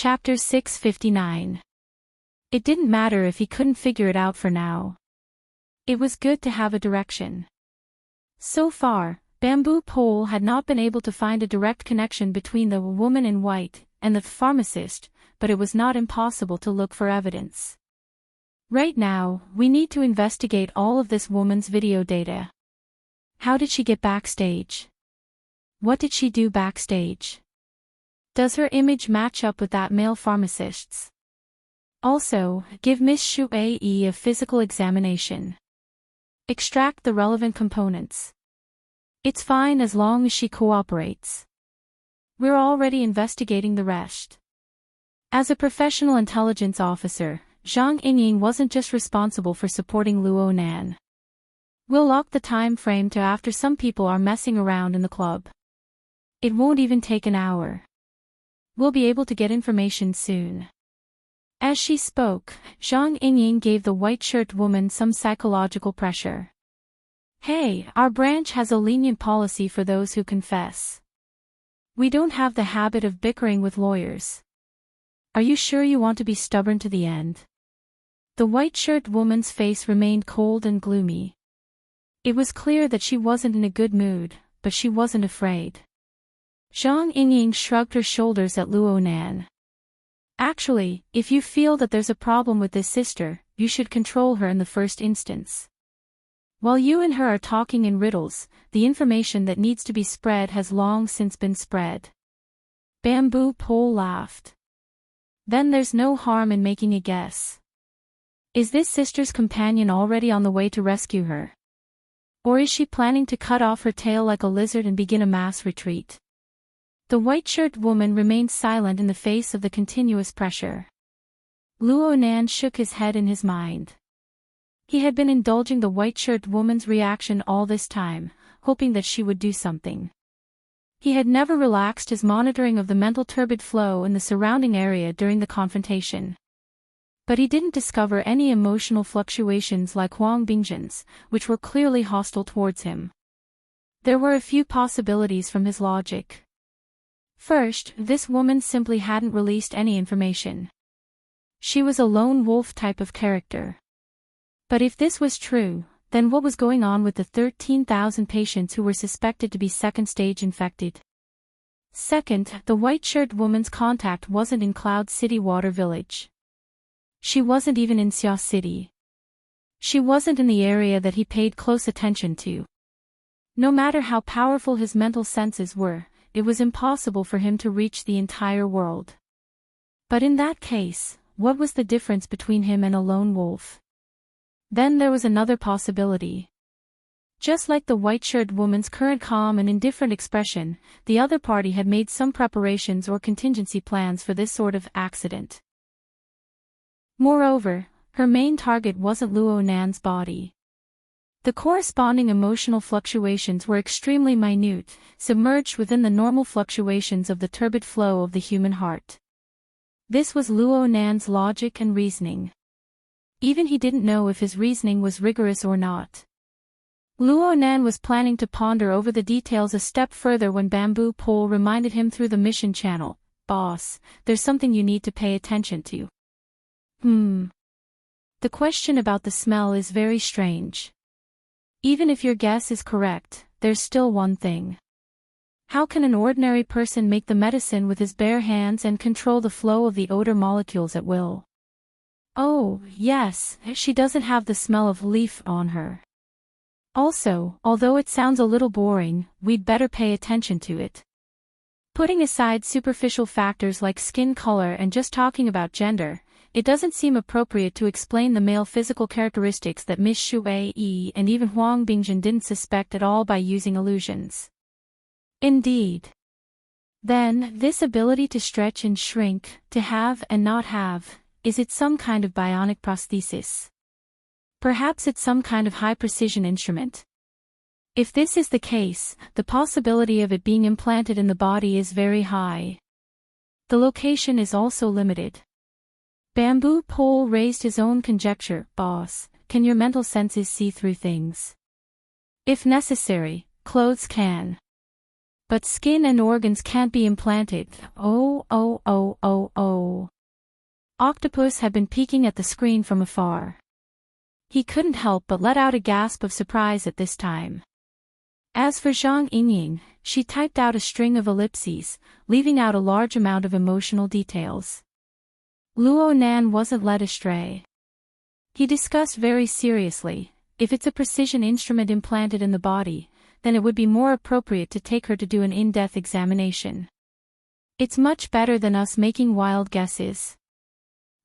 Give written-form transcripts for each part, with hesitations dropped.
Chapter 659. It didn't matter if he couldn't figure it out for now. It was good to have a direction. So far, Bamboo Pole had not been able to find a direct connection between the woman in white and the pharmacist, but it was not impossible to look for evidence. Right now, we need to investigate all of this woman's video data. How did she get backstage? What did she do backstage? Does her image match up with that male pharmacist's? Also, give Miss Shu a physical examination. Extract the relevant components. It's fine as long as she cooperates. We're already investigating the rest. As a professional intelligence officer, Zhang Yingying wasn't just responsible for supporting Luo Nan. We'll lock the time frame to after some people are messing around in the club. It won't even take an hour. We'll be able to get information soon. As she spoke, Zhang Yingying gave the white-shirt woman some psychological pressure. Hey, our branch has a lenient policy for those who confess. We don't have the habit of bickering with lawyers. Are you sure you want to be stubborn to the end? The white-shirt woman's face remained cold and gloomy. It was clear that she wasn't in a good mood, but she wasn't afraid. Zhang Yingying shrugged her shoulders at Luo Nan. Actually, if you feel that there's a problem with this sister, you should control her in the first instance. While you and her are talking in riddles, the information that needs to be spread has long since been spread. Bamboo Pole laughed. Then there's no harm in making a guess. Is this sister's companion already on the way to rescue her? Or is she planning to cut off her tail like a lizard and begin a mass retreat? The white-shirt woman remained silent in the face of the continuous pressure. Luo Nan shook his head in his mind. He had been indulging the white-shirt woman's reaction all this time, hoping that she would do something. He had never relaxed his monitoring of the mental turbid flow in the surrounding area during the confrontation. But he didn't discover any emotional fluctuations like Huang Bingzhen's, which were clearly hostile towards him. There were a few possibilities from his logic. First, this woman simply hadn't released any information. She was a lone wolf type of character. But if this was true, then what was going on with the 13,000 patients who were suspected to be second-stage infected? Second, the white-shirt woman's contact wasn't in Cloud City Water Village. She wasn't even in Xia City. She wasn't in the area that he paid close attention to. No matter how powerful his mental senses were, it was impossible for him to reach the entire world. But in that case, what was the difference between him and a lone wolf? Then there was another possibility. Just like the white-shirt woman's current calm and indifferent expression, the other party had made some preparations or contingency plans for this sort of accident. Moreover, her main target wasn't Luo Nan's body. The corresponding emotional fluctuations were extremely minute, submerged within the normal fluctuations of the turbid flow of the human heart. This was Luo Nan's logic and reasoning. Even he didn't know if his reasoning was rigorous or not. Luo Nan was planning to ponder over the details a step further when Bamboo Pole reminded him through the mission channel, "Boss, there's something you need to pay attention to." The question about the smell is very strange. Even if your guess is correct, there's still one thing. How can an ordinary person make the medicine with his bare hands and control the flow of the odor molecules at will? Oh, yes, she doesn't have the smell of leaf on her. Also, although it sounds a little boring, we'd better pay attention to it. Putting aside superficial factors like skin color and just talking about gender, it doesn't seem appropriate to explain the male physical characteristics that Miss Shu and even Huang Bingzhen didn't suspect at all by using illusions. Indeed. Then, this ability to stretch and shrink, to have and not have, is it some kind of bionic prosthesis? Perhaps it's some kind of high-precision instrument. If this is the case, the possibility of it being implanted in the body is very high. The location is also limited. Bamboo Pole raised his own conjecture. "Boss, can your mental senses see through things? If necessary, clothes can. But skin and organs can't be implanted." Oh. Octopus had been peeking at the screen from afar. He couldn't help but let out a gasp of surprise at this time. As for Zhang Yingying, she typed out a string of ellipses, leaving out a large amount of emotional details. Luo Nan wasn't led astray. He discussed very seriously, if it's a precision instrument implanted in the body, then it would be more appropriate to take her to do an in-depth examination. It's much better than us making wild guesses.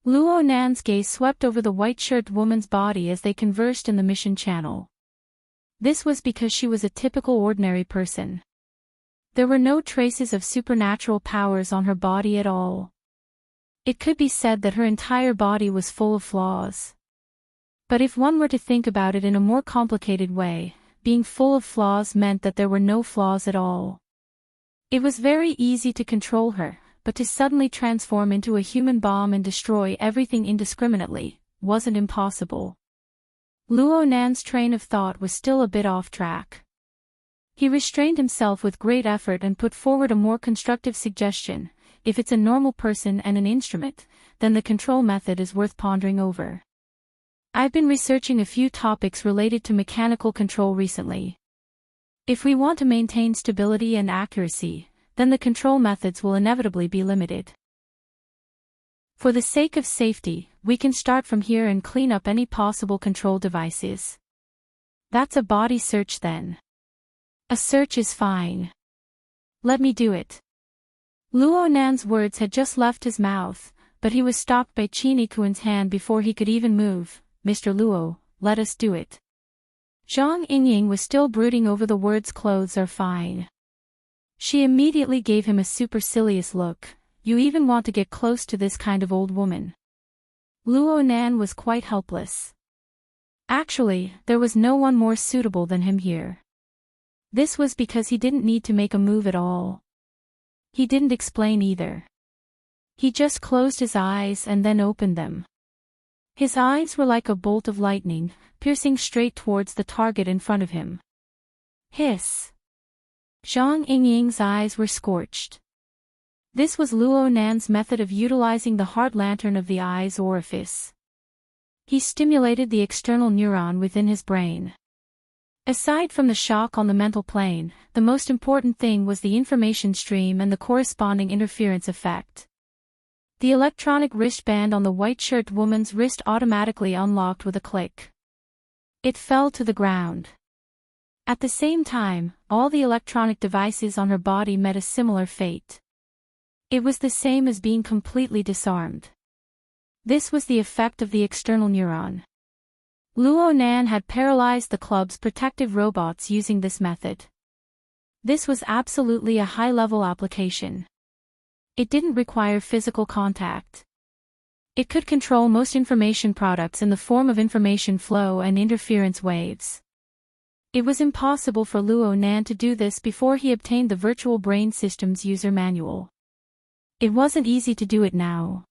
Luo Nan's gaze swept over the white-shirted woman's body as they conversed in the mission channel. This was because she was a typical ordinary person. There were no traces of supernatural powers on her body at all. It could be said that her entire body was full of flaws. But if one were to think about it in a more complicated way, being full of flaws meant that there were no flaws at all. It was very easy to control her, but to suddenly transform into a human bomb and destroy everything indiscriminately wasn't impossible. Luo Nan's train of thought was still a bit off track. He restrained himself with great effort and put forward a more constructive suggestion. If it's a normal person and an instrument, then the control method is worth pondering over. I've been researching a few topics related to mechanical control recently. If we want to maintain stability and accuracy, then the control methods will inevitably be limited. For the sake of safety, we can start from here and clean up any possible control devices. That's a body search then. A search is fine. Let me do it. Luo Nan's words had just left his mouth, but he was stopped by Qin Yikuan's hand before he could even move. Mr. Luo, let us do it. Zhang Yingying was still brooding over the words clothes are fine. She immediately gave him a supercilious look. You even want to get close to this kind of old woman. Luo Nan was quite helpless. Actually, there was no one more suitable than him here. This was because he didn't need to make a move at all. He didn't explain either. He just closed his eyes and then opened them. His eyes were like a bolt of lightning, piercing straight towards the target in front of him. Hiss! Zhang Yingying's eyes were scorched. This was Luo Nan's method of utilizing the heart lantern of the eye's orifice. He stimulated the external neuron within his brain. Aside from the shock on the mental plane, the most important thing was the information stream and the corresponding interference effect. The electronic wristband on the white-shirted woman's wrist automatically unlocked with a click. It fell to the ground. At the same time, all the electronic devices on her body met a similar fate. It was the same as being completely disarmed. This was the effect of the external neuron. Luo Nan had paralyzed the club's protective robots using this method. This was absolutely a high-level application. It didn't require physical contact. It could control most information products in the form of information flow and interference waves. It was impossible for Luo Nan to do this before he obtained the Virtual Brain System's user manual. It wasn't easy to do it now.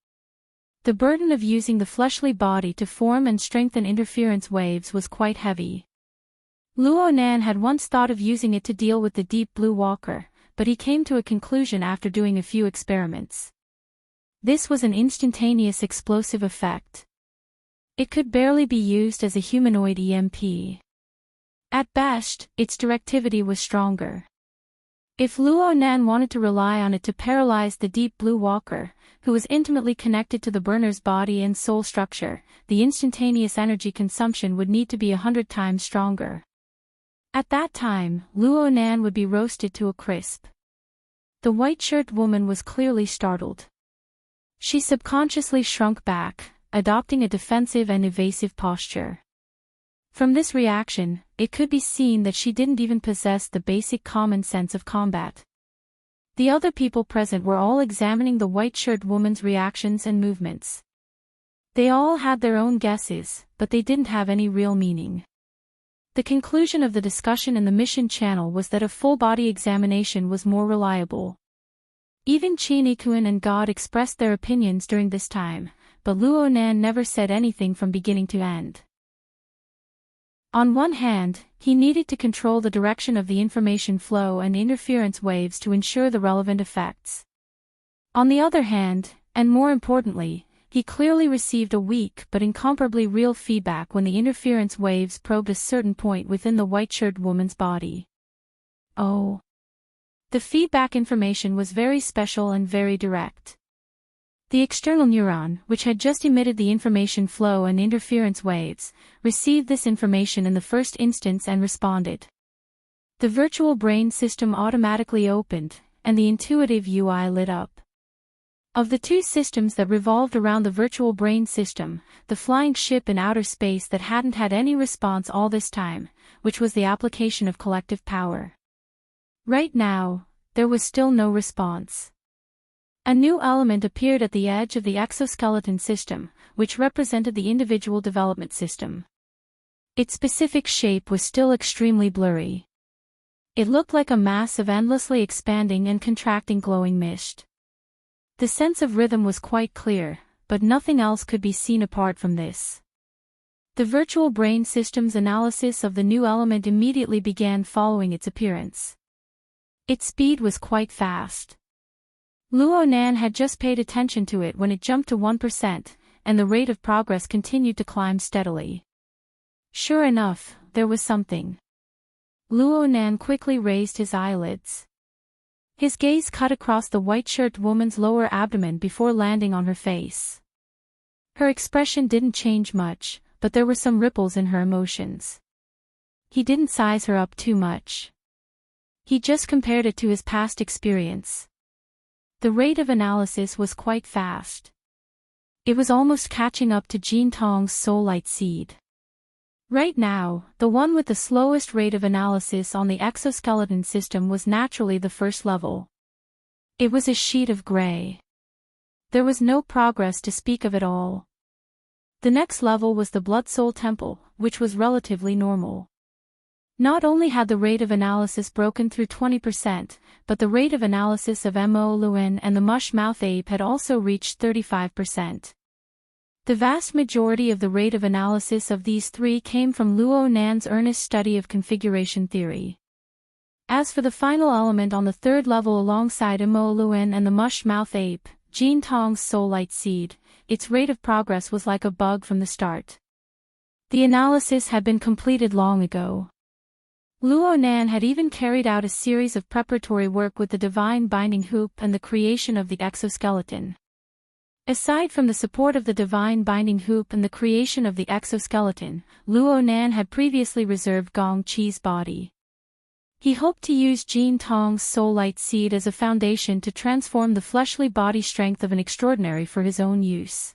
The burden of using the fleshly body to form and strengthen interference waves was quite heavy. Luo Nan had once thought of using it to deal with the Deep Blue Walker, but he came to a conclusion after doing a few experiments. This was an instantaneous explosive effect. It could barely be used as a humanoid EMP. At best, its directivity was stronger. If Luo Nan wanted to rely on it to paralyze the Deep Blue Walker, who was intimately connected to the burner's body and soul structure, the instantaneous energy consumption would need to be 100 times stronger. At that time, Luo Nan would be roasted to a crisp. The white-shirted woman was clearly startled. She subconsciously shrunk back, adopting a defensive and evasive posture. From this reaction, it could be seen that she didn't even possess the basic common sense of combat. The other people present were all examining the white-shirted woman's reactions and movements. They all had their own guesses, but they didn't have any real meaning. The conclusion of the discussion in the mission channel was that a full-body examination was more reliable. Even Qin Yikuan and God expressed their opinions during this time, but Luo Nan never said anything from beginning to end. On one hand, he needed to control the direction of the information flow and interference waves to ensure the relevant effects. On the other hand, and more importantly, He clearly received a weak but incomparably real feedback when the interference waves probed a certain point within the white-shirted woman's body. Oh. The feedback information was very special and very direct. The external neuron, which had just emitted the information flow and interference waves, received this information in the first instance and responded. The virtual brain system automatically opened, and the intuitive UI lit up. Of the two systems that revolved around the virtual brain system, the flying ship in outer space that hadn't had any response all this time, which was the application of collective power. Right now, there was still no response. A new element appeared at the edge of the exoskeleton system, which represented the individual development system. Its specific shape was still extremely blurry. It looked like a mass of endlessly expanding and contracting glowing mist. The sense of rhythm was quite clear, but nothing else could be seen apart from this. The virtual brain system's analysis of the new element immediately began following its appearance. Its speed was quite fast. Luo Nan had just paid attention to it when it jumped to 1%, and the rate of progress continued to climb steadily. Sure enough, there was something. Luo Nan quickly raised his eyelids. His gaze cut across the white-shirted woman's lower abdomen before landing on her face. Her expression didn't change much, but there were some ripples in her emotions. He didn't size her up too much. He just compared it to his past experience. The rate of analysis was quite fast. It was almost catching up to Jean Tong's Soul Light Seed. Right now, the one with the slowest rate of analysis on the exoskeleton system was naturally the first level. It was a sheet of gray. There was no progress to speak of at all. The next level was the Blood Soul Temple, which was relatively normal. Not only had the rate of analysis broken through 20%, but the rate of analysis of Mo Luen and the Mush Mouth Ape had also reached 35%. The vast majority of the rate of analysis of these three came from Luo Nan's earnest study of configuration theory. As for the final element on the third level alongside Mo Luen and the Mush Mouth Ape, Jean Tong's Soul Light Seed, its rate of progress was like a bug from the start. The analysis had been completed long ago. Luo Nan had even carried out a series of preparatory work with the divine binding hoop and the creation of the exoskeleton. Aside from the support of the divine binding hoop and the creation of the exoskeleton, Luo Nan had previously reserved Gong Qi's body. He hoped to use Jean Tong's Soul Light Seed as a foundation to transform the fleshly body strength of an extraordinary for his own use.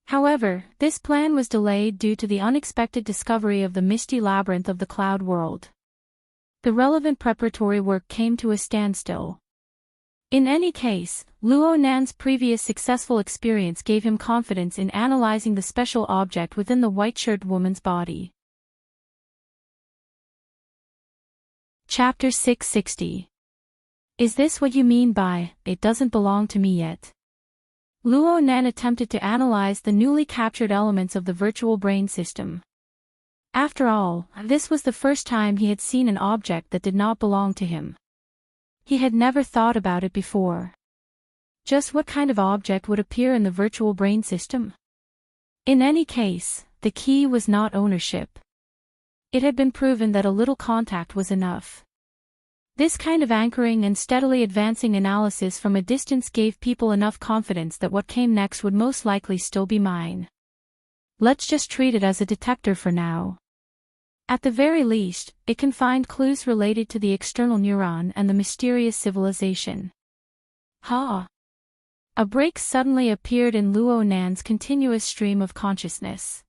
However, this plan was delayed due to the unexpected discovery of the misty labyrinth of the cloud world. The relevant preparatory work came to a standstill. In any case, Luo Nan's previous successful experience gave him confidence in analyzing the special object within the white-shirted woman's body. Chapter 660. Is this what you mean by, "It doesn't belong to me yet"? Luo Nan attempted to analyze the newly captured elements of the virtual brain system. After all, this was the first time he had seen an object that did not belong to him. He had never thought about it before. Just what kind of object would appear in the virtual brain system? In any case, the key was not ownership. It had been proven that a little contact was enough. This kind of anchoring and steadily advancing analysis from a distance gave people enough confidence that what came next would most likely still be mine. Let's just treat it as a detector for now. At the very least, it can find clues related to the external neuron and the mysterious civilization. Ha! A break suddenly appeared in Luo Nan's continuous stream of consciousness.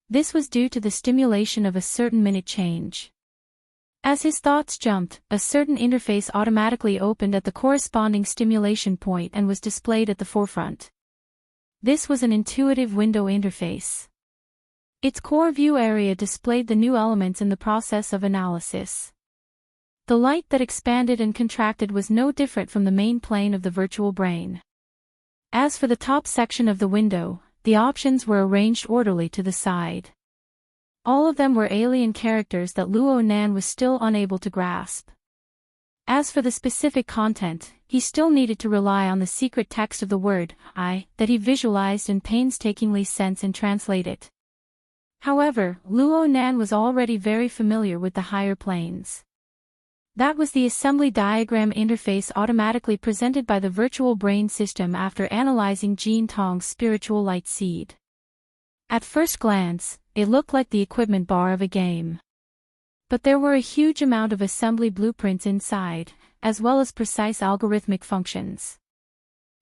This was due to the stimulation of a certain minute change. As his thoughts jumped, a certain interface automatically opened at the corresponding stimulation point and was displayed at the forefront. This was an intuitive window interface. Its core view area displayed the new elements in the process of analysis. The light that expanded and contracted was no different from the main plane of the virtual brain. As for the top section of the window, the options were arranged orderly to the side. All of them were alien characters that Luo Nan was still unable to grasp. As for the specific content, he still needed to rely on the secret text of the word, I, that he visualized and painstakingly sense and translate it. However, Luo Nan was already very familiar with the higher planes. That was the assembly diagram interface automatically presented by the virtual brain system after analyzing Jean Tong's spiritual light seed. At first glance, it looked like the equipment bar of a game. But there were a huge amount of assembly blueprints inside, as well as precise algorithmic functions.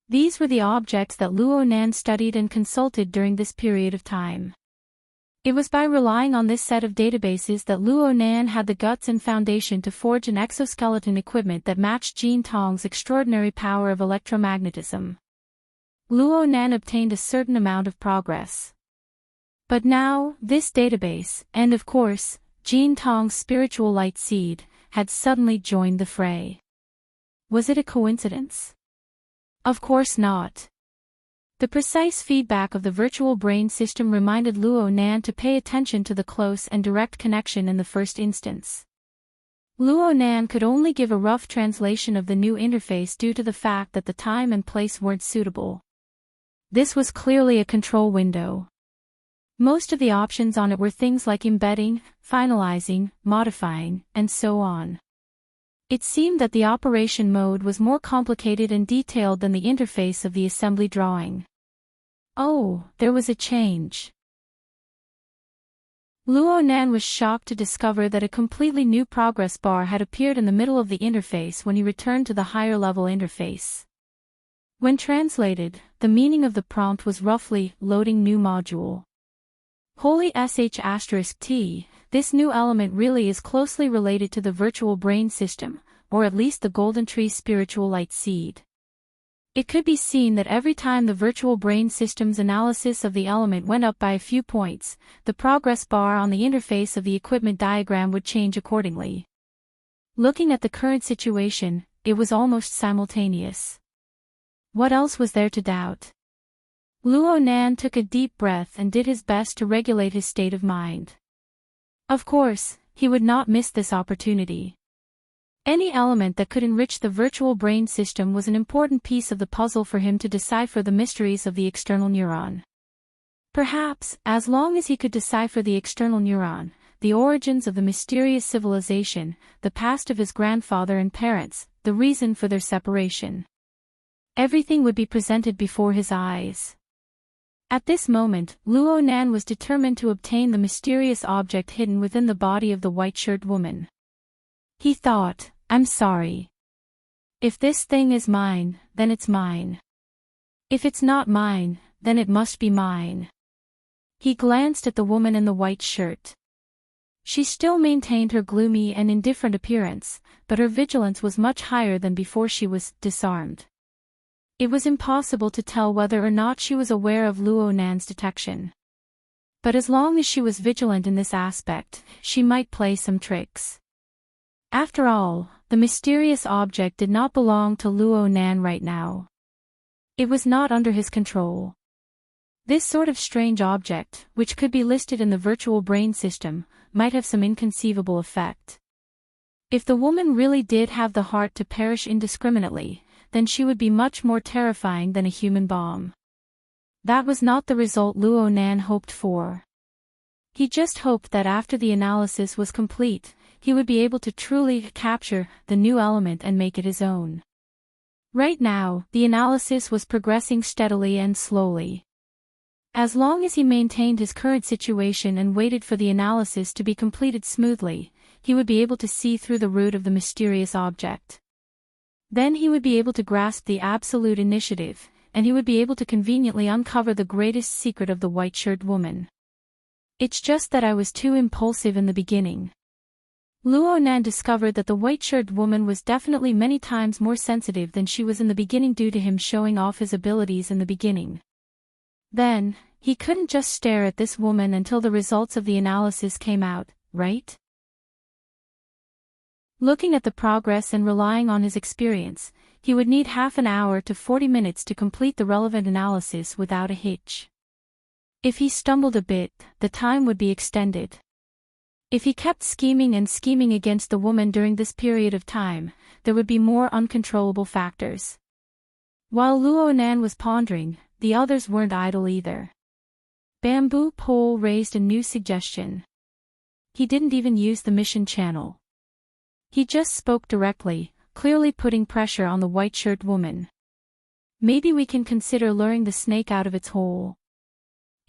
These were the objects that Luo Nan studied and consulted during this period of time. It was by relying on this set of databases that Luo Nan had the guts and foundation to forge an exoskeleton equipment that matched Jean Tong's extraordinary power of electromagnetism. Luo Nan obtained a certain amount of progress. But now, this database, and of course, Jean Tong's spiritual light seed, had suddenly joined the fray. Was it a coincidence? Of course not. The precise feedback of the virtual brain system reminded Luo Nan to pay attention to the close and direct connection in the first instance. Luo Nan could only give a rough translation of the new interface due to the fact that the time and place weren't suitable. This was clearly a control window. Most of the options on it were things like embedding, finalizing, modifying, and so on. It seemed that the operation mode was more complicated and detailed than the interface of the assembly drawing. Oh, there was a change. Luo Nan was shocked to discover that a completely new progress bar had appeared in the middle of the interface when he returned to the higher level interface. When translated, the meaning of the prompt was roughly, loading new module. Holy **T, this new element really is closely related to the virtual brain system, or at least the Golden Tree spiritual light seed. It could be seen that every time the virtual brain system's analysis of the element went up by a few points, the progress bar on the interface of the equipment diagram would change accordingly. Looking at the current situation, it was almost simultaneous. What else was there to doubt? Luo Nan took a deep breath and did his best to regulate his state of mind. Of course, he would not miss this opportunity. Any element that could enrich the virtual brain system was an important piece of the puzzle for him to decipher the mysteries of the external neuron. Perhaps, as long as he could decipher the external neuron, the origins of the mysterious civilization, the past of his grandfather and parents, the reason for their separation. Everything would be presented before his eyes. At this moment, Luo Nan was determined to obtain the mysterious object hidden within the body of the white-shirt woman. He thought, I'm sorry. If this thing is mine, then it's mine. If it's not mine, then it must be mine. He glanced at the woman in the white shirt. She still maintained her gloomy and indifferent appearance, but her vigilance was much higher than before she was disarmed. It was impossible to tell whether or not she was aware of Luo Nan's detection. But as long as she was vigilant in this aspect, she might play some tricks. After all, the mysterious object did not belong to Luo Nan right now. It was not under his control. This sort of strange object, which could be listed in the virtual brain system, might have some inconceivable effect. If the woman really did have the heart to perish indiscriminately, then she would be much more terrifying than a human bomb. That was not the result Luo Nan hoped for. He just hoped that after the analysis was complete, he would be able to truly capture the new element and make it his own. Right now, the analysis was progressing steadily and slowly. As long as he maintained his current situation and waited for the analysis to be completed smoothly, he would be able to see through the root of the mysterious object. Then he would be able to grasp the absolute initiative, and he would be able to conveniently uncover the greatest secret of the white-shirt woman. It's just that I was too impulsive in the beginning. Luo Nan discovered that the white-shirt woman was definitely many times more sensitive than she was in the beginning due to him showing off his abilities in the beginning. Then, he couldn't just stare at this woman until the results of the analysis came out, right? Looking at the progress and relying on his experience, he would need half an hour to 40 minutes to complete the relevant analysis without a hitch. If he stumbled a bit, the time would be extended. If he kept scheming and scheming against the woman during this period of time, there would be more uncontrollable factors. While Luo Nan was pondering, the others weren't idle either. Bamboo Pole raised a new suggestion. He didn't even use the mission channel. He just spoke directly, clearly putting pressure on the white-shirt woman. Maybe we can consider luring the snake out of its hole.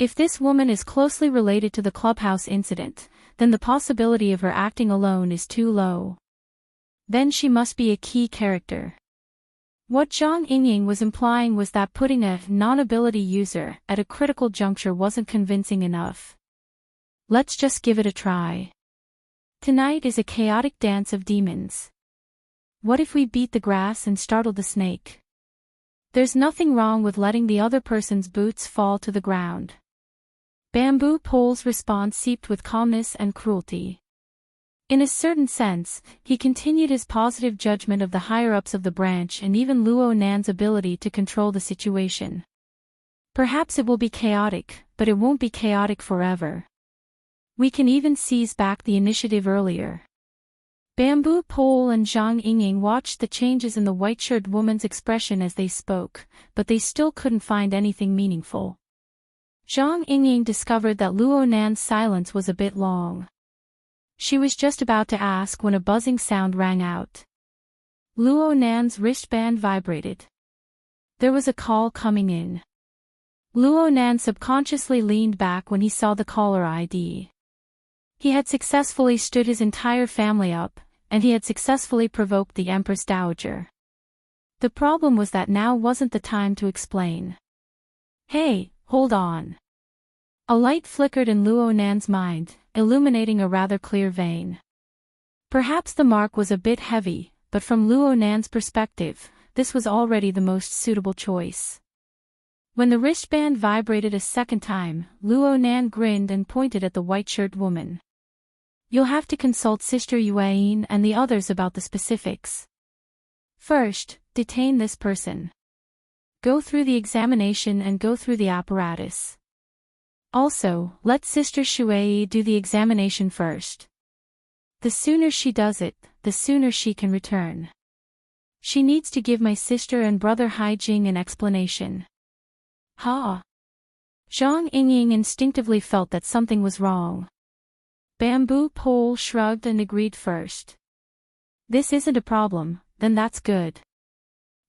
If this woman is closely related to the clubhouse incident, then the possibility of her acting alone is too low. Then she must be a key character. What Zhang Yingying was implying was that putting a non-ability user at a critical juncture wasn't convincing enough. Let's just give it a try. Tonight is a chaotic dance of demons. What if we beat the grass and startle the snake? There's nothing wrong with letting the other person's boots fall to the ground. Bamboo Pole's response seeped with calmness and cruelty. In a certain sense, he continued his positive judgment of the higher-ups of the branch and even Luo Nan's ability to control the situation. Perhaps it will be chaotic, but it won't be chaotic forever. We can even seize back the initiative earlier. Bamboo Pole and Zhang Yingying watched the changes in the white-shirt woman's expression as they spoke, but they still couldn't find anything meaningful. Zhang Yingying discovered that Luo Nan's silence was a bit long. She was just about to ask when a buzzing sound rang out. Luo Nan's wristband vibrated. There was a call coming in. Luo Nan subconsciously leaned back when he saw the caller ID. He had successfully stood his entire family up, and he had successfully provoked the Empress Dowager. The problem was that now wasn't the time to explain. Hey, hold on. A light flickered in Luo Nan's mind, illuminating a rather clear vein. Perhaps the mark was a bit heavy, but from Luo Nan's perspective, this was already the most suitable choice. When the wristband vibrated a second time, Luo Nan grinned and pointed at the white-shirt woman. You'll have to consult Sister Yuan and the others about the specifics. First, detain this person. Go through the examination and go through the apparatus. Also, let Sister Shuai do the examination first. The sooner she does it, the sooner she can return. She needs to give my sister and brother Haijing an explanation. Ha! Zhang Yingying instinctively felt that something was wrong. Bamboo Pole shrugged and agreed first. This isn't a problem, then that's good.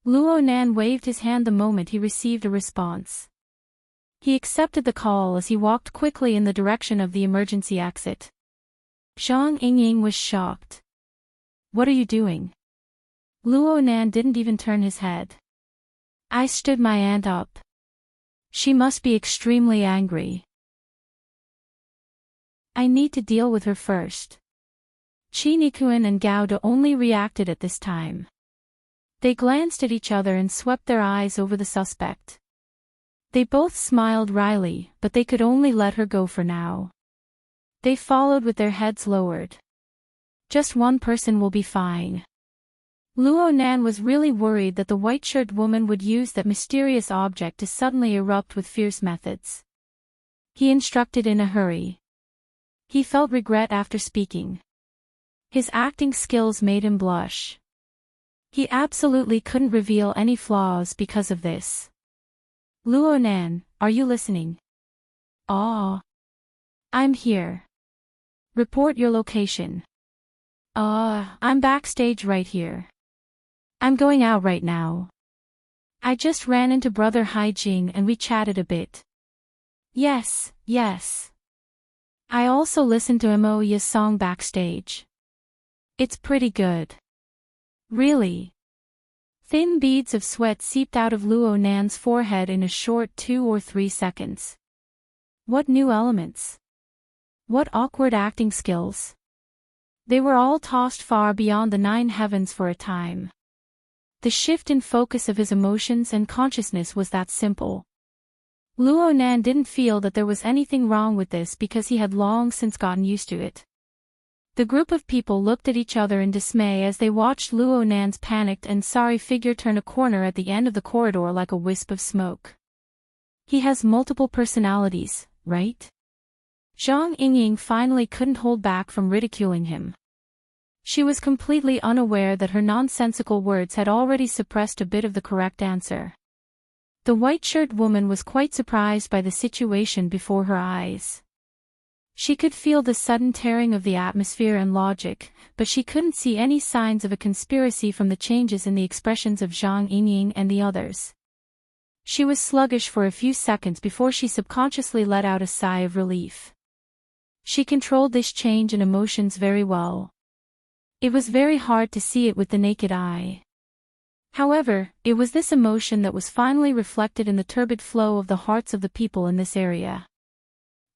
Luo Nan waved his hand the moment he received a response. He accepted the call as he walked quickly in the direction of the emergency exit. Zhang Yingying was shocked. What are you doing? Luo Nan didn't even turn his head. I stood my aunt up. She must be extremely angry. I need to deal with her first. Qi Nikuan and Gao De only reacted at this time. They glanced at each other and swept their eyes over the suspect. They both smiled wryly, but they could only let her go for now. They followed with their heads lowered. Just one person will be fine. Luo Nan was really worried that the white-shirt woman would use that mysterious object to suddenly erupt with fierce methods. He instructed in a hurry. He felt regret after speaking. His acting skills made him blush. He absolutely couldn't reveal any flaws because of this. Luo Nan, are you listening? Ah. I'm here. Report your location. I'm backstage right here. I'm going out right now. I just ran into Brother Haijing and we chatted a bit. Yes. I also listened to Mo Ya's song backstage. It's pretty good. Really? Thin beads of sweat seeped out of Luo Nan's forehead in a short 2 or 3 seconds. What new elements? What awkward acting skills? They were all tossed far beyond the 9 heavens for a time. The shift in focus of his emotions and consciousness was that simple. Luo Nan didn't feel that there was anything wrong with this because he had long since gotten used to it. The group of people looked at each other in dismay as they watched Luo Nan's panicked and sorry figure turn a corner at the end of the corridor like a wisp of smoke. He has multiple personalities, right? Zhang Yingying finally couldn't hold back from ridiculing him. She was completely unaware that her nonsensical words had already suppressed a bit of the correct answer. The white-shirt woman was quite surprised by the situation before her eyes. She could feel the sudden tearing of the atmosphere and logic, but she couldn't see any signs of a conspiracy from the changes in the expressions of Zhang Yingying and the others. She was sluggish for a few seconds before she subconsciously let out a sigh of relief. She controlled this change in emotions very well. It was very hard to see it with the naked eye. However, it was this emotion that was finally reflected in the turbid flow of the hearts of the people in this area.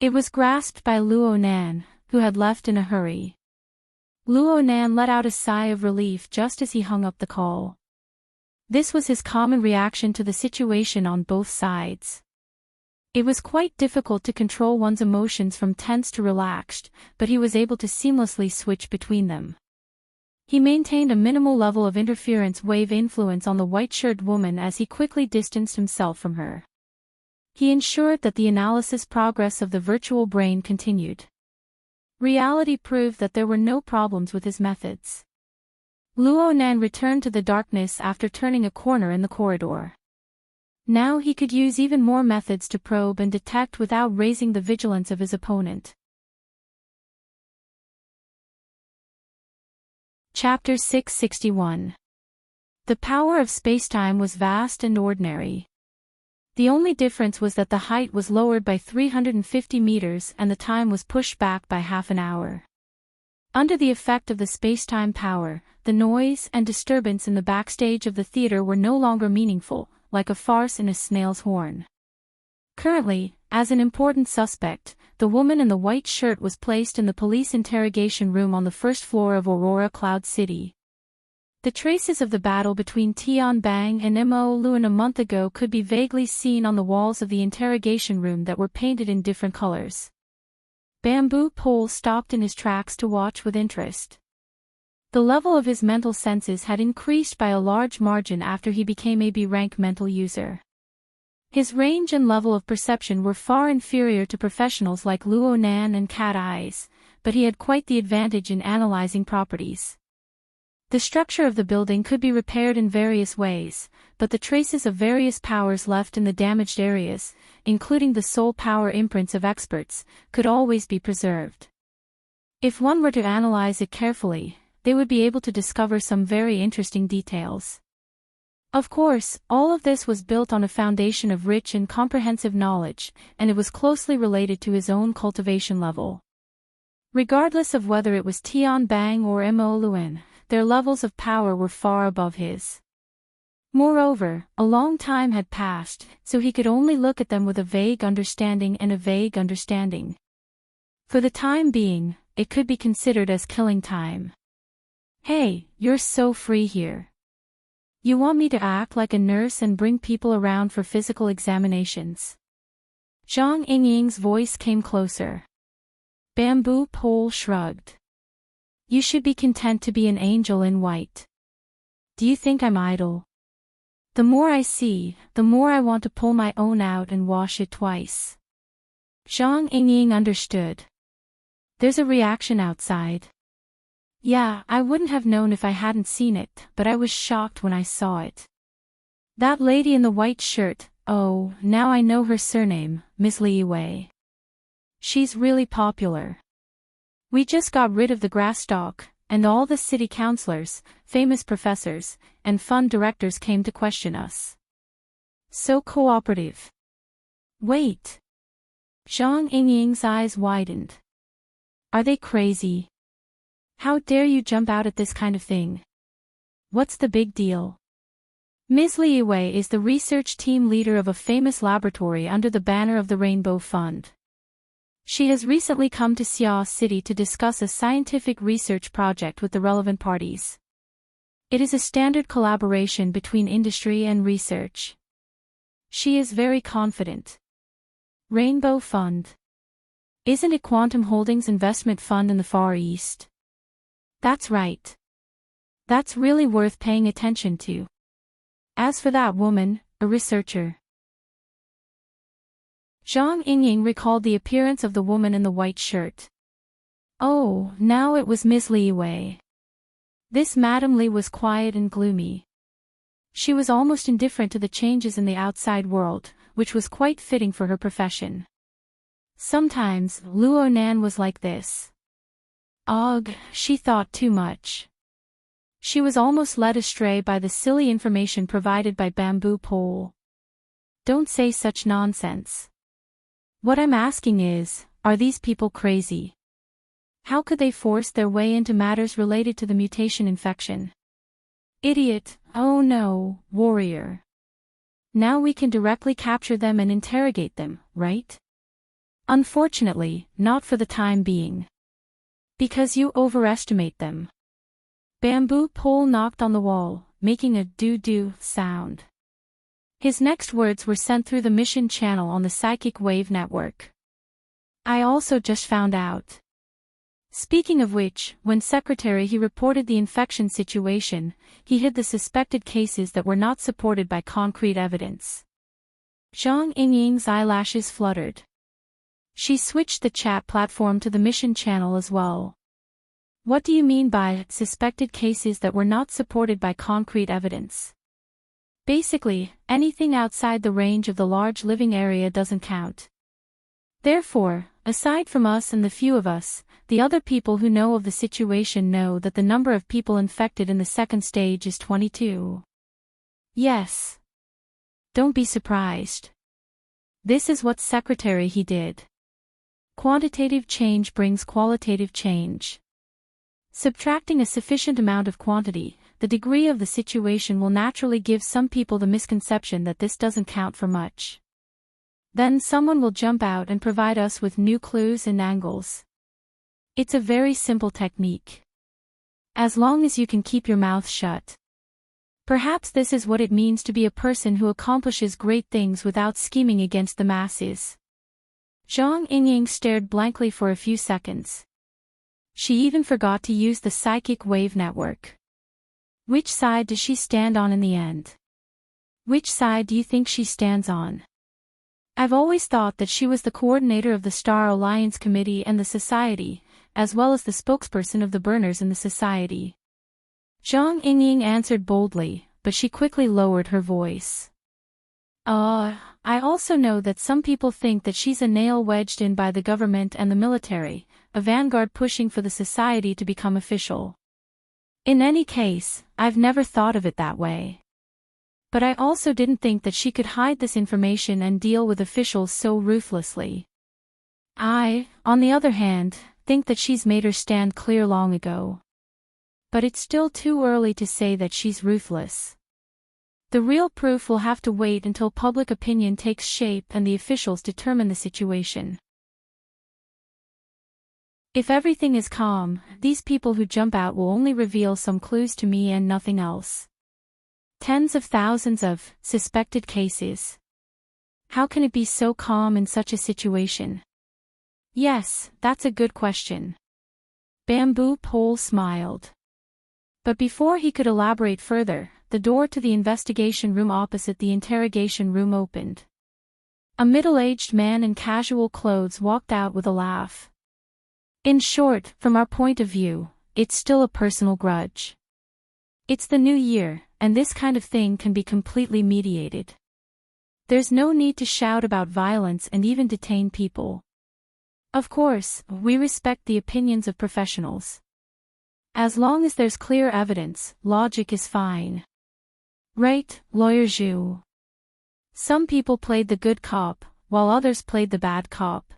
It was grasped by Luo Nan, who had left in a hurry. Luo Nan let out a sigh of relief just as he hung up the call. This was his common reaction to the situation on both sides. It was quite difficult to control one's emotions from tense to relaxed, but he was able to seamlessly switch between them. He maintained a minimal level of interference wave influence on the white-shirt woman as he quickly distanced himself from her. He ensured that the analysis progress of the virtual brain continued. Reality proved that there were no problems with his methods. Luo Nan returned to the darkness after turning a corner in the corridor. Now he could use even more methods to probe and detect without raising the vigilance of his opponent. Chapter 661. The power of spacetime was vast and ordinary. The only difference was that the height was lowered by 350 meters and the time was pushed back by half an hour. Under the effect of the spacetime power, the noise and disturbance in the backstage of the theater were no longer meaningful, like a farce in a snail's horn. Currently, as an important suspect, the woman in the white shirt was placed in the police interrogation room on the first floor of Aurora Cloud City. The traces of the battle between Tian Bang and Mo Luan a month ago could be vaguely seen on the walls of the interrogation room that were painted in different colors. Bamboo Pole stopped in his tracks to watch with interest. The level of his mental senses had increased by a large margin after he became a B-rank mental user. His range and level of perception were far inferior to professionals like Luo Nan and Cat Eyes, but he had quite the advantage in analyzing properties. The structure of the building could be repaired in various ways, but the traces of various powers left in the damaged areas, including the soul power imprints of experts, could always be preserved. If one were to analyze it carefully, they would be able to discover some very interesting details. Of course, all of this was built on a foundation of rich and comprehensive knowledge, and it was closely related to his own cultivation level. Regardless of whether it was Tian Bang or Mo Luan, their levels of power were far above his. Moreover, a long time had passed, so he could only look at them with a vague understanding and a vague understanding. For the time being, it could be considered as killing time. Hey, you're so free here. You want me to act like a nurse and bring people around for physical examinations? Zhang Yingying's voice came closer. Bamboo Pole shrugged. You should be content to be an angel in white. Do you think I'm idle? The more I see, the more I want to pull my own out and wash it twice. Zhang Yingying understood. There's a reaction outside. Yeah, I wouldn't have known if I hadn't seen it, but I was shocked when I saw it. That lady in the white shirt, oh, now I know her surname, Miss Li Wei. She's really popular. We just got rid of the grass stalk, and all the city councilors, famous professors, and fund directors came to question us. So cooperative. Wait. Zhang Yingying's eyes widened. Are they crazy? How dare you jump out at this kind of thing? What's the big deal? Ms. Li Wei is the research team leader of a famous laboratory under the banner of the Rainbow Fund. She has recently come to Xia City to discuss a scientific research project with the relevant parties. It is a standard collaboration between industry and research. She is very confident. Rainbow Fund. Isn't it Quantum Holdings Investment Fund in the Far East? That's right. That's really worth paying attention to. As for that woman, a researcher. Zhang Yingying recalled the appearance of the woman in the white shirt. Oh, now it was Miss Li Wei. This Madame Li was quiet and gloomy. She was almost indifferent to the changes in the outside world, which was quite fitting for her profession. Sometimes, Luo Nan was like this. Ugh, she thought too much. She was almost led astray by the silly information provided by Bamboo Pole. Don't say such nonsense. What I'm asking is, are these people crazy? How could they force their way into matters related to the mutation infection? Idiot, oh no, warrior. Now we can directly capture them and interrogate them, right? Unfortunately, not for the time being. Because you overestimate them. Bamboo Pole knocked on the wall, making a doo-doo sound. His next words were sent through the mission channel on the psychic wave network. I also just found out. Speaking of which, when secretary he reported the infection situation, he hid the suspected cases that were not supported by concrete evidence. Zhang Yingying's eyelashes fluttered. She switched the chat platform to the mission channel as well. What do you mean by suspected cases that were not supported by concrete evidence? Basically, anything outside the range of the large living area doesn't count. Therefore, aside from us and the few of us, the other people who know of the situation know that the number of people infected in the second stage is 22. Yes. Don't be surprised. This is what secretary he did. Quantitative change brings qualitative change. Subtracting a sufficient amount of quantity, the degree of the situation will naturally give some people the misconception that this doesn't count for much. Then someone will jump out and provide us with new clues and angles. It's a very simple technique. As long as you can keep your mouth shut. Perhaps this is what it means to be a person who accomplishes great things without scheming against the masses. Zhang Yingying stared blankly for a few seconds. She even forgot to use the psychic wave network. Which side does she stand on in the end? Which side do you think she stands on? I've always thought that she was the coordinator of the Star Alliance Committee and the Society, as well as the spokesperson of the burners in the Society. Zhang Yingying answered boldly, but she quickly lowered her voice. I also know that some people think that she's a nail wedged in by the government and the military, a vanguard pushing for the Society to become official. In any case, I've never thought of it that way. But I also didn't think that she could hide this information and deal with officials so ruthlessly. I, on the other hand, think that she's made her stand clear long ago. But it's still too early to say that she's ruthless. The real proof will have to wait until public opinion takes shape and the officials determine the situation. If everything is calm, these people who jump out will only reveal some clues to me and nothing else. Tens of thousands of suspected cases. How can it be so calm in such a situation? Yes, that's a good question. Bamboo Pole smiled. But before he could elaborate further, the door to the investigation room opposite the interrogation room opened. A middle-aged man in casual clothes walked out with a laugh. In short, from our point of view, it's still a personal grudge. It's the new year, and this kind of thing can be completely mediated. There's no need to shout about violence and even detain people. Of course, we respect the opinions of professionals. As long as there's clear evidence, logic is fine. Right, Lawyer Zhu? Some people played the good cop, while others played the bad cop.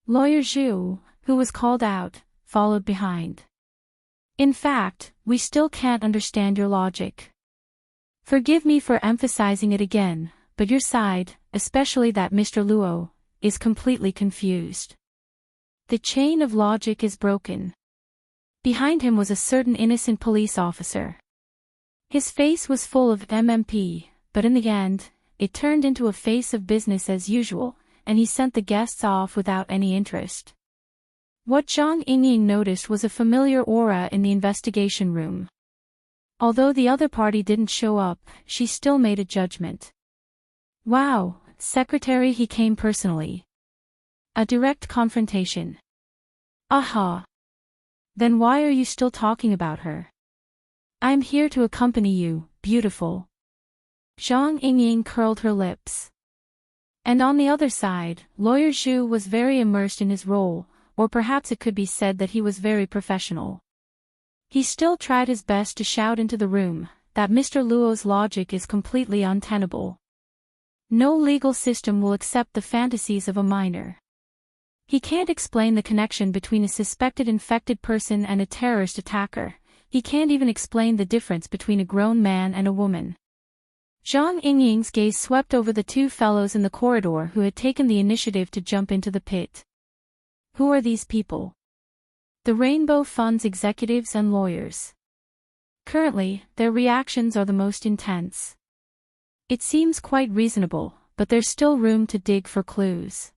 Lawyer Zhu, who was called out, followed behind. In fact, we still can't understand your logic. Forgive me for emphasizing it again, but your side, especially that Mr. Luo, is completely confused. The chain of logic is broken. Behind him was a certain innocent police officer. His face was full of MMP, but in the end, it turned into a face of business as usual, and he sent the guests off without any interest. What Zhang Yingying noticed was a familiar aura in the investigation room. Although the other party didn't show up, she still made a judgment. Wow, secretary, he came personally. A direct confrontation. Aha. Then why are you still talking about her? I'm here to accompany you, beautiful. Zhang Yingying curled her lips. And on the other side, Lawyer Zhu was very immersed in his role, or perhaps it could be said that he was very professional. He still tried his best to shout into the room that Mr. Luo's logic is completely untenable. No legal system will accept the fantasies of a minor. He can't explain the connection between a suspected infected person and a terrorist attacker. He can't even explain the difference between a grown man and a woman. Zhang Yingying's gaze swept over the two fellows in the corridor who had taken the initiative to jump into the pit. Who are these people? The Rainbow Fund's executives and lawyers. Currently, their reactions are the most intense. It seems quite reasonable, but there's still room to dig for clues.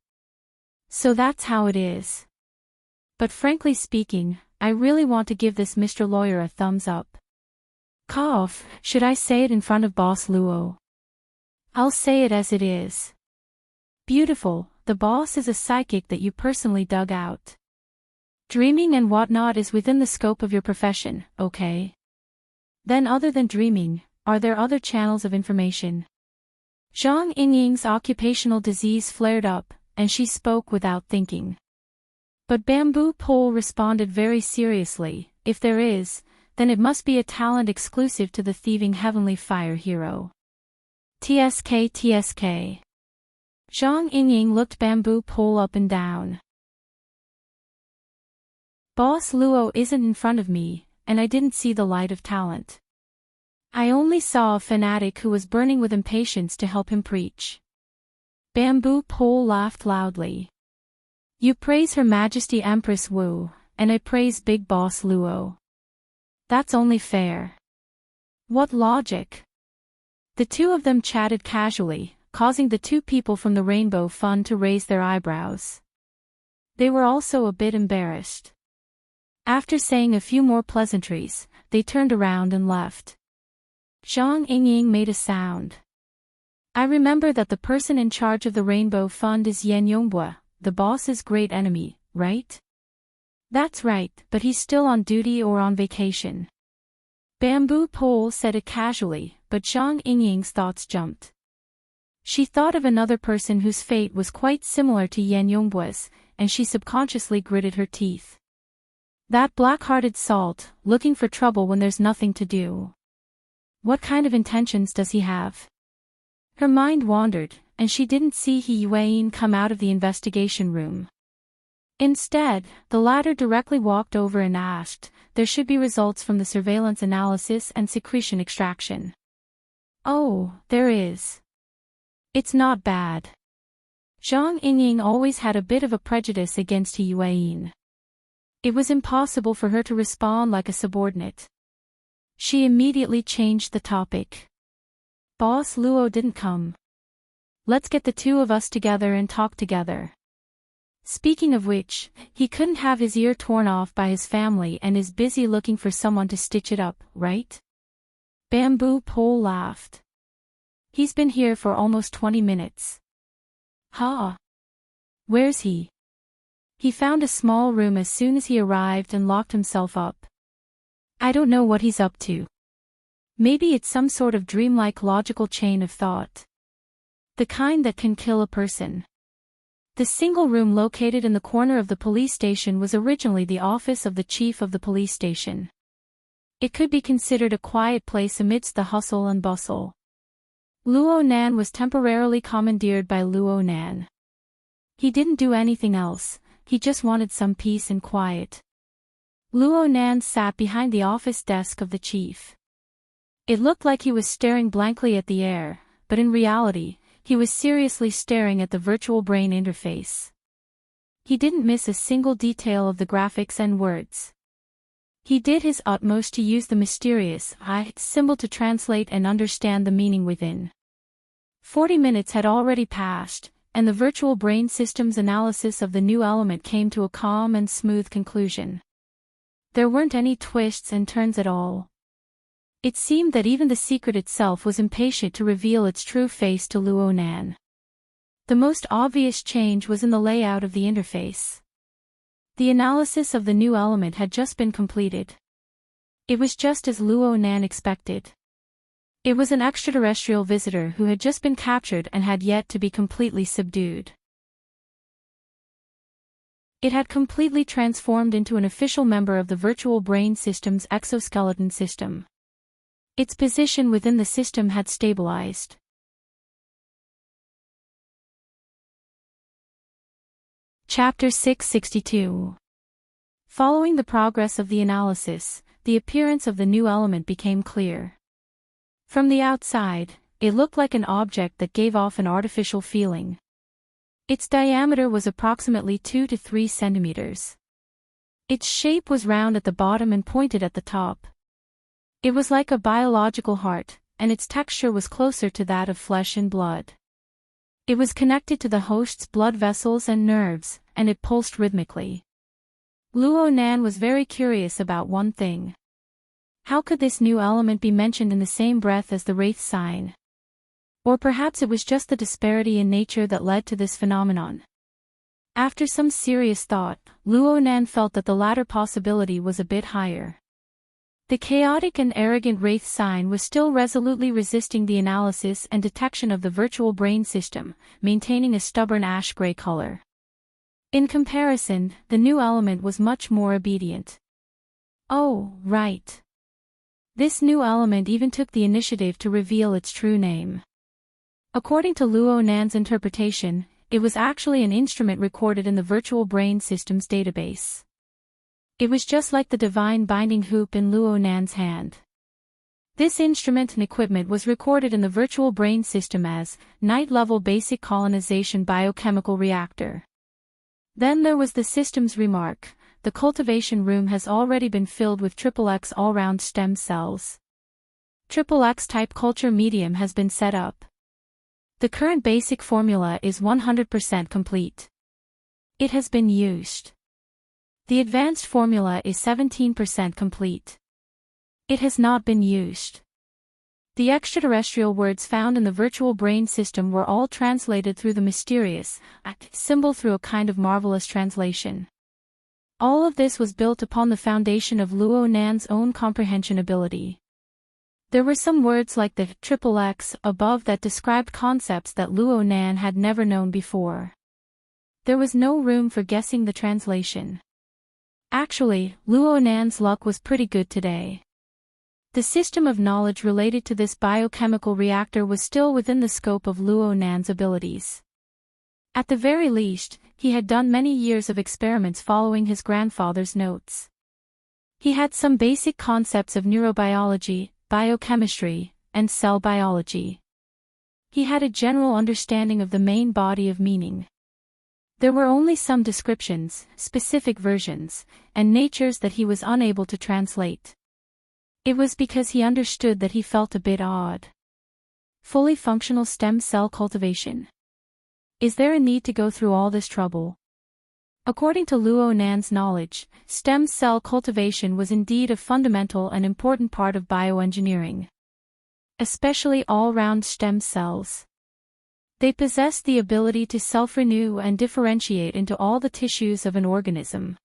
So that's how it is. But frankly speaking, I really want to give this Mr. Lawyer a thumbs up. Cough, should I say it in front of Boss Luo? I'll say it as it is. Beautiful, the boss is a psychic that you personally dug out. Dreaming and whatnot is within the scope of your profession, okay? Then other than dreaming, are there other channels of information? Zhang Yingying's occupational disease flared up, and she spoke without thinking. But Bamboo Pole responded very seriously, if there is, then it must be a talent exclusive to the thieving heavenly fire hero. TSK. Zhang Yingying looked Bamboo Pole up and down. Boss Luo isn't in front of me, and I didn't see the light of talent. I only saw a fanatic who was burning with impatience to help him preach. Bamboo Pole laughed loudly. You praise Her Majesty Empress Wu, and I praise Big Boss Luo. That's only fair. What logic? The two of them chatted casually, causing the two people from the Rainbow Fund to raise their eyebrows. They were also a bit embarrassed. After saying a few more pleasantries, they turned around and left. Zhang Yingying made a sound. I remember that the person in charge of the Rainbow Fund is Yan Yongbua, the boss's great enemy, right? That's right, but he's still on duty or on vacation. Bamboo Pole said it casually, but Zhang Yingying's thoughts jumped. She thought of another person whose fate was quite similar to Yan Yongbua's, and she subconsciously gritted her teeth. That black-hearted salt, looking for trouble when there's nothing to do. What kind of intentions does he have? Her mind wandered, and she didn't see He Yueyin come out of the investigation room. Instead, the latter directly walked over and asked, there should be results from the surveillance analysis and secretion extraction. Oh, there is. It's not bad. Zhang Yingying always had a bit of a prejudice against He Yueyin. It was impossible for her to respond like a subordinate. She immediately changed the topic. Boss Luo didn't come. Let's get the two of us together and talk together. Speaking of which, he couldn't have his ear torn off by his family and is busy looking for someone to stitch it up, right? Bamboo Pole laughed. He's been here for almost 20 minutes. Ha! Where's he? He found a small room as soon as he arrived and locked himself up. I don't know what he's up to. Maybe it's some sort of dreamlike logical chain of thought. The kind that can kill a person. The single room located in the corner of the police station was originally the office of the chief of the police station. It could be considered a quiet place amidst the hustle and bustle. Luo Nan was temporarily commandeered by Luo Nan. He didn't do anything else, he just wanted some peace and quiet. Luo Nan sat behind the office desk of the chief. It looked like he was staring blankly at the air, but in reality, he was seriously staring at the virtual brain interface. He didn't miss a single detail of the graphics and words. He did his utmost to use the mysterious I symbol to translate and understand the meaning within. 40 minutes had already passed, and the virtual brain system's analysis of the new element came to a calm and smooth conclusion. There weren't any twists and turns at all. It seemed that even the secret itself was impatient to reveal its true face to Luo Nan. The most obvious change was in the layout of the interface. The analysis of the new element had just been completed. It was just as Luo Nan expected. It was an extraterrestrial visitor who had just been captured and had yet to be completely subdued. It had completely transformed into an official member of the virtual brain system's exoskeleton system. Its position within the system had stabilized. Chapter 662. Following the progress of the analysis, the appearance of the new element became clear. From the outside, it looked like an object that gave off an artificial feeling. Its diameter was approximately 2 to 3 centimeters. Its shape was round at the bottom and pointed at the top. It was like a biological heart, and its texture was closer to that of flesh and blood. It was connected to the host's blood vessels and nerves, and it pulsed rhythmically. Luo Nan was very curious about one thing. How could this new element be mentioned in the same breath as the wraith sign? Or perhaps it was just the disparity in nature that led to this phenomenon. After some serious thought, Luo Nan felt that the latter possibility was a bit higher. The chaotic and arrogant wraith sign was still resolutely resisting the analysis and detection of the virtual brain system, maintaining a stubborn ash-gray color. In comparison, the new element was much more obedient. Oh, right. This new element even took the initiative to reveal its true name. According to Luo Nan's interpretation, it was actually an instrument recorded in the virtual brain system's database. It was just like the divine binding hoop in Luo Nan's hand. This instrument and equipment was recorded in the virtual brain system as Night-Level Basic Colonization Biochemical Reactor. Then there was the system's remark: the cultivation room has already been filled with XXX all-round stem cells. XXX type culture medium has been set up. The current basic formula is 100% complete. It has been used. The advanced formula is 17% complete. It has not been used. The extraterrestrial words found in the virtual brain system were all translated through the mysterious symbol through a kind of marvelous translation. All of this was built upon the foundation of Luo Nan's own comprehension ability. There were some words like the XXX above that described concepts that Luo Nan had never known before. There was no room for guessing the translation. Actually, Luo Nan's luck was pretty good today. The system of knowledge related to this biochemical reactor was still within the scope of Luo Nan's abilities. At the very least, he had done many years of experiments following his grandfather's notes. He had some basic concepts of neurobiology, biochemistry, and cell biology. He had a general understanding of the main body of meaning. There were only some descriptions, specific versions, and natures that he was unable to translate. It was because he understood that he felt a bit odd. Fully functional stem cell cultivation. Is there a need to go through all this trouble? According to Luo Nan's knowledge, stem cell cultivation was indeed a fundamental and important part of bioengineering. Especially all-round stem cells. They possess the ability to self-renew and differentiate into all the tissues of an organism.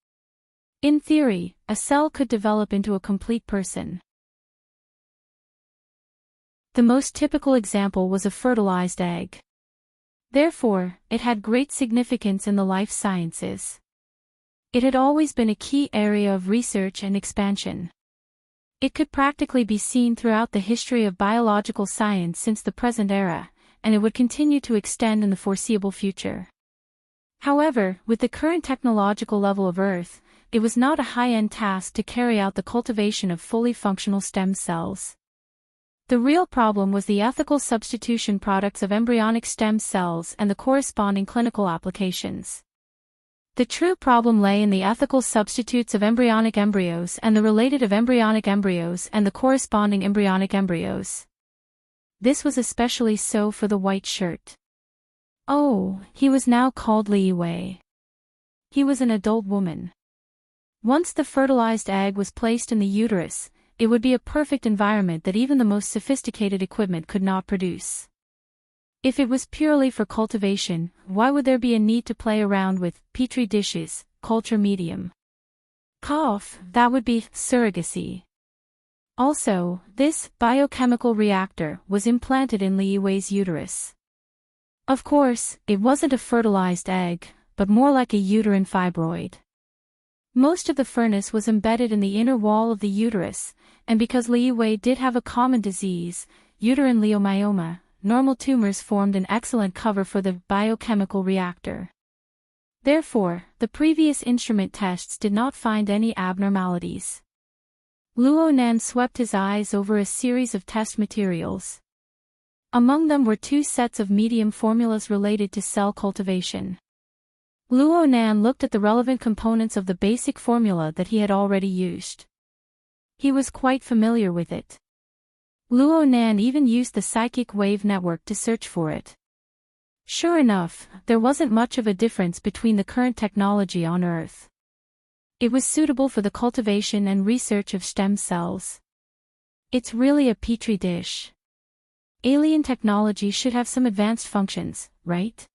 In theory, a cell could develop into a complete person. The most typical example was a fertilized egg. Therefore, it had great significance in the life sciences. It had always been a key area of research and expansion. It could practically be seen throughout the history of biological science since the present era, and it would continue to extend in the foreseeable future. However, with the current technological level of Earth, it was not a high-end task to carry out the cultivation of fully functional stem cells. The real problem was the ethical substitution products of embryonic stem cells and the corresponding clinical applications. The true problem lay in the ethical substitutes of embryonic embryos and the related of embryonic embryos and the corresponding embryonic embryos. This was especially so for the white shirt. Oh, he was now called Li Wei. He was an adult woman. Once the fertilized egg was placed in the uterus, it would be a perfect environment that even the most sophisticated equipment could not produce. If it was purely for cultivation, why would there be a need to play around with petri dishes, culture medium? Cough, that would be surrogacy. Also, this biochemical reactor was implanted in Li Wei's uterus. Of course, it wasn't a fertilized egg, but more like a uterine fibroid. Most of the furnace was embedded in the inner wall of the uterus, and because Li Wei did have a common disease, uterine leiomyoma, normal tumors formed an excellent cover for the biochemical reactor. Therefore, the previous instrument tests did not find any abnormalities. Luo Nan swept his eyes over a series of test materials. Among them were 2 sets of medium formulas related to cell cultivation. Luo Nan looked at the relevant components of the basic formula that he had already used. He was quite familiar with it. Luo Nan even used the psychic wave network to search for it. Sure enough, there wasn't much of a difference between the current technology on Earth. It was suitable for the cultivation and research of stem cells. It's really a petri dish. Alien technology should have some advanced functions, right?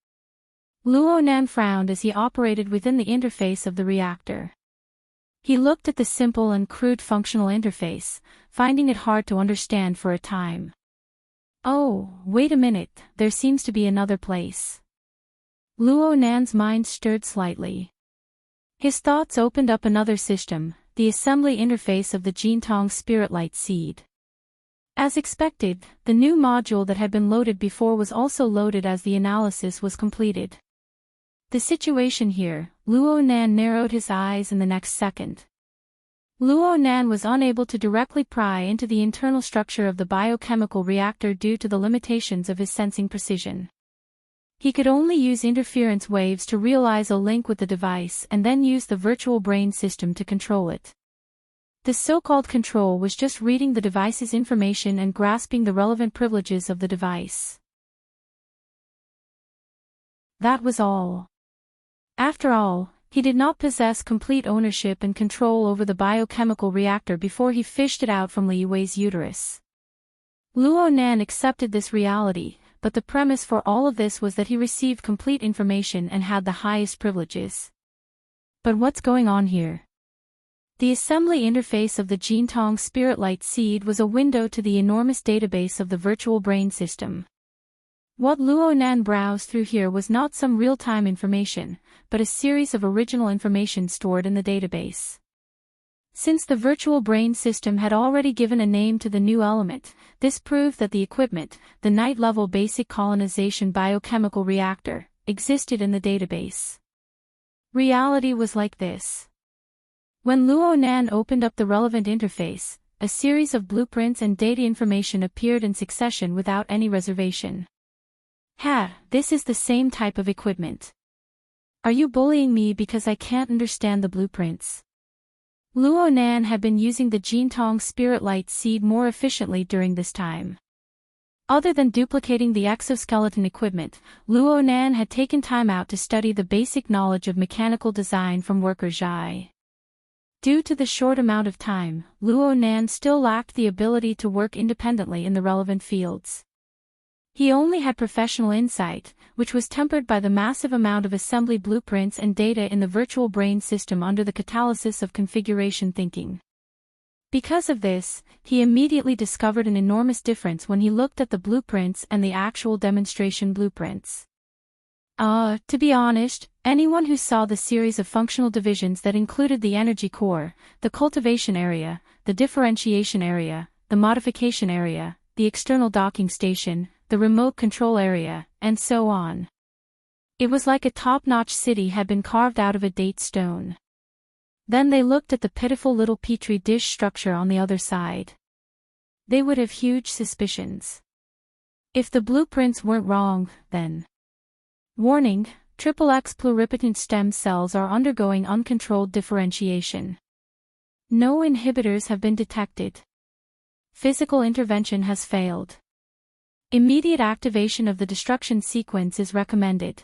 Luo Nan frowned as he operated within the interface of the reactor. He looked at the simple and crude functional interface, finding it hard to understand for a time. Oh, wait a minute, there seems to be another place. Luo Nan's mind stirred slightly. His thoughts opened up another system, the assembly interface of the Enchanting spirit light seed. As expected, the new module that had been loaded before was also loaded as the analysis was completed. The situation here, Luo Nan narrowed his eyes in the next second. Luo Nan was unable to directly pry into the internal structure of the biochemical reactor due to the limitations of his sensing precision. He could only use interference waves to realize a link with the device and then use the virtual brain system to control it. The so-called control was just reading the device's information and grasping the relevant privileges of the device. That was all. After all, he did not possess complete ownership and control over the biochemical reactor before he fished it out from Li Wei's uterus. Luo Nan accepted this reality, but the premise for all of this was that he received complete information and had the highest privileges. But what's going on here? The assembly interface of the Enchanting spirit light seed was a window to the enormous database of the virtual brain system. What Luo Nan browsed through here was not some real-time information, but a series of original information stored in the database. Since the virtual brain system had already given a name to the new element, this proved that the equipment, the night-level basic colonization biochemical reactor, existed in the database. Reality was like this. When Luo Nan opened up the relevant interface, a series of blueprints and data information appeared in succession without any reservation. This is the same type of equipment. Are you bullying me because I can't understand the blueprints? Luo Nan had been using the Enchanting spirit light seed more efficiently during this time. Other than duplicating the exoskeleton equipment, Luo Nan had taken time out to study the basic knowledge of mechanical design from worker Zhai. Due to the short amount of time, Luo Nan still lacked the ability to work independently in the relevant fields. He only had professional insight, which was tempered by the massive amount of assembly blueprints and data in the virtual brain system under the catalysis of configuration thinking. Because of this, he immediately discovered an enormous difference when he looked at the blueprints and the actual demonstration blueprints. To be honest, anyone who saw the series of functional divisions that included the energy core, the cultivation area, the differentiation area, the modification area, the external docking station, the remote control area, and so on. It was like a top-notch city had been carved out of a date stone. Then they looked at the pitiful little petri dish structure on the other side. They would have huge suspicions. If the blueprints weren't wrong, then. Warning: XXX pluripotent stem cells are undergoing uncontrolled differentiation. No inhibitors have been detected. Physical intervention has failed. Immediate activation of the destruction sequence is recommended.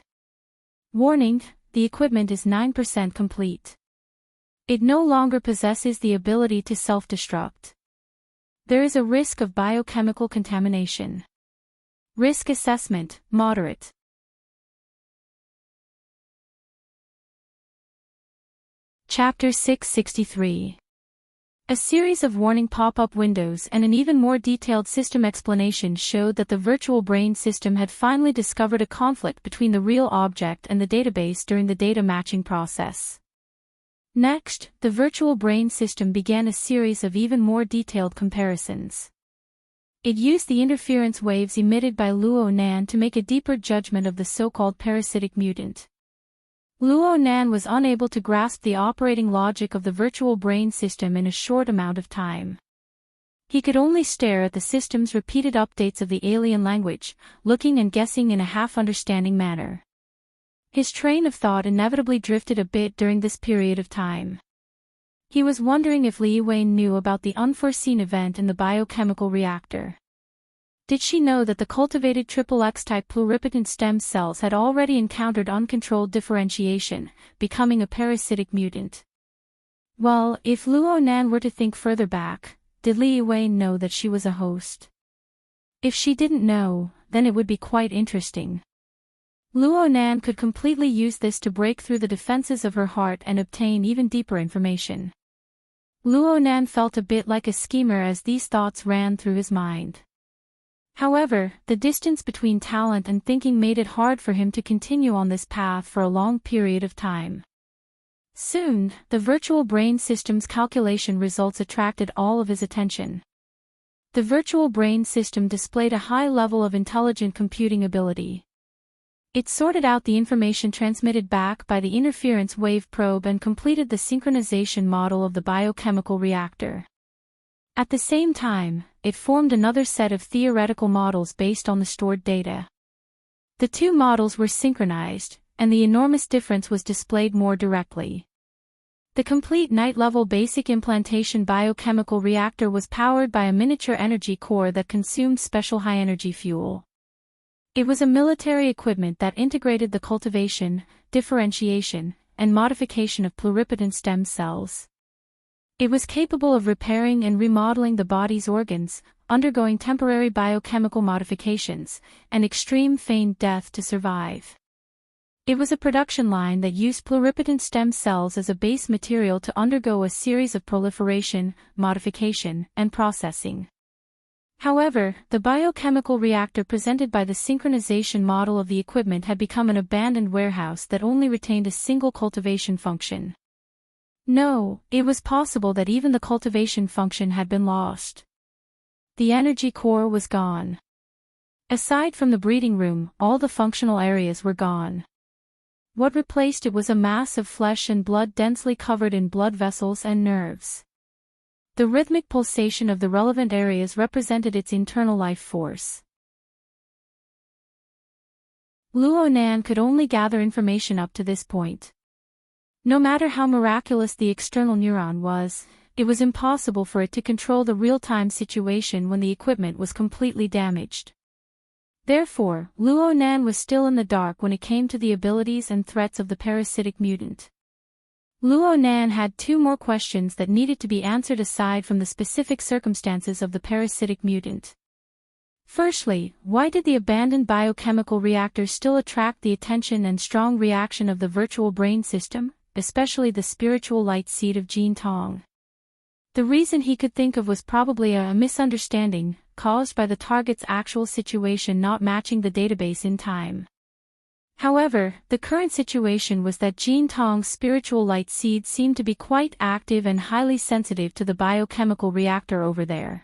Warning: the equipment is 9% complete. It no longer possesses the ability to self-destruct. There is a risk of biochemical contamination. Risk assessment, moderate. Chapter 663. A series of warning pop-up windows and an even more detailed system explanation showed that the virtual brain system had finally discovered a conflict between the real object and the database during the data matching process. Next, the virtual brain system began a series of even more detailed comparisons. It used the interference waves emitted by Luo Nan to make a deeper judgment of the so-called parasitic mutant. Luo Nan was unable to grasp the operating logic of the virtual brain system in a short amount of time. He could only stare at the system's repeated updates of the alien language, looking and guessing in a half-understanding manner. His train of thought inevitably drifted a bit during this period of time. He was wondering if Li Wei knew about the unforeseen event in the biochemical reactor. Did she know that the cultivated XXX-type pluripotent stem cells had already encountered uncontrolled differentiation, becoming a parasitic mutant? Well, if Luo Nan were to think further back, did Li Wei know that she was a host? If she didn't know, then it would be quite interesting. Luo Nan could completely use this to break through the defenses of her heart and obtain even deeper information. Luo Nan felt a bit like a schemer as these thoughts ran through his mind. However, the distance between talent and thinking made it hard for him to continue on this path for a long period of time. Soon, the virtual brain system's calculation results attracted all of his attention. The virtual brain system displayed a high level of intelligent computing ability. It sorted out the information transmitted back by the interference wave probe and completed the synchronization model of the biochemical reactor. At the same time, it formed another set of theoretical models based on the stored data. The two models were synchronized, and the enormous difference was displayed more directly. The complete night-level basic implantation biochemical reactor was powered by a miniature energy core that consumed special high-energy fuel. It was a military equipment that integrated the cultivation, differentiation, and modification of pluripotent stem cells. It was capable of repairing and remodeling the body's organs, undergoing temporary biochemical modifications, and extreme feigned death to survive. It was a production line that used pluripotent stem cells as a base material to undergo a series of proliferation, modification, and processing. However, the biochemical reactor presented by the synchronization model of the equipment had become an abandoned warehouse that only retained a single cultivation function. No, it was possible that even the cultivation function had been lost. The energy core was gone. Aside from the breeding room, all the functional areas were gone. What replaced it was a mass of flesh and blood densely covered in blood vessels and nerves. The rhythmic pulsation of the relevant areas represented its internal life force. Luo Nan could only gather information up to this point. No matter how miraculous the external neuron was, it was impossible for it to control the real-time situation when the equipment was completely damaged. Therefore, Luo Nan was still in the dark when it came to the abilities and threats of the parasitic mutant. Luo Nan had two more questions that needed to be answered aside from the specific circumstances of the parasitic mutant. Firstly, why did the abandoned biochemical reactor still attract the attention and strong reaction of the virtual brain system, especially the spiritual light seed of Jin Tong? The reason he could think of was probably a misunderstanding, caused by the target's actual situation not matching the database in time. However, the current situation was that Jin Tong's spiritual light seed seemed to be quite active and highly sensitive to the biochemical reactor over there.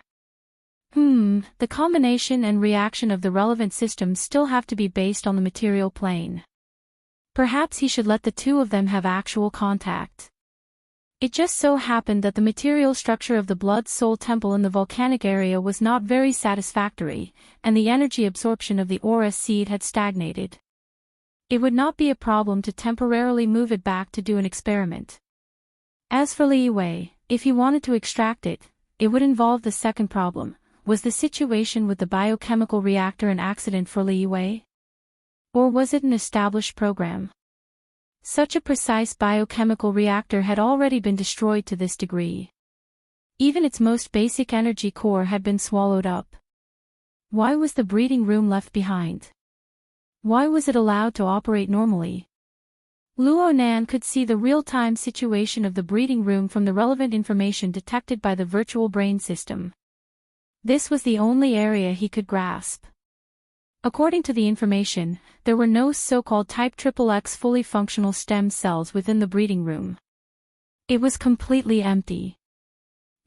The combination and reaction of the relevant systems still have to be based on the material plane. Perhaps he should let the two of them have actual contact. It just so happened that the material structure of the Blood Soul Temple in the volcanic area was not very satisfactory, and the energy absorption of the aura seed had stagnated. It would not be a problem to temporarily move it back to do an experiment. As for Li Wei, if he wanted to extract it, it would involve the second problem. Was the situation with the biochemical reactor an accident for Li Wei? Or was it an established program? Such a precise biochemical reactor had already been destroyed to this degree. Even its most basic energy core had been swallowed up. Why was the breeding room left behind? Why was it allowed to operate normally? Luo Nan could see the real-time situation of the breeding room from the relevant information detected by the virtual brain system. This was the only area he could grasp. According to the information, there were no so-called type XXX fully functional stem cells within the breeding room. It was completely empty.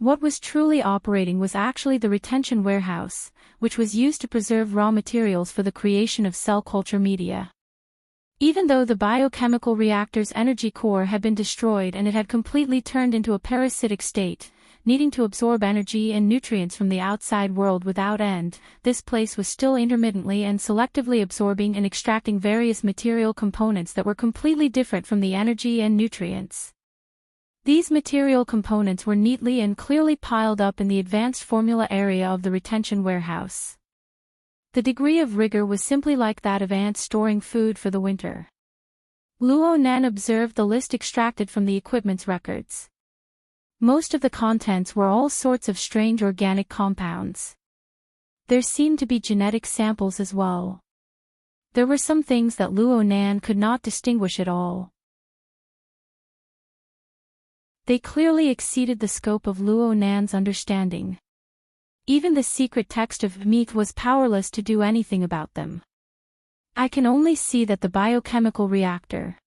What was truly operating was actually the retention warehouse, which was used to preserve raw materials for the creation of cell culture media. Even though the biochemical reactor's energy core had been destroyed and it had completely turned into a parasitic state, needing to absorb energy and nutrients from the outside world without end, this place was still intermittently and selectively absorbing and extracting various material components that were completely different from the energy and nutrients. These material components were neatly and clearly piled up in the advanced formula area of the retention warehouse. The degree of rigor was simply like that of ants storing food for the winter. Luo Nan observed the list extracted from the equipment's records. Most of the contents were all sorts of strange organic compounds. There seemed to be genetic samples as well. There were some things that Luo Nan could not distinguish at all. They clearly exceeded the scope of Luo Nan's understanding. Even the secret text of Meat was powerless to do anything about them. I can only see that the biochemical reactor.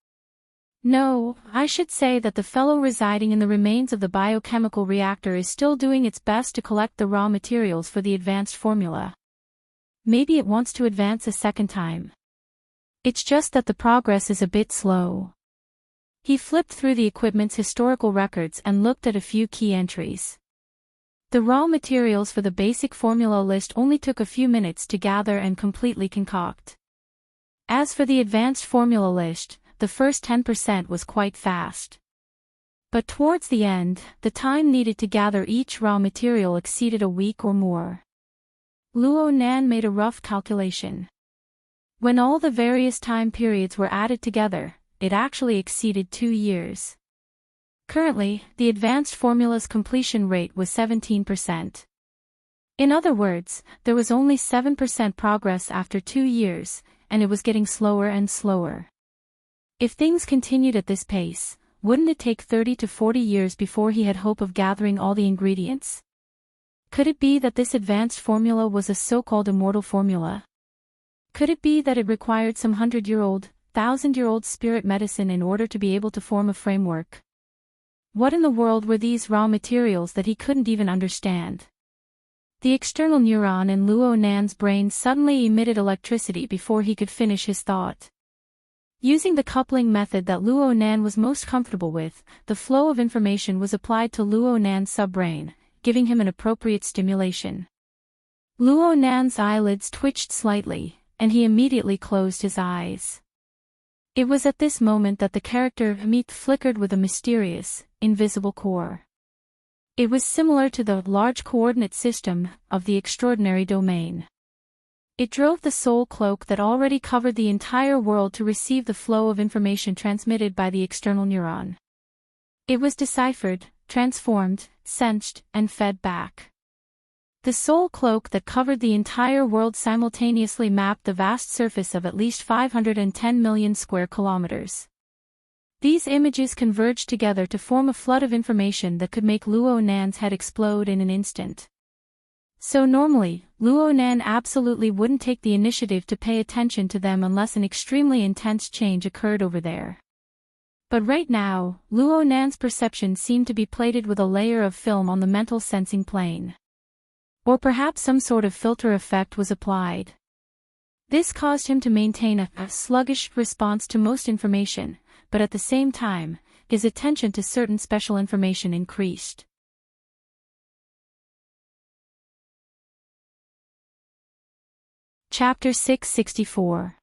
No, I should say that the fellow residing in the remains of the biochemical reactor is still doing its best to collect the raw materials for the advanced formula. Maybe it wants to advance a second time. It's just that the progress is a bit slow. He flipped through the equipment's historical records and looked at a few key entries. The raw materials for the basic formula list only took a few minutes to gather and completely concoct. As for the advanced formula list, the first 10% was quite fast. But towards the end, the time needed to gather each raw material exceeded a week or more. Luo Nan made a rough calculation. When all the various time periods were added together, it actually exceeded 2 years. Currently, the advanced formula's completion rate was 17%. In other words, there was only 7% progress after 2 years, and it was getting slower and slower. If things continued at this pace, wouldn't it take 30 to 40 years before he had hope of gathering all the ingredients? Could it be that this advanced formula was a so-called immortal formula? Could it be that it required some 100-year-old, 1,000-year-old spirit medicine in order to be able to form a framework? What in the world were these raw materials that he couldn't even understand? The external neuron in Luo Nan's brain suddenly emitted electricity before he could finish his thought. Using the coupling method that Luo Nan was most comfortable with, the flow of information was applied to Luo Nan's subbrain, giving him an appropriate stimulation. Luo Nan's eyelids twitched slightly, and he immediately closed his eyes. It was at this moment that the character Meat flickered with a mysterious, invisible core. It was similar to the large coordinate system of the extraordinary domain. It drove the soul cloak that already covered the entire world to receive the flow of information transmitted by the external neuron. It was deciphered, transformed, sensed, and fed back. The soul cloak that covered the entire world simultaneously mapped the vast surface of at least 510 million square kilometers. These images converged together to form a flood of information that could make Luo Nan's head explode in an instant. So normally, Luo Nan absolutely wouldn't take the initiative to pay attention to them unless an extremely intense change occurred over there. But right now, Luo Nan's perception seemed to be plated with a layer of film on the mental sensing plane. Or perhaps some sort of filter effect was applied. This caused him to maintain a sluggish response to most information, but at the same time, his attention to certain special information increased. Chapter 664.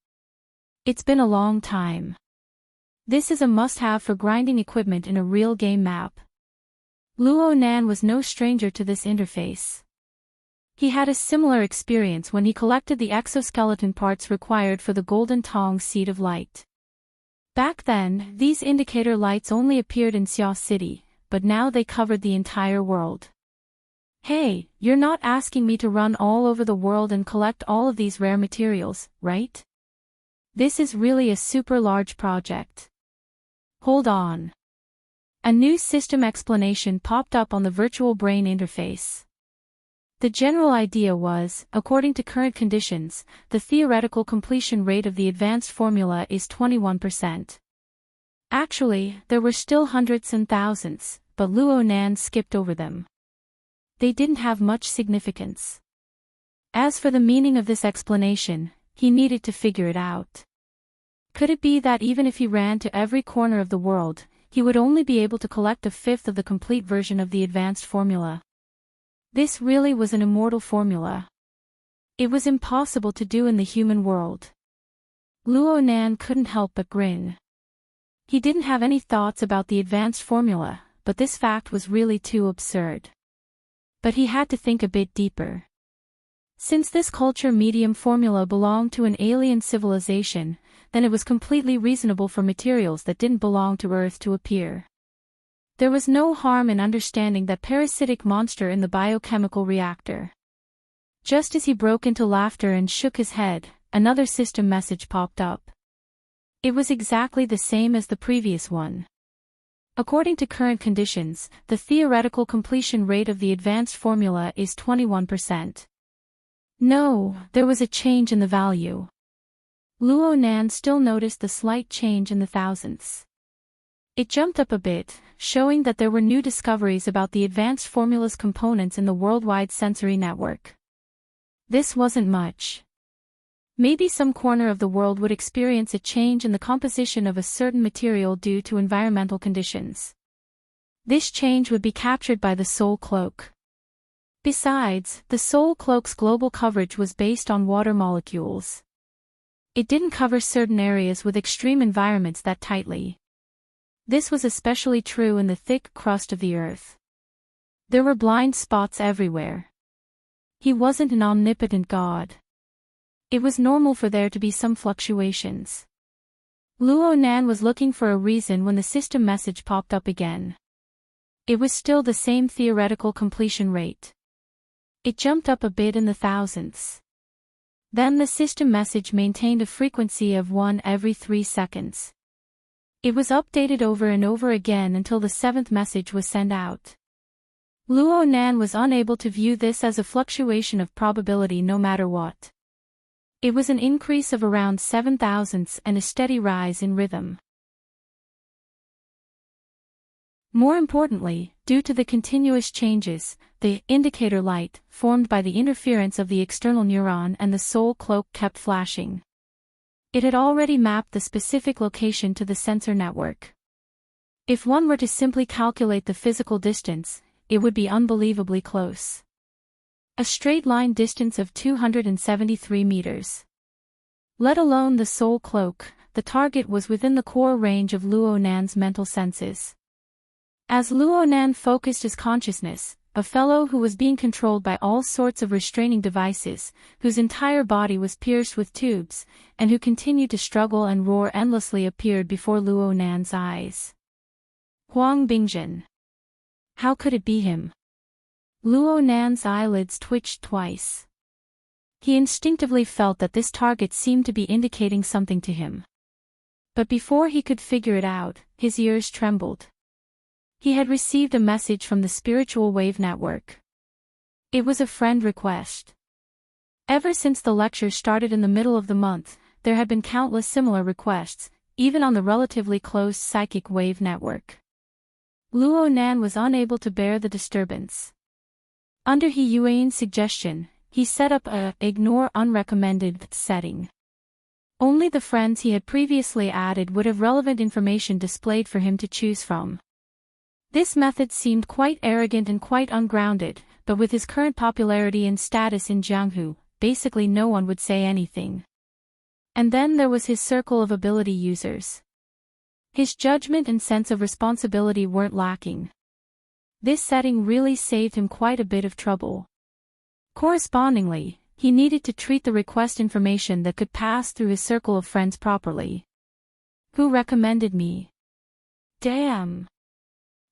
It's been a long time. This is a must-have for grinding equipment in a real game map. Luo Nan was no stranger to this interface. He had a similar experience when he collected the exoskeleton parts required for the Golden Tong Seed of Light. Back then, these indicator lights only appeared in Xia City, but now they covered the entire world. Hey, you're not asking me to run all over the world and collect all of these rare materials, right? This is really a super large project. Hold on. A new system explanation popped up on the virtual brain interface. The general idea was, according to current conditions, the theoretical completion rate of the advanced formula is 21%. Actually, there were still hundreds and thousands, but Luo Nan skipped over them. They didn't have much significance. As for the meaning of this explanation, he needed to figure it out. Could it be that even if he ran to every corner of the world, he would only be able to collect a fifth of the complete version of the advanced formula? This really was an immortal formula. It was impossible to do in the human world. Luo Nan couldn't help but grin. He didn't have any thoughts about the advanced formula, but this fact was really too absurd. But he had to think a bit deeper. Since this culture medium formula belonged to an alien civilization, then it was completely reasonable for materials that didn't belong to Earth to appear. There was no harm in understanding that parasitic monster in the biochemical reactor. Just as he broke into laughter and shook his head, another system message popped up. It was exactly the same as the previous one. According to current conditions, the theoretical completion rate of the advanced formula is 21%. No, there was a change in the value. Luo Nan still noticed the slight change in the thousandths. It jumped up a bit, showing that there were new discoveries about the advanced formula's components in the worldwide sensory network. This wasn't much. Maybe some corner of the world would experience a change in the composition of a certain material due to environmental conditions. This change would be captured by the Soul Cloak. Besides, the Soul Cloak's global coverage was based on water molecules. It didn't cover certain areas with extreme environments that tightly. This was especially true in the thick crust of the Earth. There were blind spots everywhere. He wasn't an omnipotent god. It was normal for there to be some fluctuations. Luo Nan was looking for a reason when the system message popped up again. It was still the same theoretical completion rate. It jumped up a bit in the thousandths. Then the system message maintained a frequency of 1 every 3 seconds. It was updated over and over again until the 7th message was sent out. Luo Nan was unable to view this as a fluctuation of probability no matter what. It was an increase of around 7 thousandths and a steady rise in rhythm. More importantly, due to the continuous changes, the indicator light, formed by the interference of the external neuron and the Soul Cloak kept flashing. It had already mapped the specific location to the sensor network. If one were to simply calculate the physical distance, it would be unbelievably close. A straight line distance of 273 meters. Let alone the Soul Cloak, the target was within the core range of Luo Nan's mental senses. As Luo Nan focused his consciousness, a fellow who was being controlled by all sorts of restraining devices, whose entire body was pierced with tubes, and who continued to struggle and roar endlessly appeared before Luo Nan's eyes. Huang Bingjin. How could it be him? Luo Nan's eyelids twitched twice. He instinctively felt that this target seemed to be indicating something to him. But before he could figure it out, his ears trembled. He had received a message from the spiritual wave network. It was a friend request. Ever since the lecture started in the middle of the month, there had been countless similar requests, even on the relatively closed psychic wave network. Luo Nan was unable to bear the disturbance. Under He Yuan's suggestion, he set up a ignore unrecommended setting. Only the friends he had previously added would have relevant information displayed for him to choose from. This method seemed quite arrogant and quite ungrounded, but with his current popularity and status in Jianghu, basically no one would say anything. And then there was his circle of ability users. His judgment and sense of responsibility weren't lacking. This setting really saved him quite a bit of trouble. Correspondingly, he needed to treat the request information that could pass through his circle of friends properly. Who recommended me? Damn!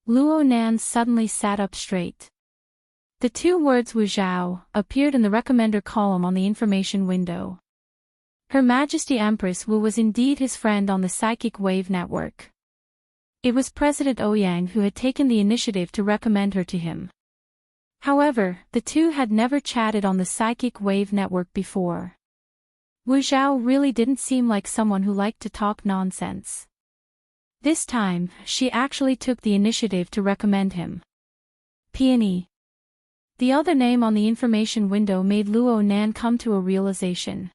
Luo Nan suddenly sat up straight. The two words Wu Zhao appeared in the recommender column on the information window. Her Majesty Empress Wu was indeed his friend on the psychic wave network. It was President Ouyang who had taken the initiative to recommend her to him. However, the two had never chatted on the psychic wave network before. Wu Zhao really didn't seem like someone who liked to talk nonsense. This time, she actually took the initiative to recommend him. Peony. The other name on the information window made Luo Nan come to a realization.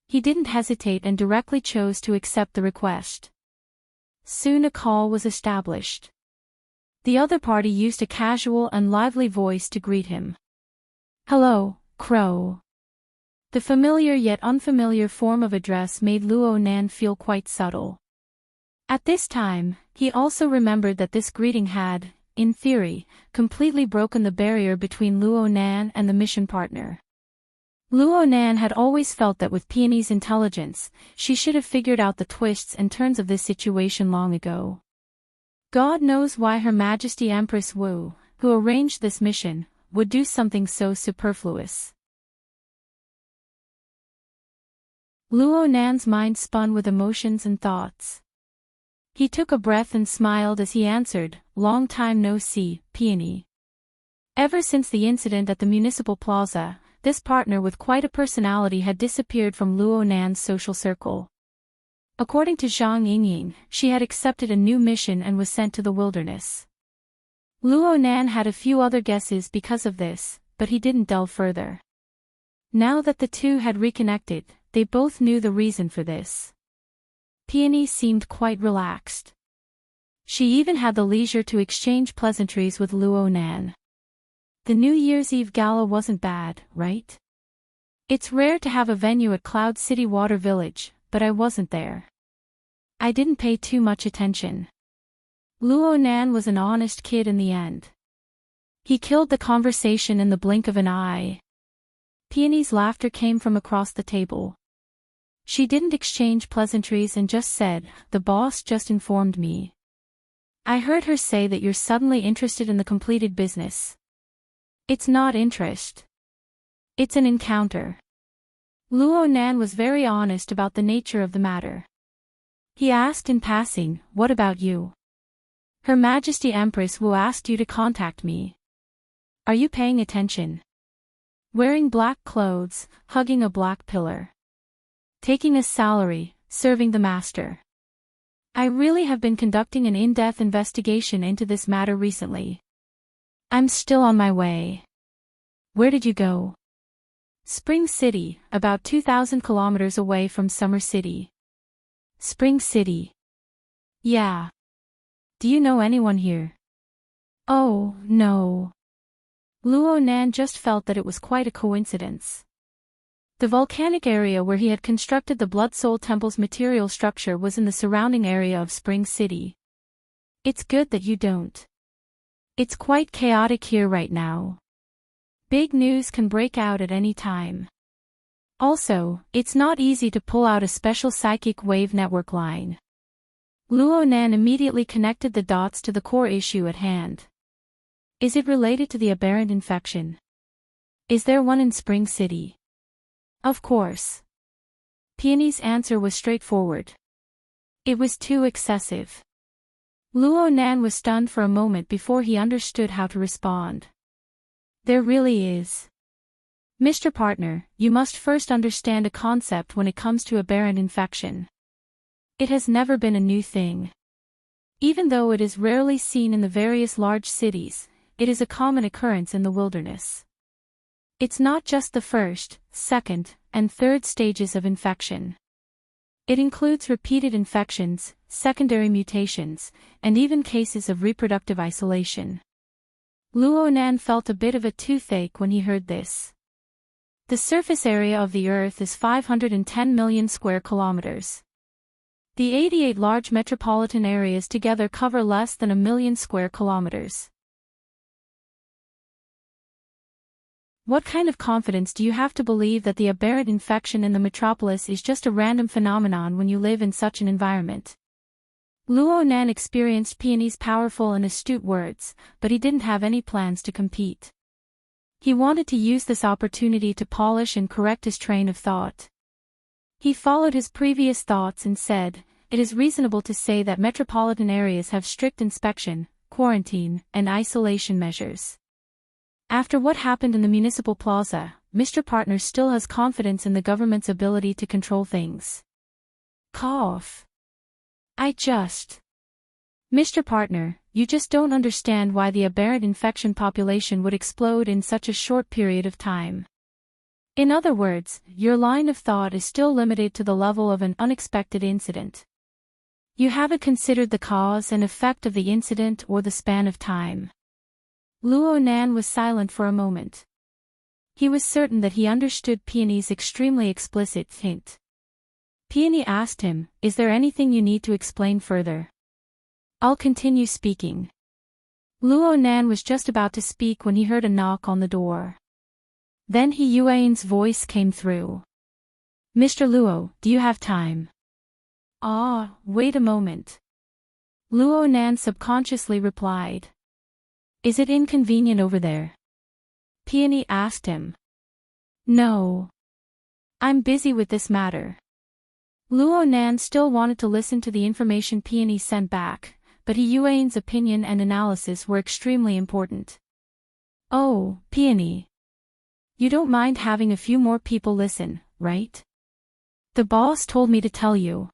He didn't hesitate and directly chose to accept the request. Soon a call was established. The other party used a casual and lively voice to greet him. Hello, Crow. The familiar yet unfamiliar form of address made Luo Nan feel quite subtle. At this time, he also remembered that this greeting had, in theory, completely broken the barrier between Luo Nan and the mission partner. Luo Nan had always felt that with Peony's intelligence, she should have figured out the twists and turns of this situation long ago. God knows why Her Majesty Empress Wu, who arranged this mission, would do something so superfluous. Luo Nan's mind spun with emotions and thoughts. He took a breath and smiled as he answered, "Long time no see, Peony." Ever since the incident at the municipal plaza, this partner with quite a personality had disappeared from Luo Nan's social circle. According to Zhang Yingying, she had accepted a new mission and was sent to the wilderness. Luo Nan had a few other guesses because of this, but he didn't delve further. Now that the two had reconnected, they both knew the reason for this. Peony seemed quite relaxed. She even had the leisure to exchange pleasantries with Luo Nan. The New Year's Eve gala wasn't bad, right? It's rare to have a venue at Cloud City Water Village, but I wasn't there. I didn't pay too much attention. Luo Nan was an honest kid in the end. He killed the conversation in the blink of an eye. Peony's laughter came from across the table. She didn't exchange pleasantries and just said, "The boss just informed me. I heard her say that you're suddenly interested in the completed business." It's not interest. It's an encounter. Luo Nan was very honest about the nature of the matter. He asked in passing, "What about you? Her Majesty Empress Wu asked you to contact me. Are you paying attention? Wearing black clothes, hugging a black pillar. Taking a salary, serving the master. I really have been conducting an in-depth investigation into this matter recently. I'm still on my way. Where did you go?" Spring City, about 2,000 kilometers away from Summer City. Spring City. Yeah. Do you know anyone here? Oh, no. Luo Nan just felt that it was quite a coincidence. The volcanic area where he had constructed the Blood Soul Temple's material structure was in the surrounding area of Spring City. It's good that you don't. It's quite chaotic here right now. Big news can break out at any time. Also, it's not easy to pull out a special psychic wave network line. Luo Nan immediately connected the dots to the core issue at hand. Is it related to the aberrant infection? Is there one in Spring City? Of course. Peony's answer was straightforward. It was too excessive. Luo Nan was stunned for a moment before he understood how to respond. There really is. Mr. Partner, you must first understand a concept when it comes to aberrant infection. It has never been a new thing. Even though it is rarely seen in the various large cities, it is a common occurrence in the wilderness. It's not just the first, second, and third stages of infection. It includes repeated infections, secondary mutations, and even cases of reproductive isolation. Luo Nan felt a bit of a toothache when he heard this. The surface area of the Earth is 510 million square kilometers. The 88 large metropolitan areas together cover less than 1 million square kilometers. What kind of confidence do you have to believe that the aberrant infection in the metropolis is just a random phenomenon when you live in such an environment? Luo Nan experienced Peony's powerful and astute words, but he didn't have any plans to compete. He wanted to use this opportunity to polish and correct his train of thought. He followed his previous thoughts and said, "It is reasonable to say that metropolitan areas have strict inspection, quarantine, and isolation measures. After what happened in the municipal plaza, Mr. Partner still has confidence in the government's ability to control things." Cough. Mr. Partner, you just don't understand why the aberrant infection population would explode in such a short period of time. In other words, your line of thought is still limited to the level of an unexpected incident. You haven't considered the cause and effect of the incident or the span of time. Luo Nan was silent for a moment. He was certain that he understood Peony's extremely explicit hint. Peony asked him, "Is there anything you need to explain further?" "I'll continue speaking." Luo Nan was just about to speak when he heard a knock on the door. Then He Yuan's voice came through. "Mr. Luo, do you have time?" "Ah, wait a moment." Luo Nan subconsciously replied. "Is it inconvenient over there?" Peony asked him. "No. I'm busy with this matter." Luo Nan still wanted to listen to the information Peony sent back, but He Yuan's opinion and analysis were extremely important. "Oh, Peony. You don't mind having a few more people listen, right? The boss told me to tell you.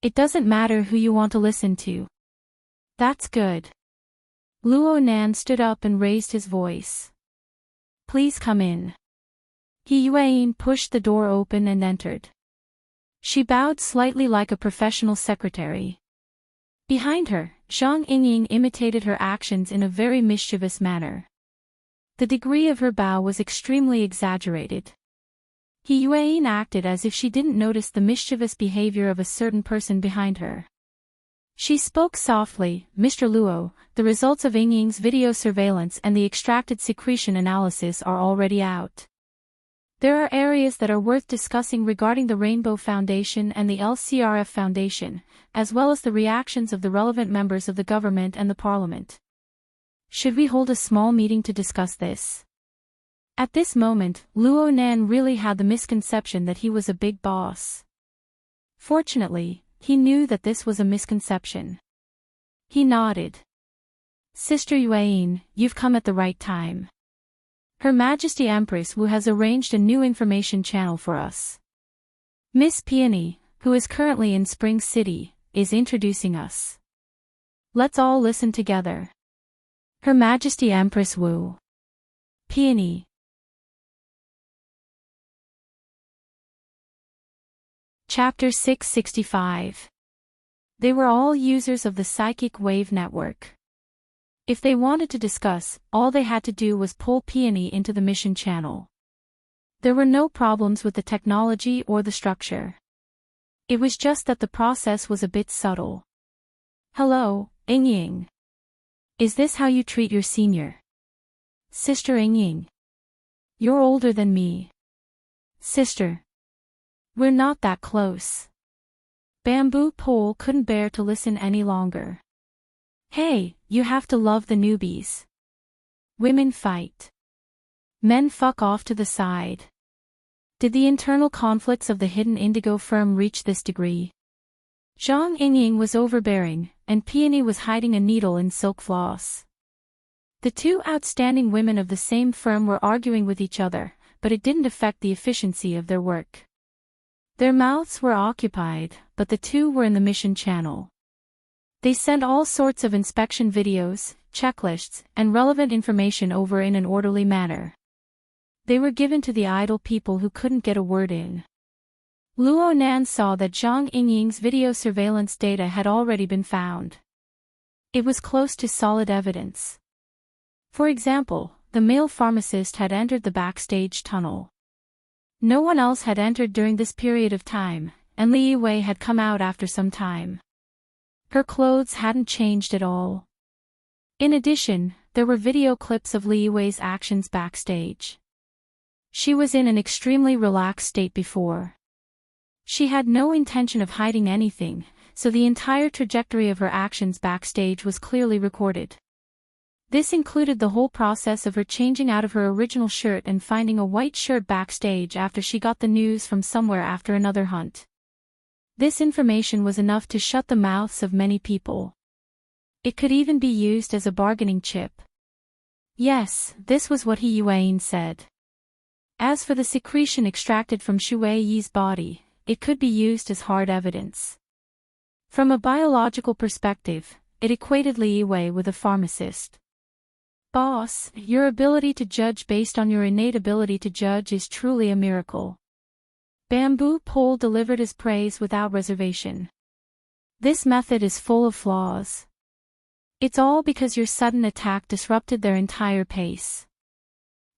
It doesn't matter who you want to listen to." "That's good." Luo Nan stood up and raised his voice. "Please come in." He Yuan pushed the door open and entered. She bowed slightly like a professional secretary. Behind her, Zhang Yingying imitated her actions in a very mischievous manner. The degree of her bow was extremely exaggerated. He Yuan acted as if she didn't notice the mischievous behavior of a certain person behind her. She spoke softly, "Mr. Luo, the results of Yingying's video surveillance and the extracted secretion analysis are already out. There are areas that are worth discussing regarding the Rainbow Foundation and the LCRF Foundation, as well as the reactions of the relevant members of the government and the parliament. Should we hold a small meeting to discuss this?" At this moment, Luo Nan really had the misconception that he was a big boss. Fortunately, he knew that this was a misconception. He nodded. "Sister Yuan, you've come at the right time. Her Majesty Empress Wu has arranged a new information channel for us. Miss Peony, who is currently in Spring City, is introducing us. Let's all listen together. Her Majesty Empress Wu. Peony." Chapter 665. They were all users of the Psychic Wave Network. If they wanted to discuss, all they had to do was pull Peony into the mission channel. There were no problems with the technology or the structure. It was just that the process was a bit subtle. "Hello, Yingying. Is this how you treat your senior?" "Sister Yingying. You're older than me." "Sister. We're not that close." Bamboo Pole couldn't bear to listen any longer. "Hey, you have to love the newbies. Women fight. Men fuck off to the side." Did the internal conflicts of the hidden indigo firm reach this degree? Zhang Yingying was overbearing, and Peony was hiding a needle in silk floss. The two outstanding women of the same firm were arguing with each other, but it didn't affect the efficiency of their work. Their mouths were occupied, but the two were in the mission channel. They sent all sorts of inspection videos, checklists, and relevant information over in an orderly manner. They were given to the idle people who couldn't get a word in. Luo Nan saw that Zhang Yingying's video surveillance data had already been found. It was close to solid evidence. For example, the male pharmacist had entered the backstage tunnel. No one else had entered during this period of time, and Li Yiwei had come out after some time. Her clothes hadn't changed at all. In addition, there were video clips of Li Yiwei's actions backstage. She was in an extremely relaxed state before. She had no intention of hiding anything, so the entire trajectory of her actions backstage was clearly recorded. This included the whole process of her changing out of her original shirt and finding a white shirt backstage after she got the news from somewhere after another hunt. This information was enough to shut the mouths of many people. It could even be used as a bargaining chip. Yes, this was what Yuan said. As for the secretion extracted from Shui's body, it could be used as hard evidence. From a biological perspective, it equated Li Wei with a pharmacist. Boss, your ability to judge based on your innate ability to judge is truly a miracle. Bamboo Pole delivered his praise without reservation. This method is full of flaws. It's all because your sudden attack disrupted their entire pace.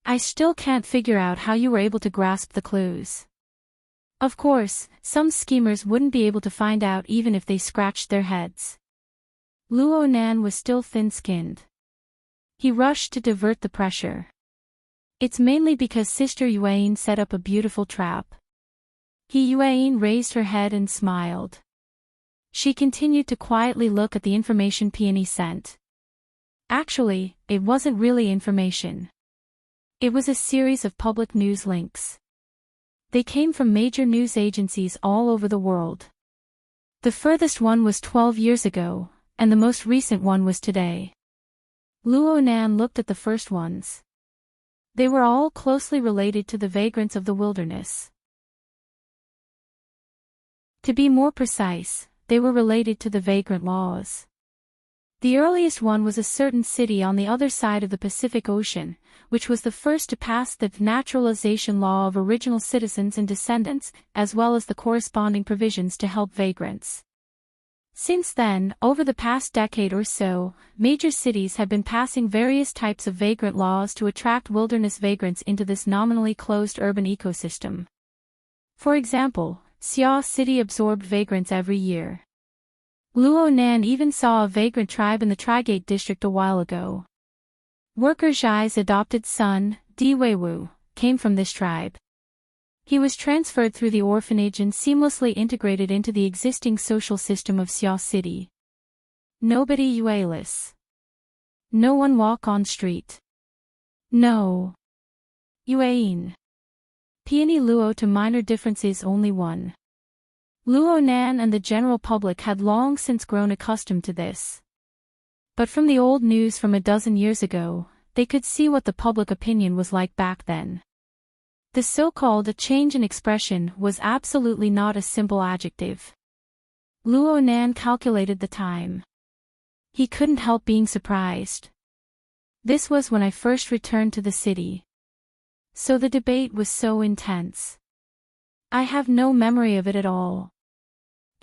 I still can't figure out how you were able to grasp the clues. Of course, some schemers wouldn't be able to find out even if they scratched their heads. Luo Nan was still thin-skinned. He rushed to divert the pressure. It's mainly because Sister Yuan set up a beautiful trap. Yuan raised her head and smiled. She continued to quietly look at the information Peony sent. Actually, it wasn't really information. It was a series of public news links. They came from major news agencies all over the world. The furthest one was 12 years ago, and the most recent one was today. Luo Nan looked at the first ones. They were all closely related to the vagrants of the wilderness. To be more precise, they were related to the vagrant laws. The earliest one was a certain city on the other side of the Pacific Ocean, which was the first to pass the naturalization law of original citizens and descendants, as well as the corresponding provisions to help vagrants. Since then, over the past decade or so, major cities have been passing various types of vagrant laws to attract wilderness vagrants into this nominally closed urban ecosystem. For example, Xia City absorbed vagrants every year. Luo Nan even saw a vagrant tribe in the Trigate district a while ago. Worker Zhai's adopted son, Di Weiwu, came from this tribe. He was transferred through the orphanage and seamlessly integrated into the existing social system of Xia City. Nobody Yueless. No one walk on street. No. Yuan. Peony Luo to minor differences only one. Luo Nan and the general public had long since grown accustomed to this. But from the old news from a dozen years ago, they could see what the public opinion was like back then. The so-called change in expression was absolutely not a simple adjective. Luo Nan calculated the time. He couldn't help being surprised. This was when I first returned to the city. So the debate was so intense. I have no memory of it at all.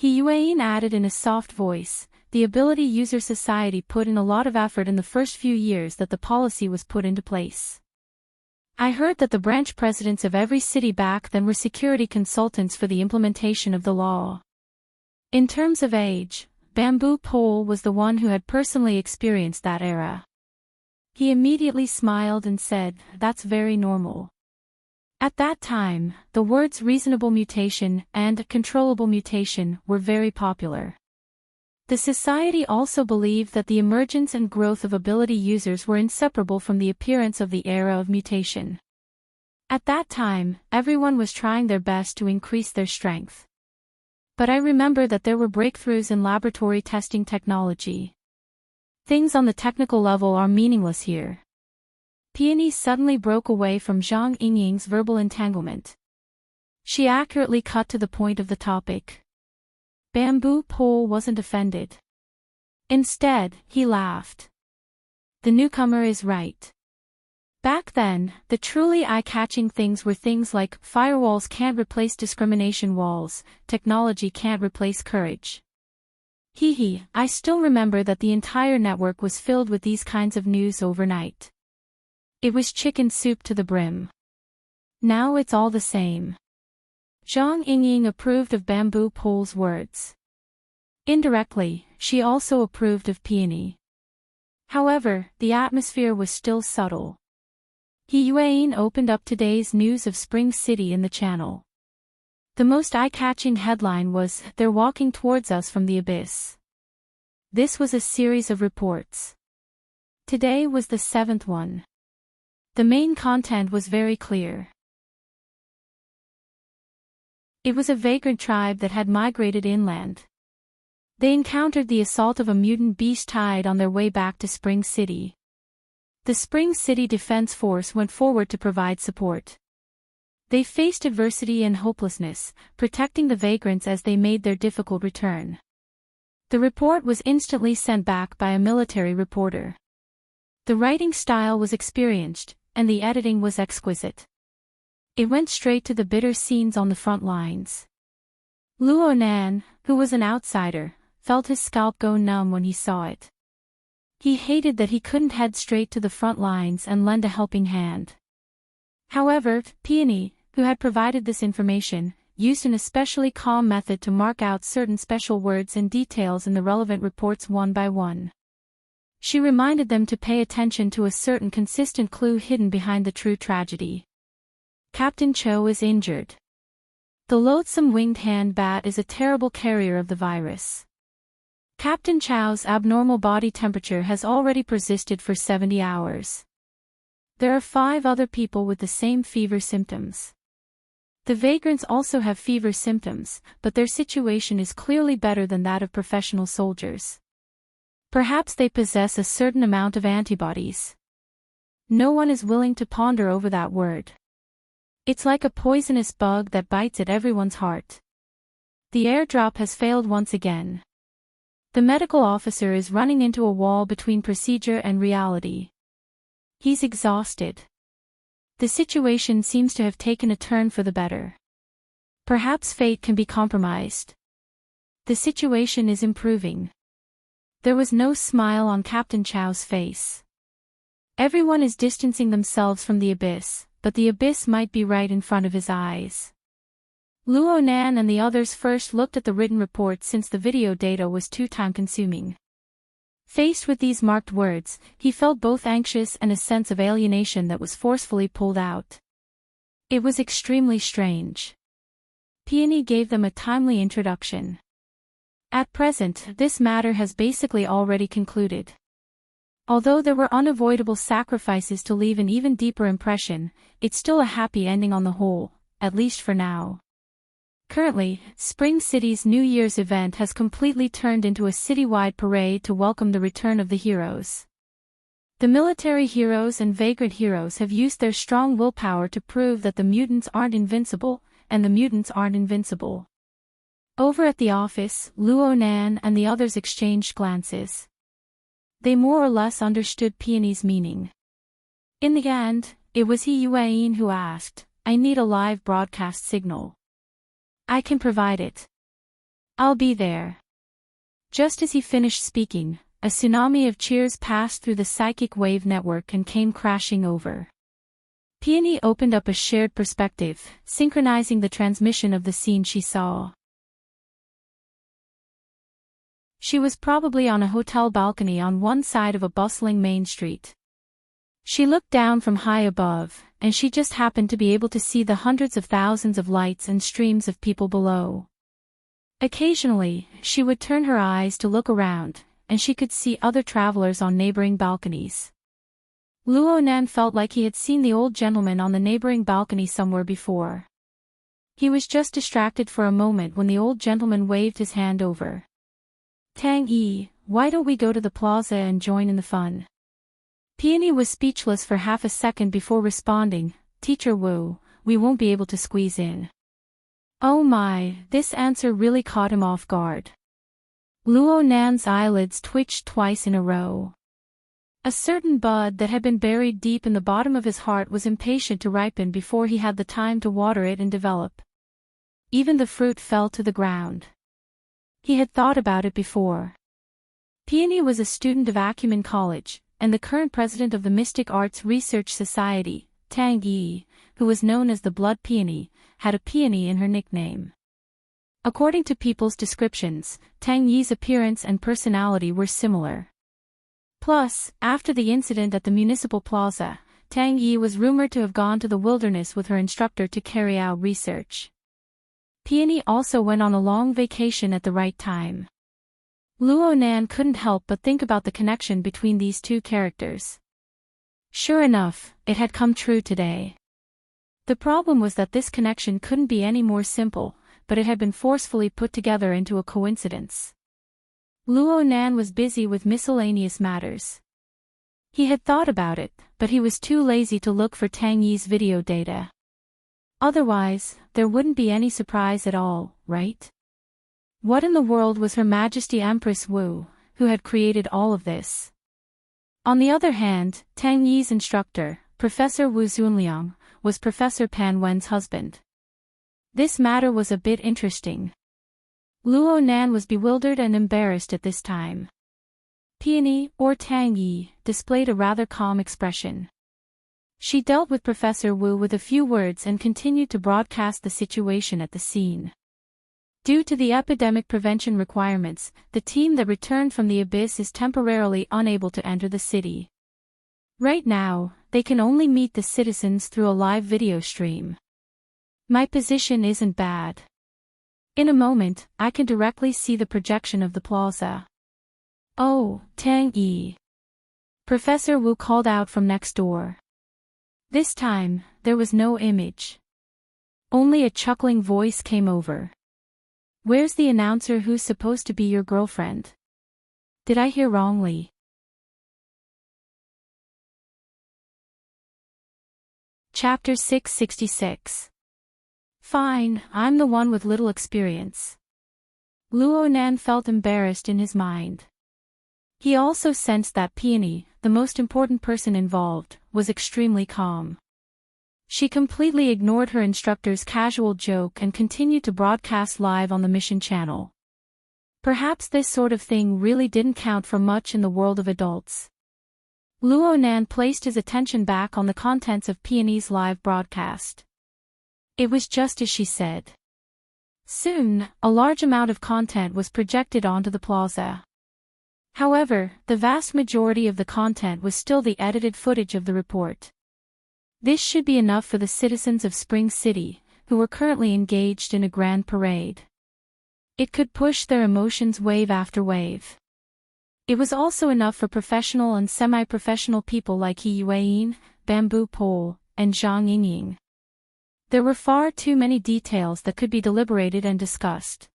Yuan added in a soft voice, the ability user society put in a lot of effort in the first few years that the policy was put into place. I heard that the branch presidents of every city back then were security consultants for the implementation of the law. In terms of age, Bamboo Pole was the one who had personally experienced that era. He immediately smiled and said, "That's very normal." At that time, the words reasonable mutation and controllable mutation were very popular. The society also believed that the emergence and growth of ability users were inseparable from the appearance of the era of mutation. At that time, everyone was trying their best to increase their strength. But I remember that there were breakthroughs in laboratory testing technology. Things on the technical level are meaningless here. Peony suddenly broke away from Zhang Yingying's verbal entanglement. She accurately cut to the point of the topic. Bamboo Pole wasn't offended. Instead, he laughed. The newcomer is right. Back then, the truly eye-catching things were things like firewalls can't replace discrimination walls, technology can't replace courage. I still remember that the entire network was filled with these kinds of news overnight. It was chicken soup to the brim. Now it's all the same. Zhang Yingying approved of Bamboo Pole's words. Indirectly, she also approved of Peony. However, the atmosphere was still subtle. Yuan opened up today's news of Spring City in the channel. The most eye-catching headline was, "They're walking towards us from the abyss." This was a series of reports. Today was the 7th one. The main content was very clear. It was a vagrant tribe that had migrated inland. They encountered the assault of a mutant beast tide on their way back to Spring City. The Spring City Defense Force went forward to provide support. They faced adversity and hopelessness, protecting the vagrants as they made their difficult return. The report was instantly sent back by a military reporter. The writing style was experienced, and the editing was exquisite. It went straight to the bitter scenes on the front lines. Luo Nan, who was an outsider, felt his scalp go numb when he saw it. He hated that he couldn't head straight to the front lines and lend a helping hand. However, Peony, who had provided this information, used an especially calm method to mark out certain special words and details in the relevant reports one by one. She reminded them to pay attention to a certain consistent clue hidden behind the true tragedy. Captain Cho is injured. The loathsome winged hand bat is a terrible carrier of the virus. Captain Chow's abnormal body temperature has already persisted for 70 hours. There are 5 other people with the same fever symptoms. The vagrants also have fever symptoms, but their situation is clearly better than that of professional soldiers. Perhaps they possess a certain amount of antibodies. No one is willing to ponder over that word. It's like a poisonous bug that bites at everyone's heart. The airdrop has failed once again. The medical officer is running into a wall between procedure and reality. He's exhausted. The situation seems to have taken a turn for the better. Perhaps fate can be compromised. The situation is improving. There was no smile on Captain Chow's face. Everyone is distancing themselves from the abyss, but the abyss might be right in front of his eyes. Luo Nan and the others first looked at the written report since the video data was too time-consuming. Faced with these marked words, he felt both anxious and a sense of alienation that was forcefully pulled out. It was extremely strange. Peony gave them a timely introduction. At present, this matter has basically already concluded. Although there were unavoidable sacrifices to leave an even deeper impression, it's still a happy ending on the whole, at least for now. Currently, Spring City's New Year's event has completely turned into a citywide parade to welcome the return of the heroes. The military heroes and vagrant heroes have used their strong willpower to prove that the mutants aren't invincible, and the mutants aren't invincible. Over at the office, Luo Nan and the others exchanged glances. They more or less understood Peony's meaning. In the end, it was He Yuan who asked, "I need a live broadcast signal." "I can provide it. I'll be there." Just as he finished speaking, a tsunami of cheers passed through the psychic wave network and came crashing over. Peony opened up a shared perspective, synchronizing the transmission of the scene she saw. She was probably on a hotel balcony on one side of a bustling main street. She looked down from high above, and she just happened to be able to see the hundreds of thousands of lights and streams of people below. Occasionally, she would turn her eyes to look around, and she could see other travelers on neighboring balconies. Luo Nan felt like he had seen the old gentleman on the neighboring balcony somewhere before. He was just distracted for a moment when the old gentleman waved his hand over. "Tang Yi, why don't we go to the plaza and join in the fun?" Peony was speechless for half a second before responding, "Teacher Wu, we won't be able to squeeze in." Oh my, this answer really caught him off guard. Luo Nan's eyelids twitched twice in a row. A certain bud that had been buried deep in the bottom of his heart was impatient to ripen before he had the time to water it and develop. Even the fruit fell to the ground. He had thought about it before. Peony was a student of Acumen College, and the current president of the Mystic Arts Research Society, Tang Yi, who was known as the Blood Peony, had a peony in her nickname. According to people's descriptions, Tang Yi's appearance and personality were similar. Plus, after the incident at the municipal plaza, Tang Yi was rumored to have gone to the wilderness with her instructor to carry out research. Peony also went on a long vacation at the right time. Luo Nan couldn't help but think about the connection between these two characters. Sure enough, it had come true today. The problem was that this connection couldn't be any more simple, but it had been forcefully put together into a coincidence. Luo Nan was busy with miscellaneous matters. He had thought about it, but he was too lazy to look for Tang Yi's video data. Otherwise, there wouldn't be any surprise at all, right? What in the world was Her Majesty Empress Wu, who had created all of this? On the other hand, Tang Yi's instructor, Professor Wu Zunliang, was Professor Pan Wen's husband. This matter was a bit interesting. Luo Nan was bewildered and embarrassed at this time. Peony, or Tang Yi, displayed a rather calm expression. She dealt with Professor Wu with a few words and continued to broadcast the situation at the scene. Due to the epidemic prevention requirements, the team that returned from the abyss is temporarily unable to enter the city. Right now, they can only meet the citizens through a live video stream. My position isn't bad. In a moment, I can directly see the projection of the plaza. Oh, Tang Yi. Professor Wu called out from next door. This time, there was no image. Only a chuckling voice came over. Where's the announcer who's supposed to be your girlfriend? Did I hear wrongly? Chapter 666. Fine, I'm the one with little experience. Luo Nan felt embarrassed in his mind. He also sensed that Peony, the most important person involved, was extremely calm. She completely ignored her instructor's casual joke and continued to broadcast live on the mission channel. Perhaps this sort of thing really didn't count for much in the world of adults. Luo Nan placed his attention back on the contents of Peony's live broadcast. It was just as she said. Soon, a large amount of content was projected onto the plaza. However, the vast majority of the content was still the edited footage of the report. This should be enough for the citizens of Spring City, who were currently engaged in a grand parade. It could push their emotions wave after wave. It was also enough for professional and semi-professional people like He Yueyin, Bamboo Pole, and Zhang Yingying. There were far too many details that could be deliberated and discussed.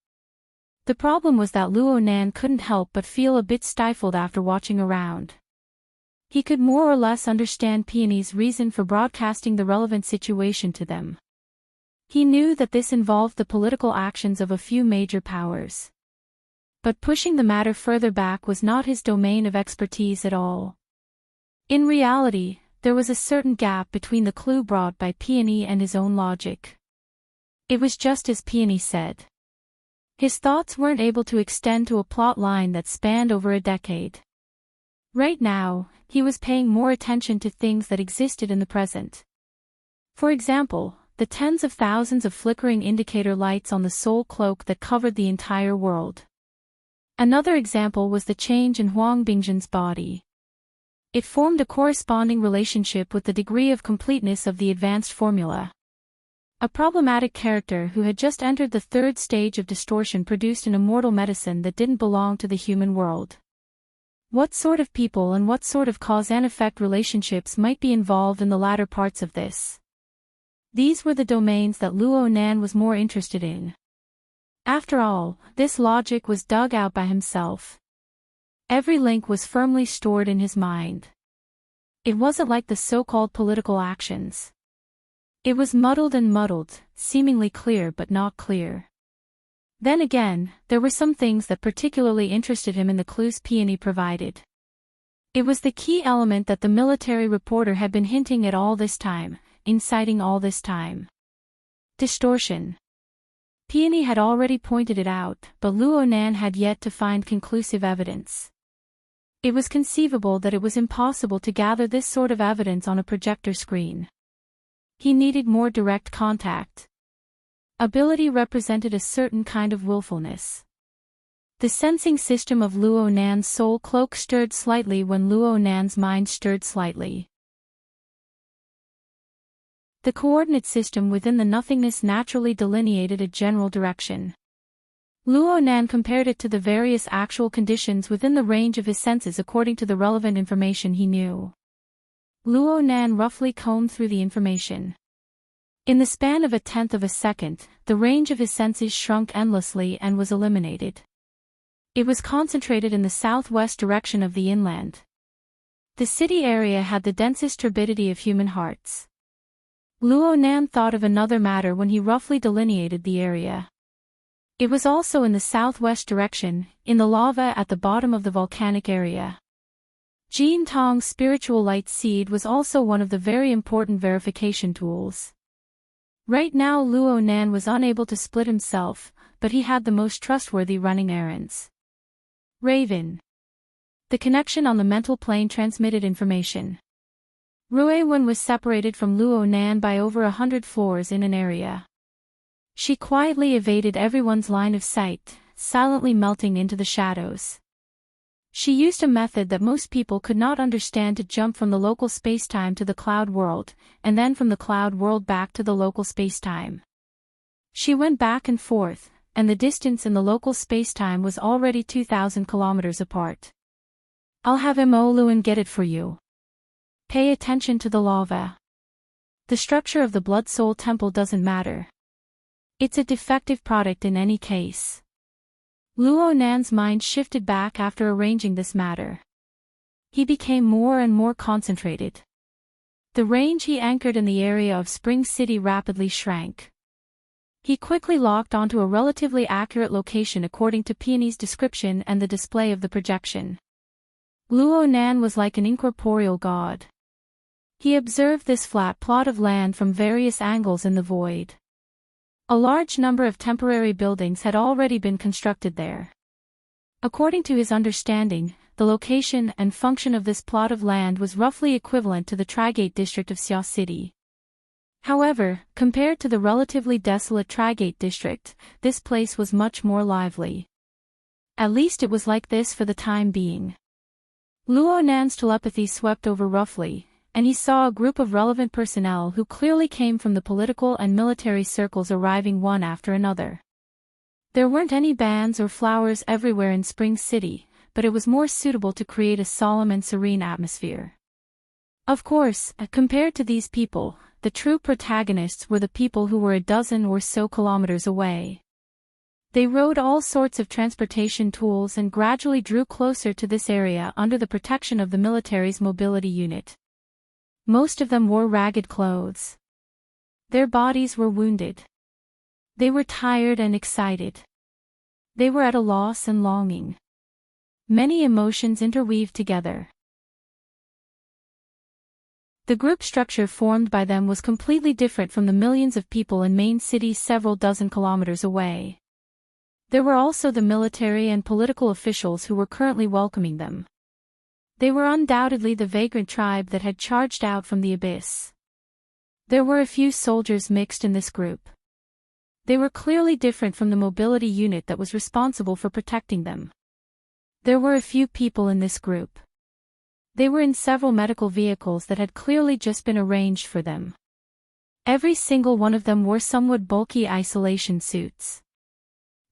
The problem was that Luo Nan couldn't help but feel a bit stifled after watching around. He could more or less understand Peony's reason for broadcasting the relevant situation to them. He knew that this involved the political actions of a few major powers. But pushing the matter further back was not his domain of expertise at all. In reality, there was a certain gap between the clue brought by Peony and his own logic. It was just as Peony said. His thoughts weren't able to extend to a plot line that spanned over a decade. Right now, he was paying more attention to things that existed in the present. For example, the tens of thousands of flickering indicator lights on the soul cloak that covered the entire world. Another example was the change in Huang Bingzhen's body. It formed a corresponding relationship with the degree of completeness of the advanced formula. A problematic character who had just entered the third stage of distortion produced an immortal medicine that didn't belong to the human world. What sort of people and what sort of cause and effect relationships might be involved in the latter parts of this? These were the domains that Luo Nan was more interested in. After all, this logic was dug out by himself. Every link was firmly stored in his mind. It wasn't like the so-called political actions. It was muddled and muddled, seemingly clear but not clear. Then again, there were some things that particularly interested him in the clues Peony provided. It was the key element that the military reporter had been hinting at all this time, inciting all this time. Distortion. Peony had already pointed it out, but Luo Nan had yet to find conclusive evidence. It was conceivable that it was impossible to gather this sort of evidence on a projector screen. He needed more direct contact. Ability represented a certain kind of willfulness. The sensing system of Luo Nan's soul cloak stirred slightly when Luo Nan's mind stirred slightly. The coordinate system within the nothingness naturally delineated a general direction. Luo Nan compared it to the various actual conditions within the range of his senses according to the relevant information he knew. Luo Nan roughly combed through the information. In the span of 1/10 of a second, the range of his senses shrunk endlessly and was eliminated. It was concentrated in the southwest direction of the inland. The city area had the densest turbidity of human hearts. Luo Nan thought of another matter when he roughly delineated the area. It was also in the southwest direction, in the lava at the bottom of the volcanic area. Jin Tong's spiritual light seed was also one of the very important verification tools. Right now Luo Nan was unable to split himself, but he had the most trustworthy running errands. Raven. The connection on the mental plane transmitted information. Rui Wen was separated from Luo Nan by over 100 floors in an area. She quietly evaded everyone's line of sight, silently melting into the shadows. She used a method that most people could not understand to jump from the local spacetime to the cloud world, and then from the cloud world back to the local spacetime. She went back and forth, and the distance in the local spacetime was already 2,000 kilometers apart. I'll have Luan get it for you. Pay attention to the lava. The structure of the Blood Soul Temple doesn't matter. It's a defective product in any case. Luo Nan's mind shifted back after arranging this matter. He became more and more concentrated. The range he anchored in the area of Spring City rapidly shrank. He quickly locked onto a relatively accurate location according to Peony's description and the display of the projection. Luo Nan was like an incorporeal god. He observed this flat plot of land from various angles in the void. A large number of temporary buildings had already been constructed there. According to his understanding, the location and function of this plot of land was roughly equivalent to the Trigate district of Xia City. However, compared to the relatively desolate Trigate district, this place was much more lively. At least it was like this for the time being. Luo Nan's telepathy swept over roughly, and he saw a group of relevant personnel who clearly came from the political and military circles arriving one after another. There weren't any bands or flowers everywhere in Spring City, but it was more suitable to create a solemn and serene atmosphere. Of course, compared to these people, the true protagonists were the people who were a dozen or so kilometers away. They rode all sorts of transportation tools and gradually drew closer to this area under the protection of the military's mobility unit. Most of them wore ragged clothes. Their bodies were wounded. They were tired and excited. They were at a loss and longing. Many emotions interweaved together. The group structure formed by them was completely different from the millions of people in main cities several dozen kilometers away. There were also the military and political officials who were currently welcoming them. They were undoubtedly the vagrant tribe that had charged out from the abyss. There were a few soldiers mixed in this group. They were clearly different from the mobility unit that was responsible for protecting them. There were a few people in this group. They were in several medical vehicles that had clearly just been arranged for them. Every single one of them wore somewhat bulky isolation suits.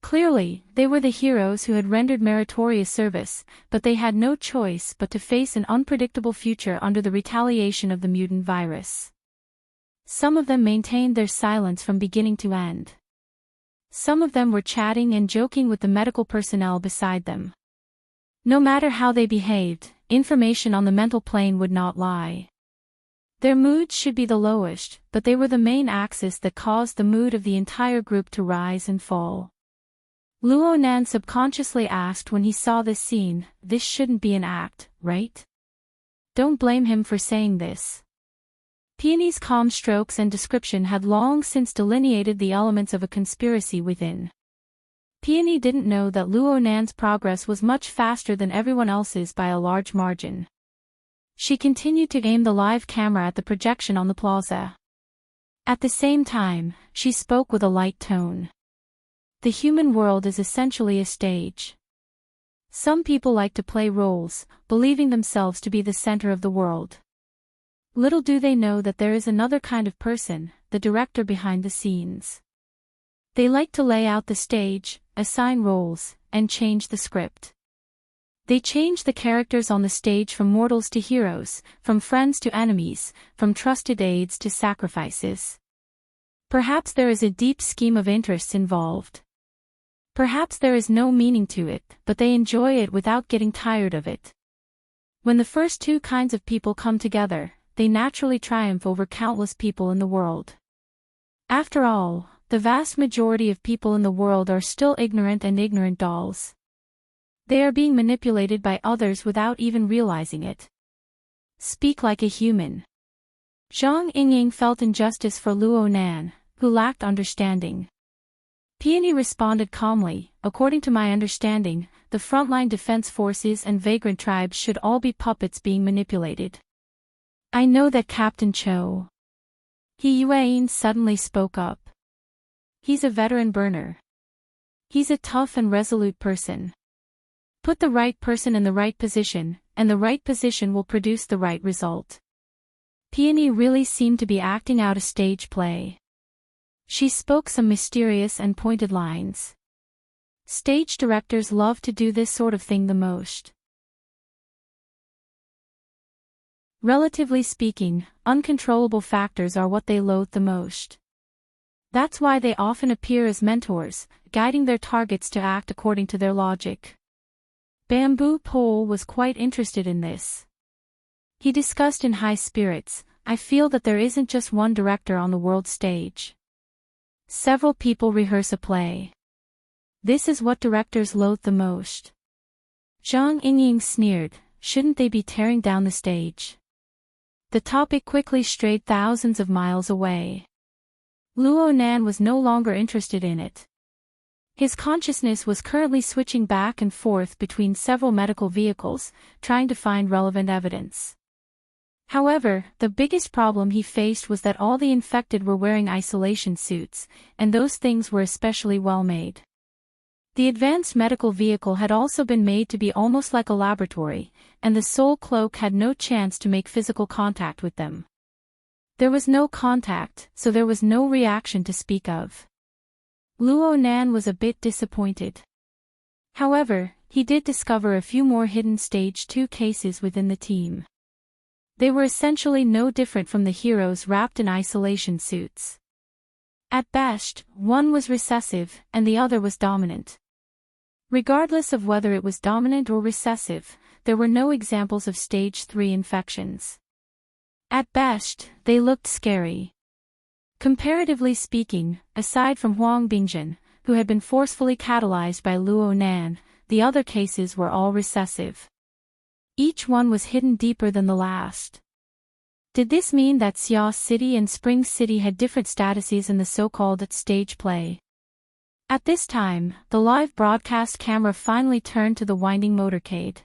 Clearly, they were the heroes who had rendered meritorious service, but they had no choice but to face an unpredictable future under the retaliation of the mutant virus. Some of them maintained their silence from beginning to end. Some of them were chatting and joking with the medical personnel beside them. No matter how they behaved, information on the mental plane would not lie. Their moods should be the lowest, but they were the main axis that caused the mood of the entire group to rise and fall. Luo Nan subconsciously asked when he saw this scene, this shouldn't be an act, right? Don't blame him for saying this. Peony's calm strokes and description had long since delineated the elements of a conspiracy within. Peony didn't know that Luo Nan's progress was much faster than everyone else's by a large margin. She continued to aim the live camera at the projection on the plaza. At the same time, she spoke with a light tone. The human world is essentially a stage. Some people like to play roles, believing themselves to be the center of the world. Little do they know that there is another kind of person, the director behind the scenes. They like to lay out the stage, assign roles, and change the script. They change the characters on the stage from mortals to heroes, from friends to enemies, from trusted aides to sacrifices. Perhaps there is a deep scheme of interests involved. Perhaps there is no meaning to it, but they enjoy it without getting tired of it. When the first two kinds of people come together, they naturally triumph over countless people in the world. After all, the vast majority of people in the world are still ignorant and ignorant dolls. They are being manipulated by others without even realizing it. Speak like a human. Zhang Yingying felt injustice for Luo Nan, who lacked understanding. Peony responded calmly, according to my understanding, the frontline defense forces and vagrant tribes should all be puppets being manipulated. I know that Captain Cho. He Yuan suddenly spoke up. He's a veteran burner. He's a tough and resolute person. Put the right person in the right position, and the right position will produce the right result. Peony really seemed to be acting out a stage play. She spoke some mysterious and pointed lines. Stage directors love to do this sort of thing the most. Relatively speaking, uncontrollable factors are what they loathe the most. That's why they often appear as mentors, guiding their targets to act according to their logic. Bamboo Pole was quite interested in this. He discussed in high spirits, I feel that there isn't just one director on the world stage. Several people rehearse a play. This is what directors loathe the most. Zhang Yingying sneered, shouldn't they be tearing down the stage? The topic quickly strayed thousands of miles away. Luo Nan was no longer interested in it. His consciousness was currently switching back and forth between several medical vehicles, trying to find relevant evidence. However, the biggest problem he faced was that all the infected were wearing isolation suits, and those things were especially well made. The advanced medical vehicle had also been made to be almost like a laboratory, and the soul cloak had no chance to make physical contact with them. There was no contact, so there was no reaction to speak of. Luo Nan was a bit disappointed. However, he did discover a few more hidden Stage 2 cases within the team. They were essentially no different from the heroes wrapped in isolation suits. At best, one was recessive, and the other was dominant. Regardless of whether it was dominant or recessive, there were no examples of Stage 3 infections. At best, they looked scary. Comparatively speaking, aside from Huang Bingjin, who had been forcefully catalyzed by Luo Nan, the other cases were all recessive. Each one was hidden deeper than the last. Did this mean that Xia City and Spring City had different statuses in the so-called stage play? At this time, the live broadcast camera finally turned to the winding motorcade.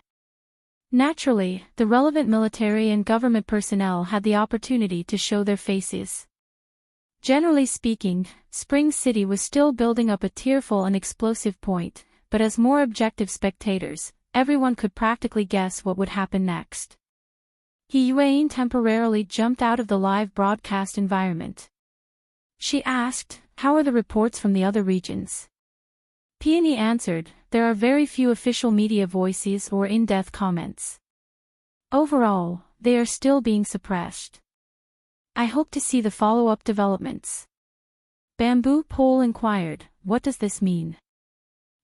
Naturally, the relevant military and government personnel had the opportunity to show their faces. Generally speaking, Spring City was still building up a tearful and explosive point, but as more objective spectators, everyone could practically guess what would happen next. He Yuan temporarily jumped out of the live broadcast environment. She asked, "How are the reports from the other regions?" Peony answered, "There are very few official media voices or in-depth comments. Overall, they are still being suppressed. I hope to see the follow-up developments." Bamboo Pole inquired, "What does this mean?"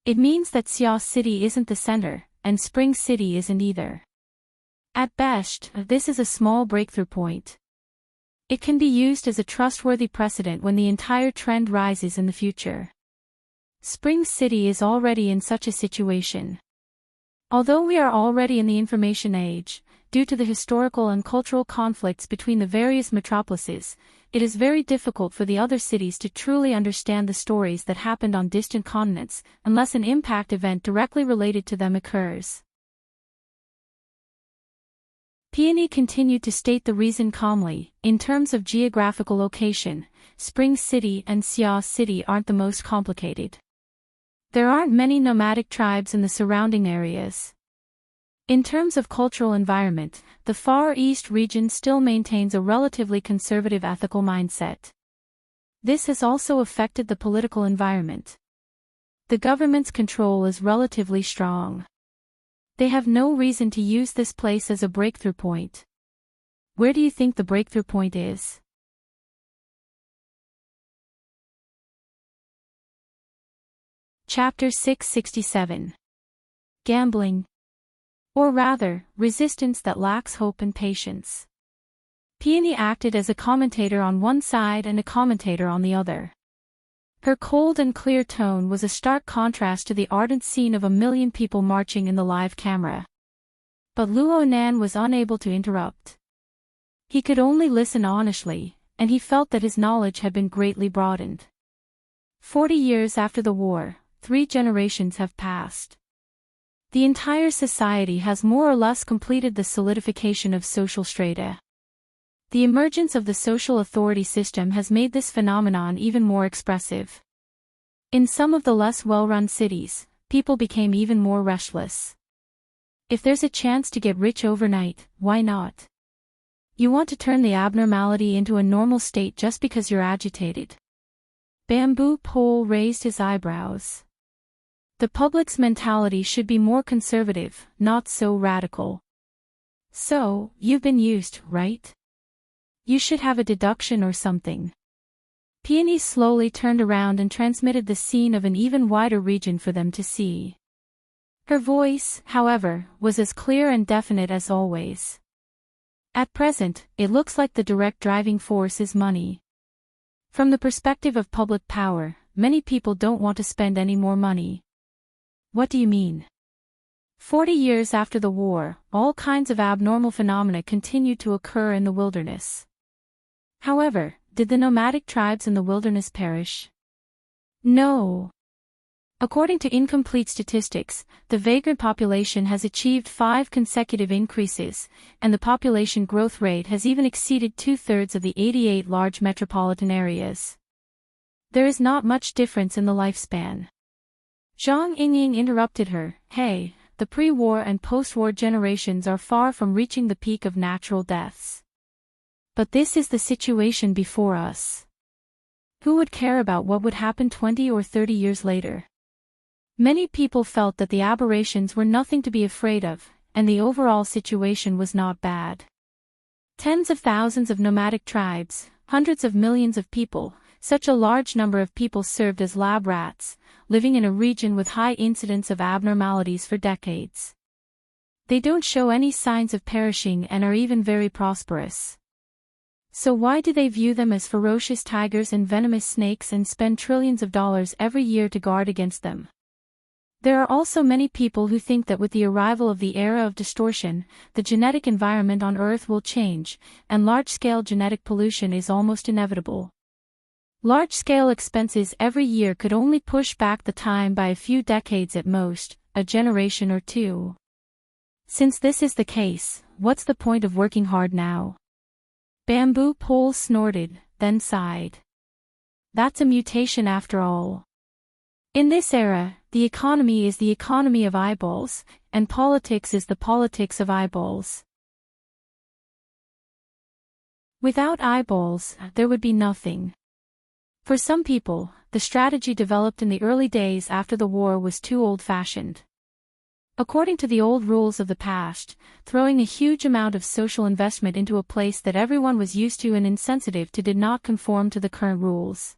"It means that Xia City isn't the center, and Spring City isn't either. At best, this is a small breakthrough point. It can be used as a trustworthy precedent when the entire trend rises in the future. Spring City is already in such a situation. Although we are already in the information age, due to the historical and cultural conflicts between the various metropolises, it is very difficult for the other cities to truly understand the stories that happened on distant continents, unless an impact event directly related to them occurs." Peony continued to state the reason calmly. In terms of geographical location, Spring City and Xia City aren't the most complicated. There aren't many nomadic tribes in the surrounding areas. In terms of cultural environment, the Far East region still maintains a relatively conservative ethical mindset. This has also affected the political environment. The government's control is relatively strong. They have no reason to use this place as a breakthrough point. Where do you think the breakthrough point is? Chapter 667. Gambling. Or rather, resistance that lacks hope and patience. Peony acted as a commentator on one side and a commentator on the other. Her cold and clear tone was a stark contrast to the ardent scene of a million people marching in the live camera. But Luonan was unable to interrupt. He could only listen honestly, and he felt that his knowledge had been greatly broadened. 40 years after the war, 3 generations have passed. The entire society has more or less completed the solidification of social strata. The emergence of the social authority system has made this phenomenon even more expressive. In some of the less well-run cities, people became even more restless. If there's a chance to get rich overnight, why not? You want to turn the abnormality into a normal state just because you're agitated. Bamboo Pole raised his eyebrows. The public's mentality should be more conservative, not so radical. So, you've been used, right? You should have a deduction or something. Peony slowly turned around and transmitted the scene of an even wider region for them to see. Her voice, however, was as clear and definite as always. At present, it looks like the direct driving force is money. From the perspective of public power, many people don't want to spend any more money. What do you mean? 40 years after the war, all kinds of abnormal phenomena continued to occur in the wilderness. However, did the nomadic tribes in the wilderness perish? No. According to incomplete statistics, the vagrant population has achieved 5 consecutive increases, and the population growth rate has even exceeded 2/3 of the 88 large metropolitan areas. There is not much difference in the lifespan. Zhang Yingying interrupted her. Hey, the pre-war and post-war generations are far from reaching the peak of natural deaths. But this is the situation before us. Who would care about what would happen 20 or 30 years later? Many people felt that the aberrations were nothing to be afraid of, and the overall situation was not bad. Tens of thousands of nomadic tribes, hundreds of millions of people, such a large number of people served as lab rats, living in a region with high incidence of abnormalities for decades. They don't show any signs of perishing and are even very prosperous. So why do they view them as ferocious tigers and venomous snakes and spend trillions of dollars every year to guard against them? There are also many people who think that with the arrival of the era of distortion, the genetic environment on Earth will change, and large-scale genetic pollution is almost inevitable. Large-scale expenses every year could only push back the time by a few decades at most, a generation or two. Since this is the case, what's the point of working hard now? Bamboo Pole snorted, then sighed. That's a mutation after all. In this era, the economy is the economy of eyeballs, and politics is the politics of eyeballs. Without eyeballs, there would be nothing. For some people, the strategy developed in the early days after the war was too old-fashioned. According to the old rules of the past, throwing a huge amount of social investment into a place that everyone was used to and insensitive to did not conform to the current rules.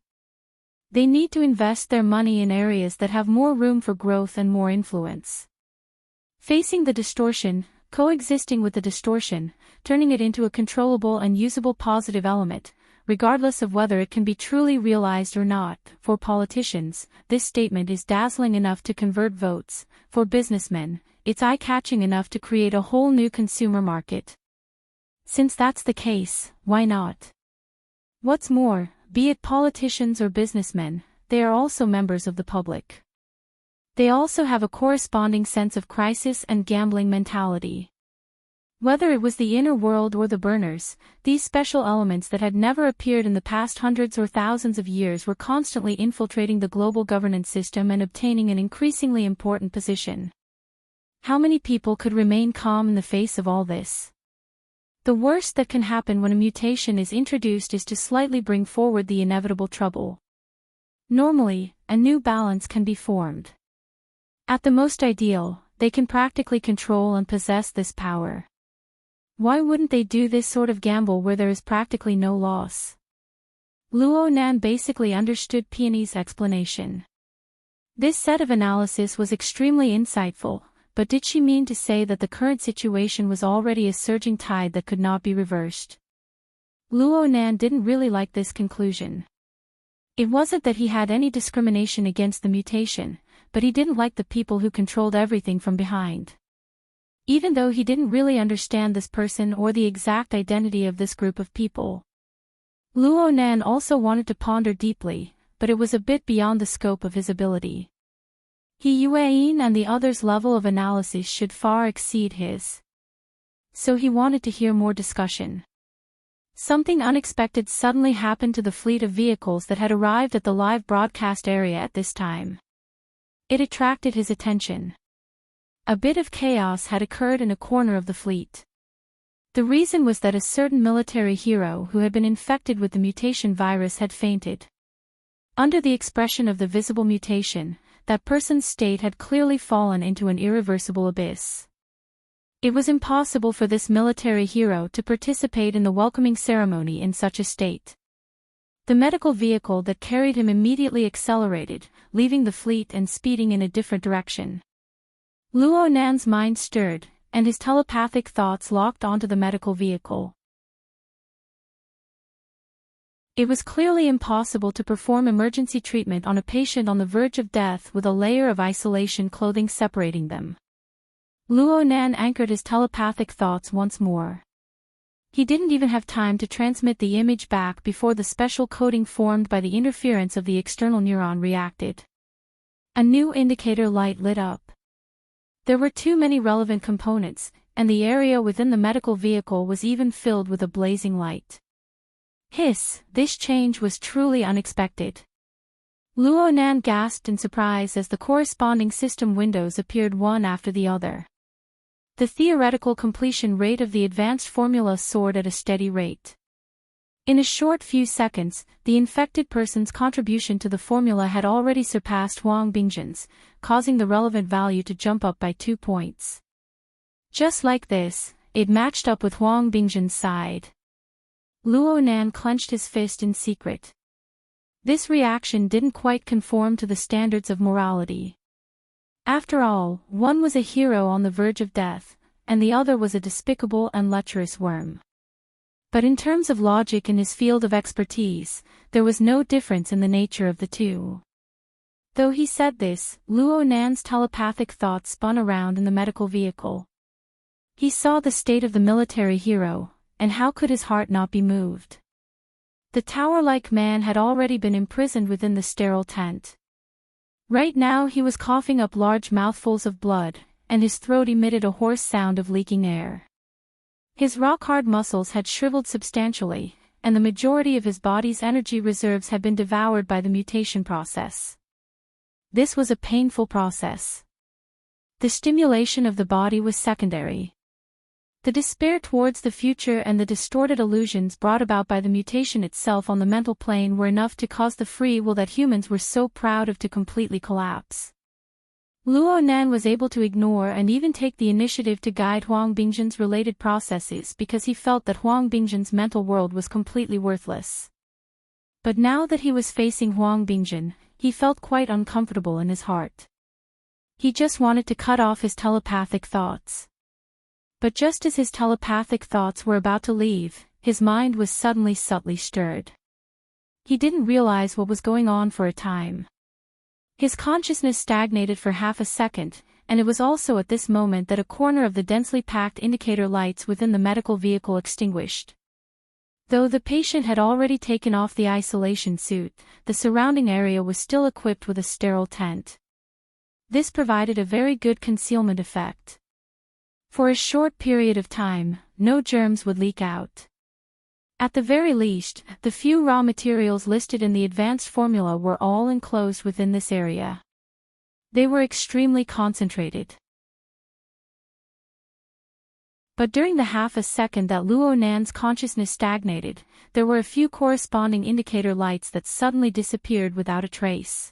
They need to invest their money in areas that have more room for growth and more influence. Facing the distortion, coexisting with the distortion, turning it into a controllable and usable positive element, regardless of whether it can be truly realized or not. For politicians, this statement is dazzling enough to convert votes. For businessmen, it's eye-catching enough to create a whole new consumer market. Since that's the case, why not? What's more, be it politicians or businessmen, they are also members of the public. They also have a corresponding sense of crisis and gambling mentality. Whether it was the inner world or the burners, these special elements that had never appeared in the past hundreds or thousands of years were constantly infiltrating the global governance system and obtaining an increasingly important position. How many people could remain calm in the face of all this? The worst that can happen when a mutation is introduced is to slightly bring forward the inevitable trouble. Normally, a new balance can be formed. At the most ideal, they can practically control and possess this power. Why wouldn't they do this sort of gamble where there is practically no loss? Luo Nan basically understood Peony's explanation. This set of analysis was extremely insightful, but did she mean to say that the current situation was already a surging tide that could not be reversed? Luo Nan didn't really like this conclusion. It wasn't that he had any discrimination against the mutation, but he didn't like the people who controlled everything from behind. Even though he didn't really understand this person or the exact identity of this group of people. Luo Nan also wanted to ponder deeply, but it was a bit beyond the scope of his ability. He Yueyin and the others' level of analysis should far exceed his. So he wanted to hear more discussion. Something unexpected suddenly happened to the fleet of vehicles that had arrived at the live broadcast area at this time. It attracted his attention. A bit of chaos had occurred in a corner of the fleet. The reason was that a certain military hero who had been infected with the mutation virus had fainted. Under the expression of the visible mutation, that person's state had clearly fallen into an irreversible abyss. It was impossible for this military hero to participate in the welcoming ceremony in such a state. The medical vehicle that carried him immediately accelerated, leaving the fleet and speeding in a different direction. Luo Nan's mind stirred, and his telepathic thoughts locked onto the medical vehicle. It was clearly impossible to perform emergency treatment on a patient on the verge of death with a layer of isolation clothing separating them. Luo Nan anchored his telepathic thoughts once more. He didn't even have time to transmit the image back before the special coating formed by the interference of the external neuron reacted. A new indicator light lit up. There were too many relevant components, and the area within the medical vehicle was even filled with a blazing light. Hiss, this change was truly unexpected. Luo Nan gasped in surprise as the corresponding system windows appeared one after the other. The theoretical completion rate of the advanced formula soared at a steady rate. In a short few seconds, the infected person's contribution to the formula had already surpassed Huang Bingjin's, causing the relevant value to jump up by 2 points. Just like this, it matched up with Huang Bingjin's side. Luo Nan clenched his fist in secret. This reaction didn't quite conform to the standards of morality. After all, one was a hero on the verge of death, and the other was a despicable and lecherous worm. But in terms of logic in his field of expertise, there was no difference in the nature of the two. Though he said this, Luo Nan's telepathic thoughts spun around in the medical vehicle. He saw the state of the military hero, and how could his heart not be moved? The tower-like man had already been imprisoned within the sterile tent. Right now he was coughing up large mouthfuls of blood, and his throat emitted a hoarse sound of leaking air. His rock-hard muscles had shriveled substantially, and the majority of his body's energy reserves had been devoured by the mutation process. This was a painful process. The stimulation of the body was secondary. The despair towards the future and the distorted illusions brought about by the mutation itself on the mental plane were enough to cause the free will that humans were so proud of to completely collapse. Luo Nan was able to ignore and even take the initiative to guide Huang Bingjin's related processes because he felt that Huang Bingjin's mental world was completely worthless. But now that he was facing Huang Bingjin, he felt quite uncomfortable in his heart. He just wanted to cut off his telepathic thoughts. But just as his telepathic thoughts were about to leave, his mind was suddenly subtly stirred. He didn't realize what was going on for a time. His consciousness stagnated for half a second, and it was also at this moment that a corner of the densely packed indicator lights within the medical vehicle extinguished. Though the patient had already taken off the isolation suit, the surrounding area was still equipped with a sterile tent. This provided a very good concealment effect. For a short period of time, no germs would leak out. At the very least, the few raw materials listed in the advanced formula were all enclosed within this area. They were extremely concentrated. But during the half a second that Luo Nan's consciousness stagnated, there were a few corresponding indicator lights that suddenly disappeared without a trace.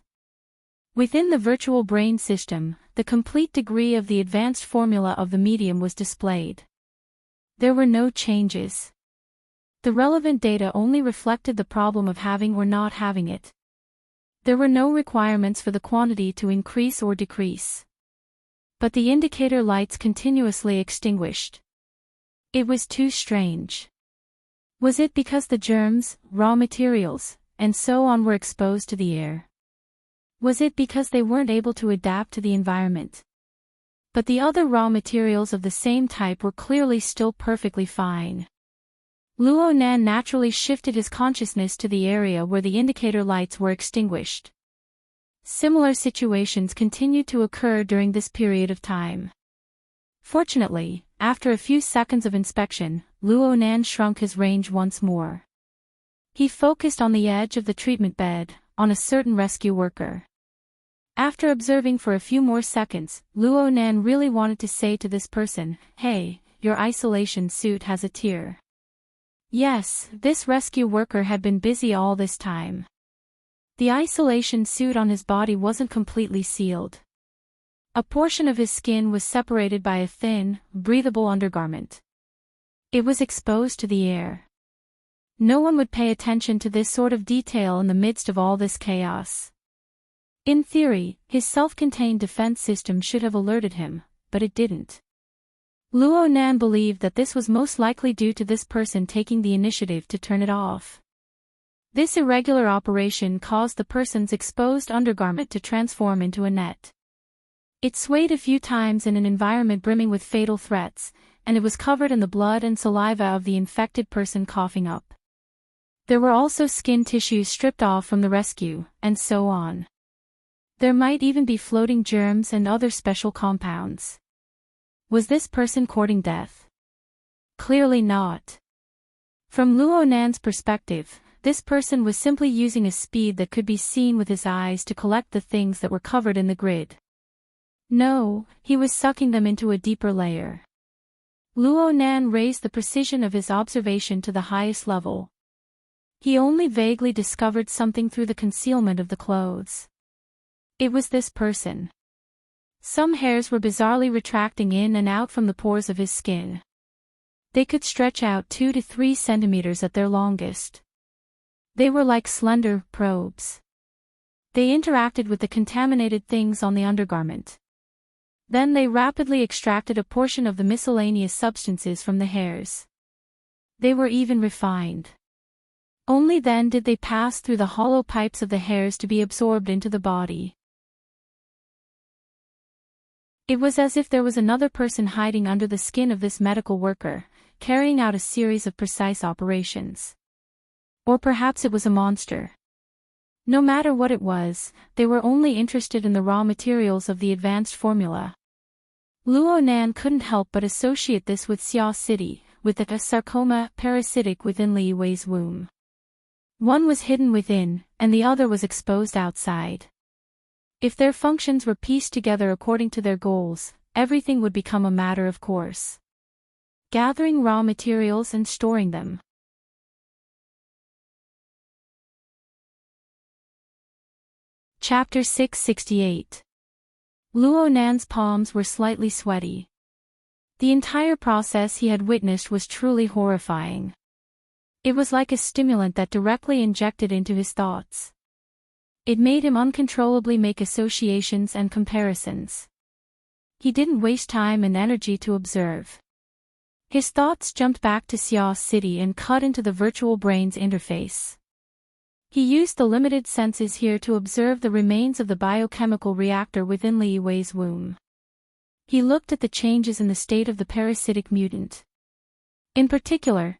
Within the virtual brain system, the complete degree of the advanced formula of the medium was displayed. There were no changes. The relevant data only reflected the problem of having or not having it. There were no requirements for the quantity to increase or decrease. But the indicator lights continuously extinguished. It was too strange. Was it because the germs, raw materials, and so on were exposed to the air? Was it because they weren't able to adapt to the environment? But the other raw materials of the same type were clearly still perfectly fine. Luo Nan naturally shifted his consciousness to the area where the indicator lights were extinguished. Similar situations continued to occur during this period of time. Fortunately, after a few seconds of inspection, Luo Nan shrunk his range once more. He focused on the edge of the treatment bed, on a certain rescue worker. After observing for a few more seconds, Luo Nan really wanted to say to this person, "Hey, your isolation suit has a tear." Yes, this rescue worker had been busy all this time. The isolation suit on his body wasn't completely sealed. A portion of his skin was separated by a thin, breathable undergarment. It was exposed to the air. No one would pay attention to this sort of detail in the midst of all this chaos. In theory, his self-contained defense system should have alerted him, but it didn't. Luo Nan believed that this was most likely due to this person taking the initiative to turn it off. This irregular operation caused the person's exposed undergarment to transform into a net. It swayed a few times in an environment brimming with fatal threats, and it was covered in the blood and saliva of the infected person coughing up. There were also skin tissues stripped off from the rescue, and so on. There might even be floating germs and other special compounds. Was this person courting death? Clearly not. From Luo Nan's perspective, this person was simply using a speed that could be seen with his eyes to collect the things that were covered in the grid. No, he was sucking them into a deeper layer. Luo Nan raised the precision of his observation to the highest level. He only vaguely discovered something through the concealment of the clothes. It was this person. Some hairs were bizarrely retracting in and out from the pores of his skin. They could stretch out 2 to 3 centimeters at their longest. They were like slender probes. They interacted with the contaminated things on the undergarment. Then they rapidly extracted a portion of the miscellaneous substances from the hairs. They were even refined. Only then did they pass through the hollow pipes of the hairs to be absorbed into the body. It was as if there was another person hiding under the skin of this medical worker, carrying out a series of precise operations. Or perhaps it was a monster. No matter what it was, they were only interested in the raw materials of the advanced formula. Luo Nan couldn't help but associate this with Xia City, with a sarcoma parasitic within Li Wei's womb. One was hidden within, and the other was exposed outside. If their functions were pieced together according to their goals, everything would become a matter of course. Gathering raw materials and storing them. Chapter 668. Luo Nan's palms were slightly sweaty. The entire process he had witnessed was truly horrifying. It was like a stimulant that directly injected into his thoughts. It made him uncontrollably make associations and comparisons. He didn't waste time and energy to observe. His thoughts jumped back to Xia City and cut into the virtual brain's interface. He used the limited senses here to observe the remains of the biochemical reactor within Li Wei's womb. He looked at the changes in the state of the parasitic mutant. In particular,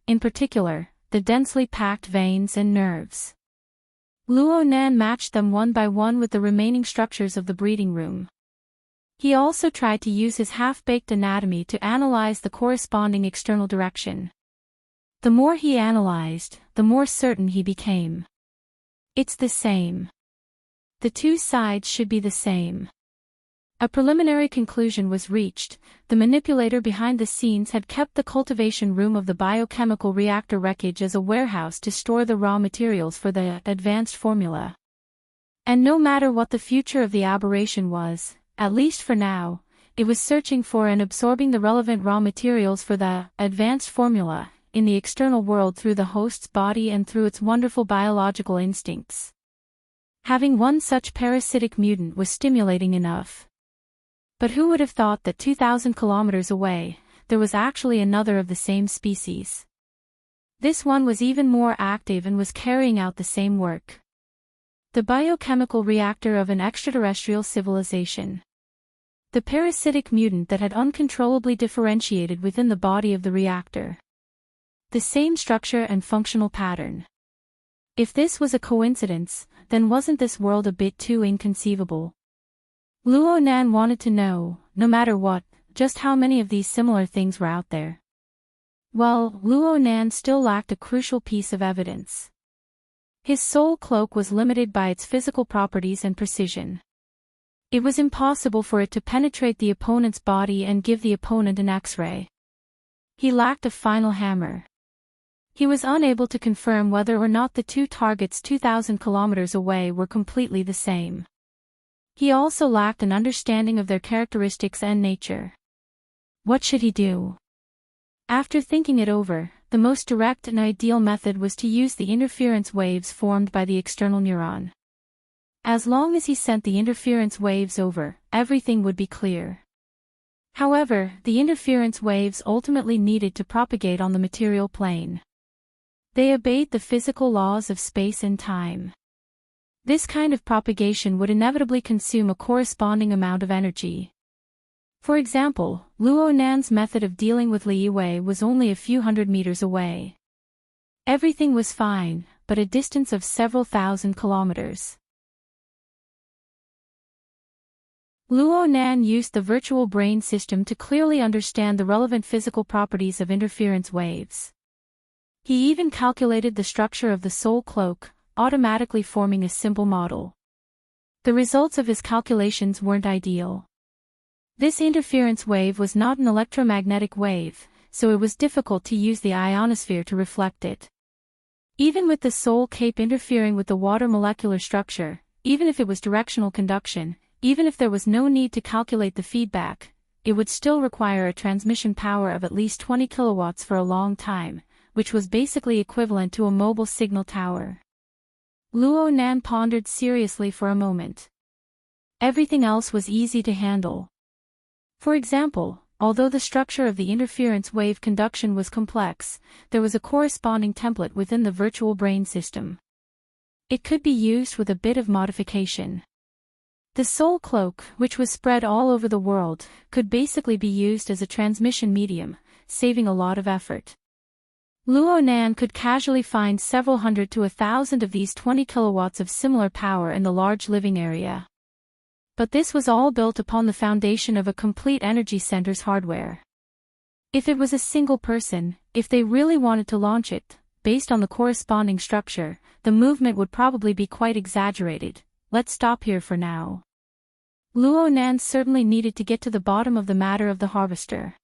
the densely packed veins and nerves. Luo Nan matched them one by one with the remaining structures of the breeding room. He also tried to use his half-baked anatomy to analyze the corresponding external direction. The more he analyzed, the more certain he became. It's the same. The two sides should be the same. A preliminary conclusion was reached. The manipulator behind the scenes had kept the cultivation room of the biochemical reactor wreckage as a warehouse to store the raw materials for the advanced formula. And no matter what the future of the aberration was, at least for now, it was searching for and absorbing the relevant raw materials for the advanced formula in the external world through the host's body and through its wonderful biological instincts. Having one such parasitic mutant was stimulating enough. But who would have thought that 2,000 kilometers away, there was actually another of the same species? This one was even more active and was carrying out the same work. The biochemical reactor of an extraterrestrial civilization. The parasitic mutant that had uncontrollably differentiated within the body of the reactor. The same structure and functional pattern. If this was a coincidence, then wasn't this world a bit too inconceivable? Luo Nan wanted to know, no matter what, just how many of these similar things were out there. Well, Luo Nan still lacked a crucial piece of evidence. His soul cloak was limited by its physical properties and precision. It was impossible for it to penetrate the opponent's body and give the opponent an X-ray. He lacked a final hammer. He was unable to confirm whether or not the two targets 2,000 kilometers away were completely the same. He also lacked an understanding of their characteristics and nature. What should he do? After thinking it over, the most direct and ideal method was to use the interference waves formed by the external neuron. As long as he sent the interference waves over, everything would be clear. However, the interference waves ultimately needed to propagate on the material plane. They obeyed the physical laws of space and time. This kind of propagation would inevitably consume a corresponding amount of energy. For example, Luo Nan's method of dealing with Li Wei was only a few hundred meters away. Everything was fine, but a distance of several thousand kilometers. Luo Nan used the virtual brain system to clearly understand the relevant physical properties of interference waves. He even calculated the structure of the soul cloak, automatically forming a simple model. The results of his calculations weren't ideal. This interference wave was not an electromagnetic wave, so it was difficult to use the ionosphere to reflect it. Even with the soul cape interfering with the water molecular structure, even if it was directional conduction, even if there was no need to calculate the feedback, it would still require a transmission power of at least 20 kilowatts for a long time, which was basically equivalent to a mobile signal tower. Luo Nan pondered seriously for a moment. Everything else was easy to handle. For example, although the structure of the interference wave conduction was complex, there was a corresponding template within the virtual brain system. It could be used with a bit of modification. The soul cloak, which was spread all over the world, could basically be used as a transmission medium, saving a lot of effort. Luo Nan could casually find several hundred to 1,000 of these 20 kilowatts of similar power in the large living area. But this was all built upon the foundation of a complete energy center's hardware. If it was a single person, if they really wanted to launch it, based on the corresponding structure, the movement would probably be quite exaggerated. Let's stop here for now. Luo Nan certainly needed to get to the bottom of the matter of the harvester.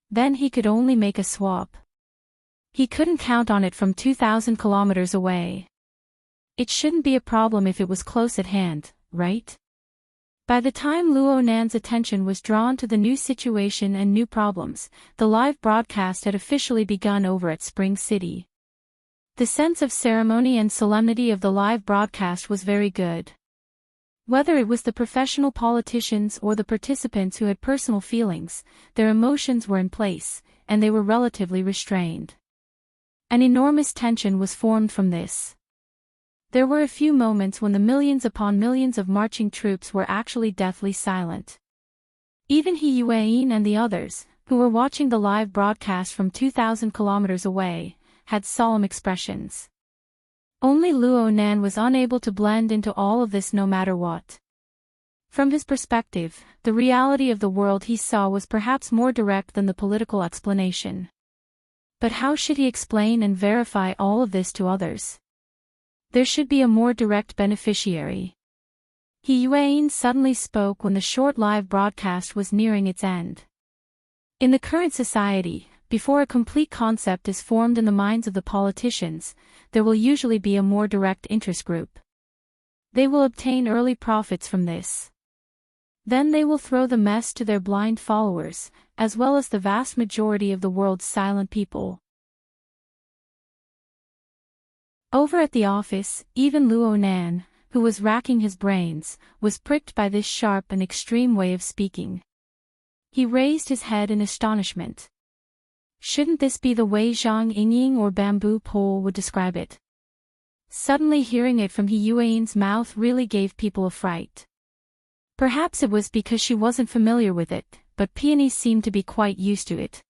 Then he could only make a swap. He couldn't count on it from 2,000 kilometers away. It shouldn't be a problem if it was close at hand, right? By the time Luo Nan's attention was drawn to the new situation and new problems, the live broadcast had officially begun over at Spring City. The sense of ceremony and solemnity of the live broadcast was very good. Whether it was the professional politicians or the participants who had personal feelings, their emotions were in place, and they were relatively restrained. An enormous tension was formed from this. There were a few moments when the millions upon millions of marching troops were actually deathly silent. Even He Yueyin and the others, who were watching the live broadcast from 2,000 kilometers away, had solemn expressions. Only Luo Nan was unable to blend into all of this no matter what. From his perspective, the reality of the world he saw was perhaps more direct than the political explanation. But how should he explain and verify all of this to others? There should be a more direct beneficiary. He Yuan suddenly spoke when the short live broadcast was nearing its end. In the current society, before a complete concept is formed in the minds of the politicians, there will usually be a more direct interest group. They will obtain early profits from this. Then they will throw the mess to their blind followers, as well as the vast majority of the world's silent people. Over at the office, even Luo Nan, who was racking his brains, was pricked by this sharp and extreme way of speaking. He raised his head in astonishment. Shouldn't this be the way Zhang Yingying or Bamboo Pole would describe it? Suddenly hearing it from He Yuan's mouth really gave people a fright. Perhaps it was because she wasn't familiar with it, but Peony seemed to be quite used to it.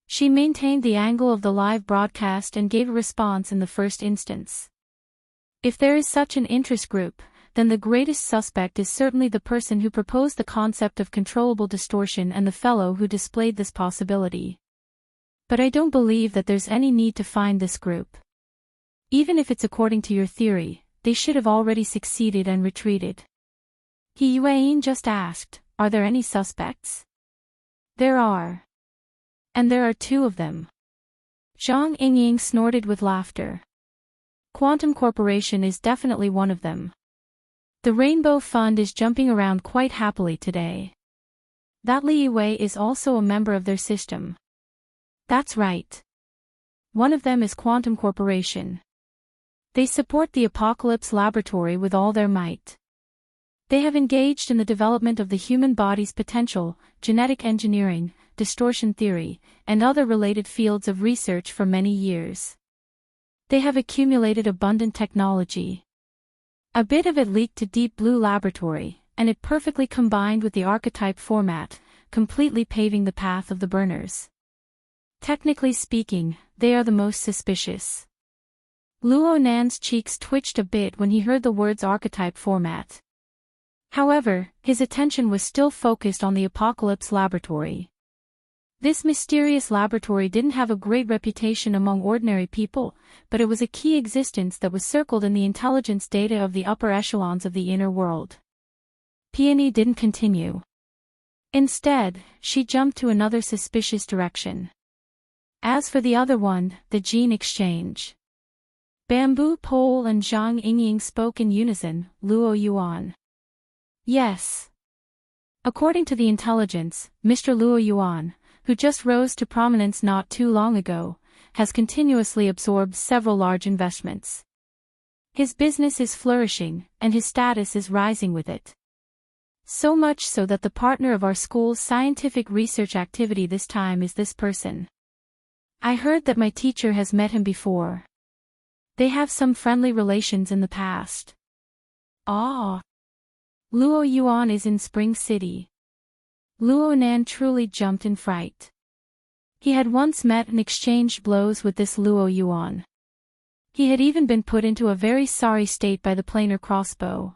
She maintained the angle of the live broadcast and gave a response in the first instance. If there is such an interest group, then the greatest suspect is certainly the person who proposed the concept of controllable distortion and the fellow who displayed this possibility. But I don't believe that there's any need to find this group. Even if it's according to your theory, they should have already succeeded and retreated. He Yuan just asked, are there any suspects? There are. And there are two of them. Zhang Yingying snorted with laughter. Quantum Corporation is definitely one of them. The Rainbow Fund is jumping around quite happily today. That Li Yue is also a member of their system. That's right. One of them is Quantum Corporation. They support the Apocalypse Laboratory with all their might. They have engaged in the development of the human body's potential, genetic engineering, distortion theory, and other related fields of research for many years. They have accumulated abundant technology. A bit of it leaked to Deep Blue Laboratory, and it perfectly combined with the archetype format, completely paving the path of the burners. Technically speaking, they are the most suspicious. Luo Nan's cheeks twitched a bit when he heard the words archetype format. However, his attention was still focused on the Apocalypse Laboratory. This mysterious laboratory didn't have a great reputation among ordinary people, but it was a key existence that was circled in the intelligence data of the upper echelons of the inner world. Peony didn't continue. Instead, she jumped to another suspicious direction. As for the other one, the gene exchange. Bamboo Pole and Zhang Yingying spoke in unison, Luo Yuan. Yes. According to the intelligence, Mr. Luo Yuan, who just rose to prominence not too long ago, has continuously absorbed several large investments. His business is flourishing, and his status is rising with it. So much so that the partner of our school's scientific research activity this time is this person. I heard that my teacher has met him before. They have some friendly relations in the past. Ah. Luo Yuan is in Spring City. Luo Nan truly jumped in fright. He had once met and exchanged blows with this Luo Yuan. He had even been put into a very sorry state by the planar crossbow.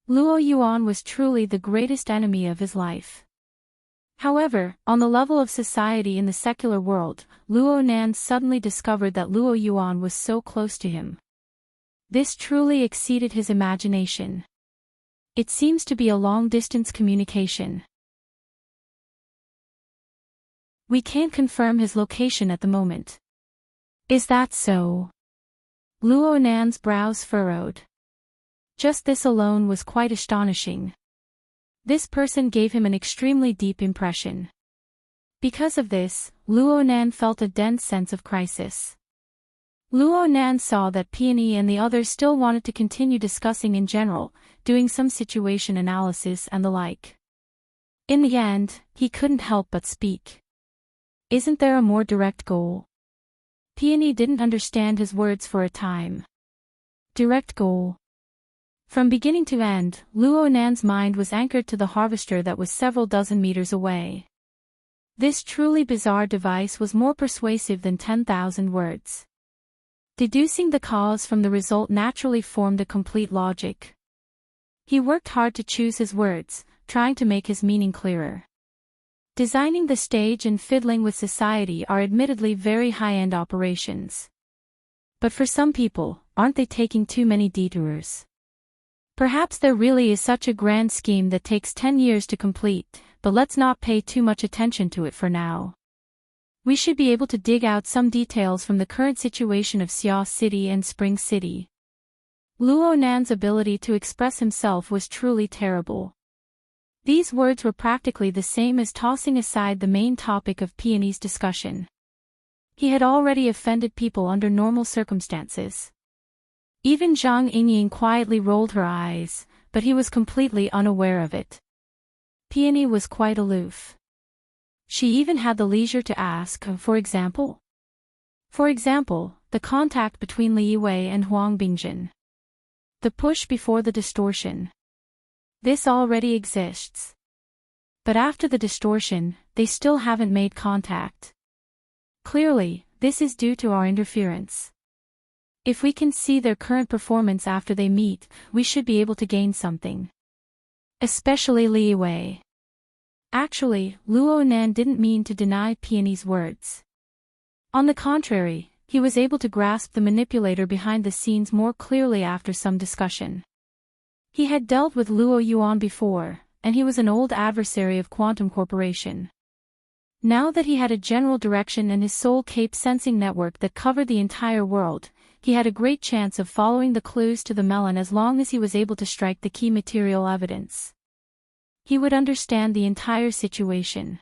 Luo Yuan was truly the greatest enemy of his life. However, on the level of society in the secular world, Luo Nan suddenly discovered that Luo Yuan was so close to him. This truly exceeded his imagination. It seems to be a long-distance communication. We can't confirm his location at the moment. Is that so? Luo Nan's brows furrowed. Just this alone was quite astonishing. This person gave him an extremely deep impression. Because of this, Luo Nan felt a dense sense of crisis. Luo Nan saw that Peony and the others still wanted to continue discussing in general, doing some situation analysis and the like. In the end, he couldn't help but speak. Isn't there a more direct goal? Peony didn't understand his words for a time. Direct goal. From beginning to end, Luo Nan's mind was anchored to the harvester that was several dozen meters away. This truly bizarre device was more persuasive than 10,000 words. Deducing the cause from the result naturally formed a complete logic. He worked hard to choose his words, trying to make his meaning clearer. Designing the stage and fiddling with society are admittedly very high-end operations. But for some people, aren't they taking too many detours? Perhaps there really is such a grand scheme that takes 10 years to complete, but let's not pay too much attention to it for now. We should be able to dig out some details from the current situation of Xiao City and Spring City. Luo Nan's ability to express himself was truly terrible. These words were practically the same as tossing aside the main topic of Peony's discussion. He had already offended people under normal circumstances. Even Zhang Yingying quietly rolled her eyes, but he was completely unaware of it. Peony was quite aloof. She even had the leisure to ask, for example, the contact between Li Yiwei and Huang Bingjin. The push before the distortion. This already exists. But after the distortion, they still haven't made contact. Clearly, this is due to our interference. If we can see their current performance after they meet, we should be able to gain something. Especially Li Yiwei. Actually, Luo Nan didn't mean to deny Peony's words. On the contrary, he was able to grasp the manipulator behind the scenes more clearly after some discussion. He had dealt with Luo Yuan before, and he was an old adversary of Quantum Corporation. Now that he had a general direction and his Soul Cape sensing network that covered the entire world, he had a great chance of following the clues to the melon as long as he was able to strike the key material evidence. He would understand the entire situation.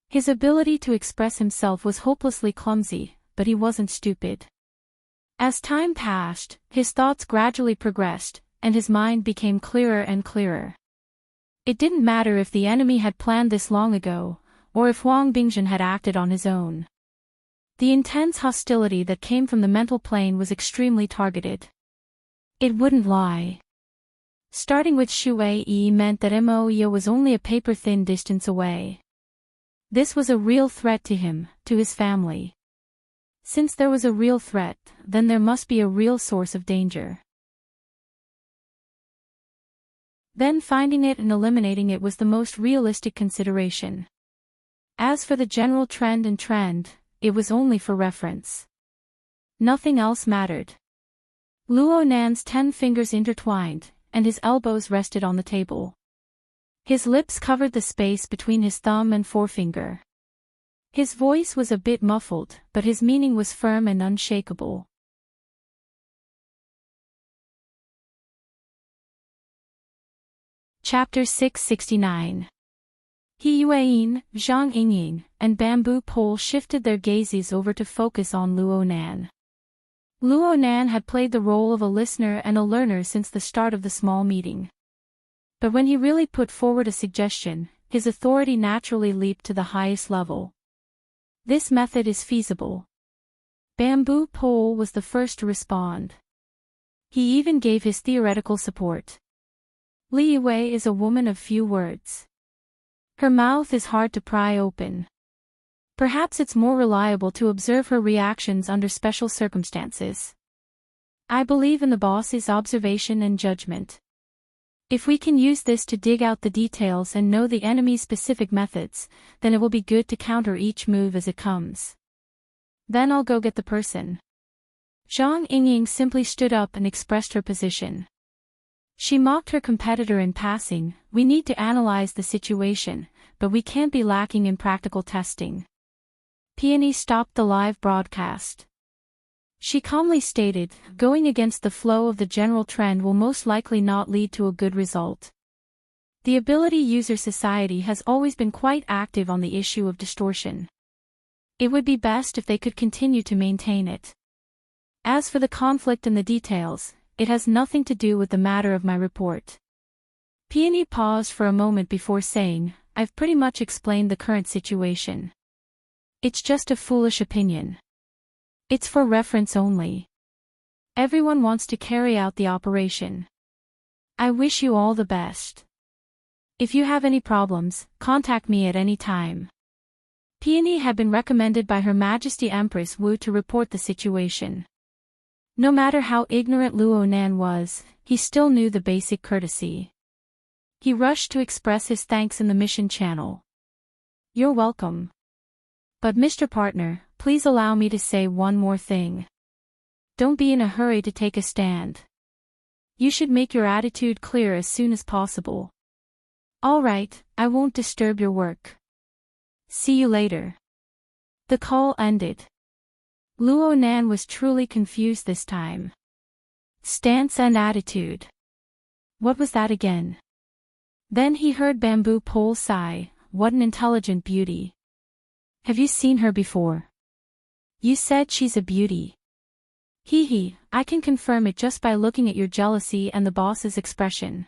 His ability to express himself was hopelessly clumsy, but he wasn't stupid. As time passed, his thoughts gradually progressed, and his mind became clearer and clearer. It didn't matter if the enemy had planned this long ago, or if Huang Bingjin had acted on his own. The intense hostility that came from the mental plane was extremely targeted. It wouldn't lie. Starting with Shu Yi meant that Mo Yi was only a paper-thin distance away. This was a real threat to him, to his family. Since there was a real threat, then there must be a real source of danger. Then finding it and eliminating it was the most realistic consideration. As for the general trend, it was only for reference. Nothing else mattered. Luo Nan's 10 fingers intertwined, and his elbows rested on the table. His lips covered the space between his thumb and forefinger. His voice was a bit muffled, but his meaning was firm and unshakable. Chapter 669. He Yueyin, Zhang Yingying, and Bamboo Pole shifted their gazes over to focus on Luo Nan. Luo Nan had played the role of a listener and a learner since the start of the small meeting. But when he really put forward a suggestion, his authority naturally leaped to the highest level. This method is feasible. Bamboo Pole was the first to respond. He even gave his theoretical support. Li Yiwei is a woman of few words. Her mouth is hard to pry open. Perhaps it's more reliable to observe her reactions under special circumstances. I believe in the boss's observation and judgment. If we can use this to dig out the details and know the enemy's specific methods, then it will be good to counter each move as it comes. Then I'll go get the person. Zhang Yingying simply stood up and expressed her position. She mocked her competitor in passing. We need to analyze the situation, but we can't be lacking in practical testing. Peony stopped the live broadcast. She calmly stated, going against the flow of the general trend will most likely not lead to a good result. The Ability User Society has always been quite active on the issue of distortion. It would be best if they could continue to maintain it. As for the conflict and the details, it has nothing to do with the matter of my report. Peony paused for a moment before saying, I've pretty much explained the current situation. It's just a foolish opinion. It's for reference only. Everyone wants to carry out the operation. I wish you all the best. If you have any problems, contact me at any time. Peony had been recommended by Her Majesty Empress Wu to report the situation. No matter how ignorant Luo Nan was, he still knew the basic courtesy. He rushed to express his thanks in the mission channel. You're welcome. But Mr. Partner, please allow me to say one more thing. Don't be in a hurry to take a stand. You should make your attitude clear as soon as possible. All right, I won't disturb your work. See you later. The call ended. Luo Nan was truly confused this time. Stance and attitude. What was that again? Then he heard Bamboo Pole sigh, what an intelligent beauty. Have you seen her before? You said she's a beauty. Hee, I can confirm it just by looking at your jealousy and the boss's expression.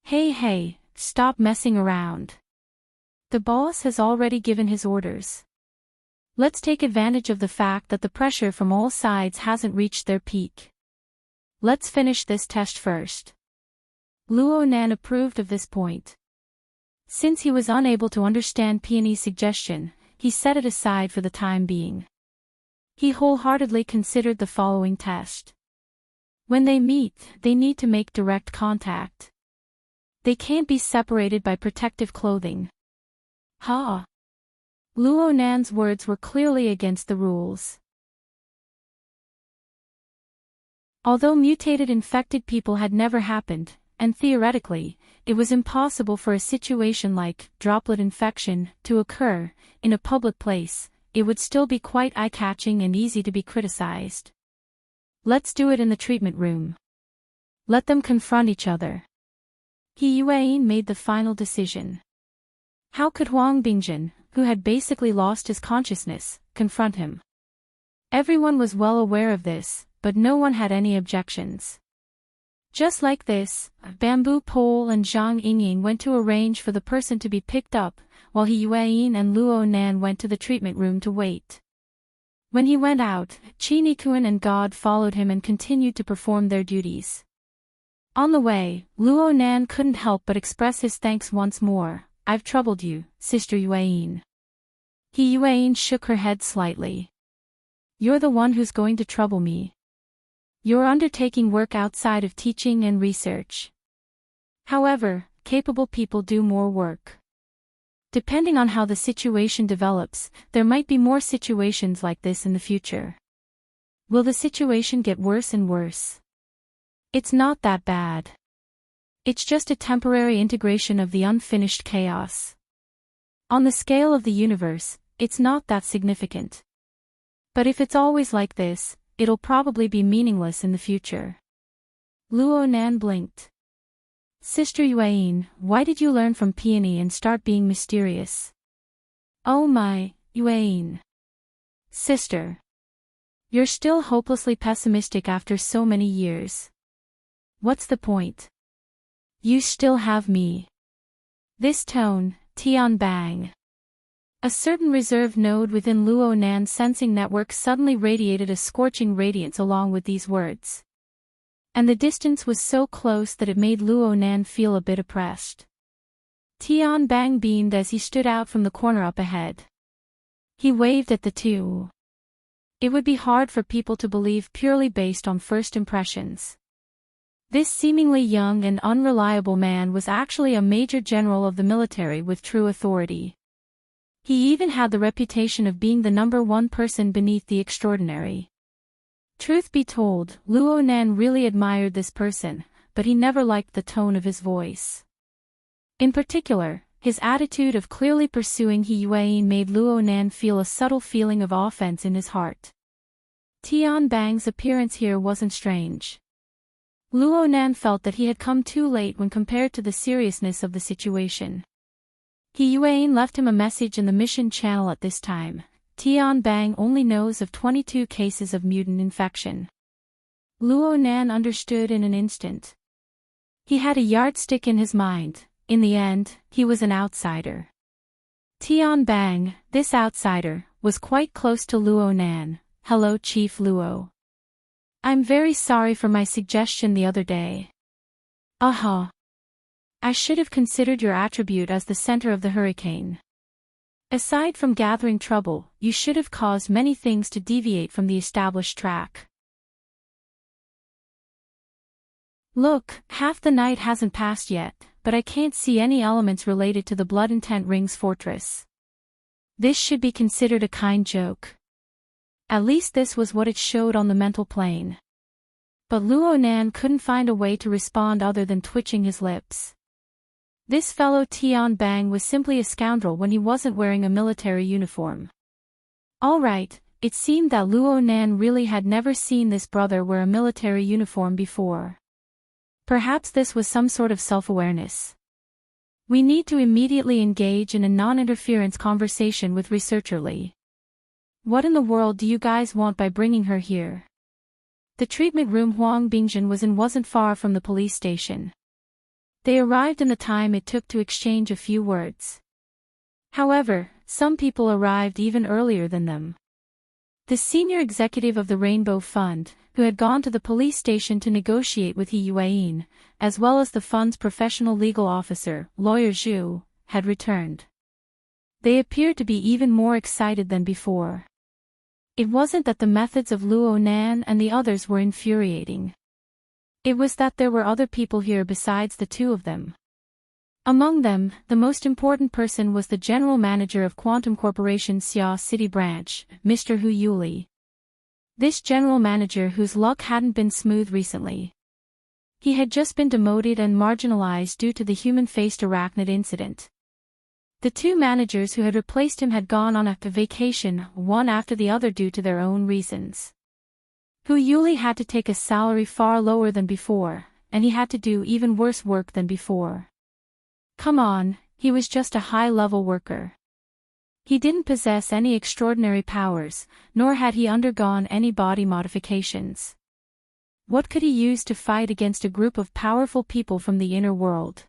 Hey, stop messing around. The boss has already given his orders. Let's take advantage of the fact that the pressure from all sides hasn't reached their peak. Let's finish this test first. Luo Nan approved of this point. Since he was unable to understand Peony's suggestion, he set it aside for the time being. He wholeheartedly considered the following test. When they meet, they need to make direct contact. They can't be separated by protective clothing. Luo Nan's words were clearly against the rules. Although mutated infected people had never happened, and theoretically, it was impossible for a situation like droplet infection to occur in a public place, it would still be quite eye-catching and easy to be criticized. Let's do it in the treatment room. Let them confront each other. He Yuan made the final decision. How could Huang Bingjin, who had basically lost his consciousness, confront him? Everyone was well aware of this, but no one had any objections. Just like this, Bamboo Pole and Zhang Yingying went to arrange for the person to be picked up, while He Yuan and Luo Nan went to the treatment room to wait. When he went out, Chi Nikuan and God followed him and continued to perform their duties. On the way, Luo Nan couldn't help but express his thanks once more. I've troubled you, Sister Yuan. He Yuan shook her head slightly. You're the one who's going to trouble me. You're undertaking work outside of teaching and research. However, capable people do more work. Depending on how the situation develops, there might be more situations like this in the future. Will the situation get worse and worse? It's not that bad. It's just a temporary integration of the unfinished chaos. On the scale of the universe, it's not that significant. But if it's always like this, it'll probably be meaningless in the future. Luo Nan blinked. Sister Yuan, why did you learn from Peony and start being mysterious? Oh my, Yuan. Sister. You're still hopelessly pessimistic after so many years. What's the point? You still have me. This tone, Tian Bang. A certain reserve node within Luo Nan's sensing network suddenly radiated a scorching radiance along with these words. And the distance was so close that it made Luo Nan feel a bit oppressed. Tian Bang beamed as he stood out from the corner up ahead. He waved at the two. It would be hard for people to believe purely based on first impressions. This seemingly young and unreliable man was actually a major general of the military with true authority. He even had the reputation of being the #1 person beneath the extraordinary. Truth be told, Luo Nan really admired this person, but he never liked the tone of his voice. In particular, his attitude of clearly pursuing He Yuan made Luo Nan feel a subtle feeling of offense in his heart. Tian Bang's appearance here wasn't strange. Luo Nan felt that he had come too late when compared to the seriousness of the situation. He Yuan left him a message in the mission channel at this time. Tian Bang only knows of 22 cases of mutant infection. Luo Nan understood in an instant. He had a yardstick in his mind. In the end, he was an outsider. Tian Bang, this outsider, was quite close to Luo Nan. Hello Chief Luo. I'm very sorry for my suggestion the other day. I should have considered your attribute as the center of the hurricane. Aside from gathering trouble, you should have caused many things to deviate from the established track. Look, half the night hasn't passed yet, but I can't see any elements related to the Blood Intent Ring's fortress. This should be considered a kind joke. At least this was what it showed on the mental plane. But Luo Nan couldn't find a way to respond other than twitching his lips. This fellow Tian Bang was simply a scoundrel when he wasn't wearing a military uniform. Alright, it seemed that Luo Nan really had never seen this brother wear a military uniform before. Perhaps this was some sort of self-awareness. We need to immediately engage in a non-interference conversation with researcher Li. What in the world do you guys want by bringing her here? The treatment room Huang Bingjin was in wasn't far from the police station. They arrived in the time it took to exchange a few words. However, some people arrived even earlier than them. The senior executive of the Rainbow Fund, who had gone to the police station to negotiate with He Yueyin, as well as the fund's professional legal officer, Lawyer Zhu, had returned. They appeared to be even more excited than before. It wasn't that the methods of Luo Nan and the others were infuriating. It was that there were other people here besides the two of them. Among them, the most important person was the general manager of Quantum Corporation's Xia City branch, Mr. Hu Yuli. This general manager whose luck hadn't been smooth recently. He had just been demoted and marginalized due to the human-faced arachnid incident. The two managers who had replaced him had gone on a vacation, one after the other due to their own reasons. Hu Yuli had to take a salary far lower than before, and he had to do even worse work than before. Come on, he was just a high-level worker. He didn't possess any extraordinary powers, nor had he undergone any body modifications. What could he use to fight against a group of powerful people from the inner world?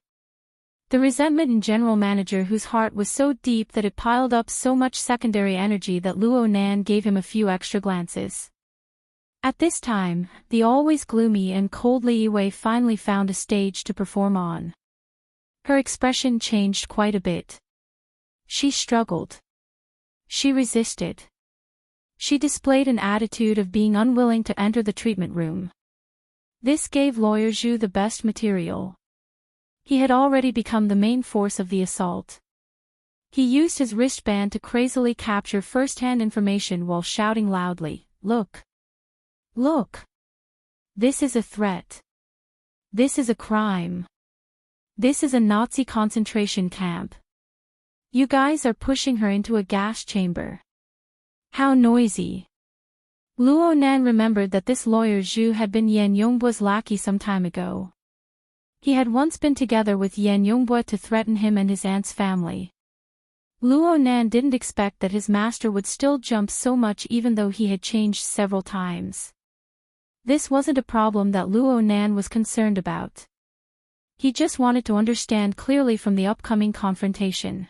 The resentment in General Manager whose heart was so deep that it piled up so much secondary energy that Luo Nan gave him a few extra glances. At this time, the always gloomy and cold Li Wei finally found a stage to perform on. Her expression changed quite a bit. She struggled. She resisted. She displayed an attitude of being unwilling to enter the treatment room. This gave Lawyer Zhu the best material. He had already become the main force of the assault. He used his wristband to crazily capture first-hand information while shouting loudly, "Look! Look! This is a threat. This is a crime. This is a Nazi concentration camp. You guys are pushing her into a gas chamber. How noisy." Luo Nan remembered that this Lawyer Zhu had been Yan Yongbo's lackey some time ago. He had once been together with Yan Yongbo to threaten him and his aunt's family. Luo Nan didn't expect that his master would still jump so much even though he had changed several times. This wasn't a problem that Luo Nan was concerned about. He just wanted to understand clearly from the upcoming confrontation.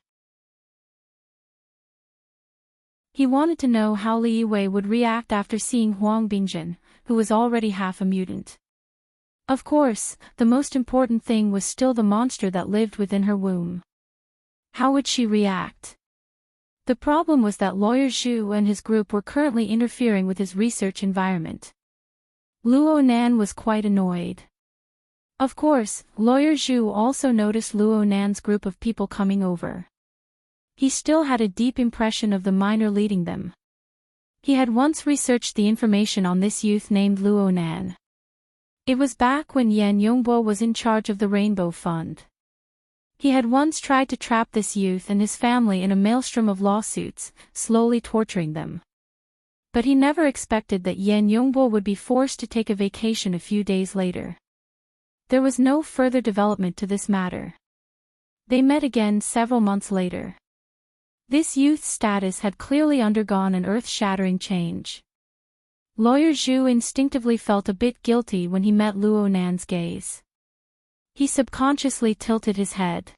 He wanted to know how Li Wei would react after seeing Huang Bingjin, who was already half a mutant. Of course, the most important thing was still the monster that lived within her womb. How would she react? The problem was that Lawyer Zhu and his group were currently interfering with his research environment. Luo Nan was quite annoyed. Of course, Lawyer Zhu also noticed Luo Nan's group of people coming over. He still had a deep impression of the minor leading them. He had once researched the information on this youth named Luo Nan. It was back when Yan Yongbo was in charge of the Rainbow Fund. He had once tried to trap this youth and his family in a maelstrom of lawsuits, slowly torturing them. But he never expected that Yan Yongbo would be forced to take a vacation a few days later. There was no further development to this matter. They met again several months later. This youth's status had clearly undergone an earth-shattering change. Lawyer Zhu instinctively felt a bit guilty when he met Luo Nan's gaze. He subconsciously tilted his head.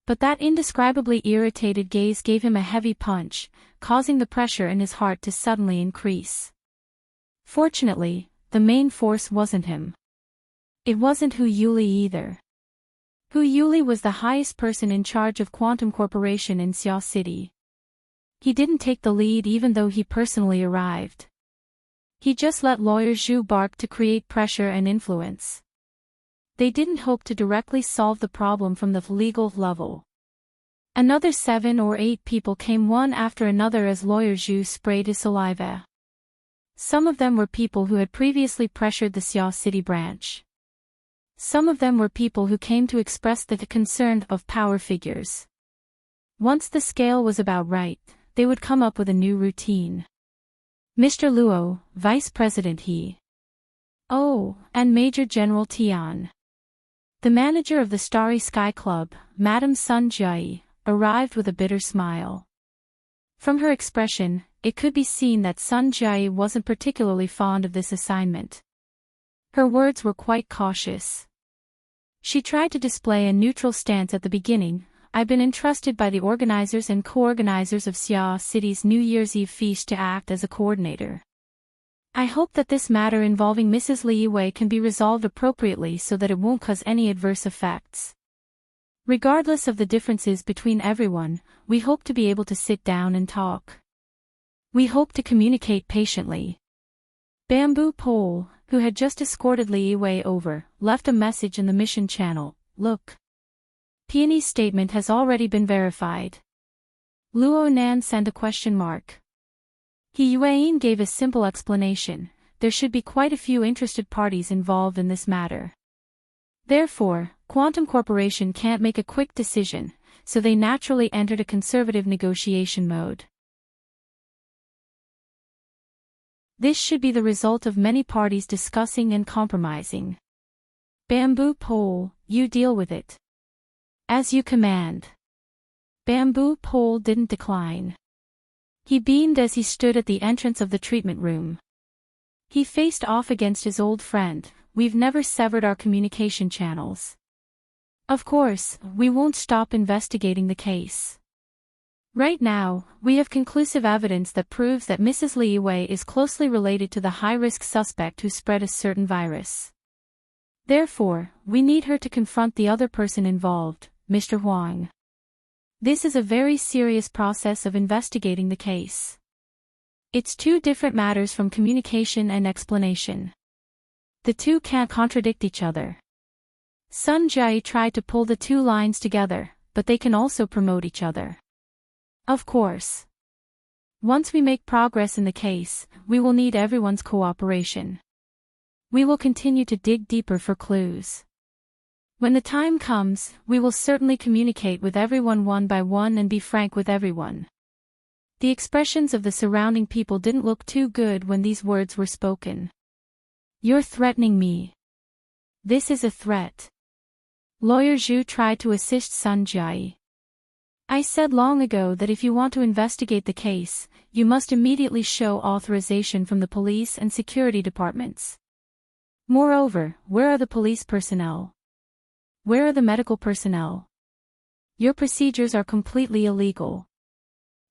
But that indescribably irritated gaze gave him a heavy punch, causing the pressure in his heart to suddenly increase. Fortunately, the main force wasn't him. It wasn't Hu Yuli either. Hu Yuli was the highest person in charge of Quantum Corporation in Xia City. He didn't take the lead even though he personally arrived. He just let Lawyer Zhu bark to create pressure and influence. They didn't hope to directly solve the problem from the legal level. Another 7 or 8 people came one after another as Lawyer Zhu sprayed his saliva. Some of them were people who had previously pressured the Xia City branch. Some of them were people who came to express the concern of power figures. Once the scale was about right, they would come up with a new routine. Mr. Luo, Vice President He. Oh, and Major General Tian. The manager of the Starry Sky Club, Madame Sun Jai, arrived with a bitter smile. From her expression, it could be seen that Sun Jai wasn't particularly fond of this assignment. Her words were quite cautious. She tried to display a neutral stance at the beginning. I've been entrusted by the organizers and co-organizers of Xia City's New Year's Eve feast to act as a coordinator. I hope that this matter involving Mrs. Li Wei can be resolved appropriately so that it won't cause any adverse effects. Regardless of the differences between everyone, we hope to be able to sit down and talk. We hope to communicate patiently. Bamboo Pole, who had just escorted Li Wei over, left a message in the mission channel. Look. Peony's statement has already been verified. Luo Nan sent a question mark. He Yuan gave a simple explanation. There should be quite a few interested parties involved in this matter. Therefore, Quantum Corporation can't make a quick decision, so they naturally entered a conservative negotiation mode. This should be the result of many parties discussing and compromising. Bamboo Pole, you deal with it. As you command. Bamboo Pole didn't decline. He beamed as he stood at the entrance of the treatment room. He faced off against his old friend. We've never severed our communication channels. Of course, we won't stop investigating the case. Right now, we have conclusive evidence that proves that Mrs. Li Wei is closely related to the high-risk suspect who spread a certain virus. Therefore, we need her to confront the other person involved, Mr. Huang. This is a very serious process of investigating the case. It's two different matters from communication and explanation. The two can't contradict each other. Sun Jai tried to pull the two lines together, but they can also promote each other. Of course. Once we make progress in the case, we will need everyone's cooperation. We will continue to dig deeper for clues. When the time comes, we will certainly communicate with everyone one by one and be frank with everyone. The expressions of the surrounding people didn't look too good when these words were spoken. You're threatening me. This is a threat. Lawyer Zhu tried to assist Sun Jai. I said long ago that if you want to investigate the case, you must immediately show authorization from the police and security departments. Moreover, where are the police personnel? Where are the medical personnel? Your procedures are completely illegal.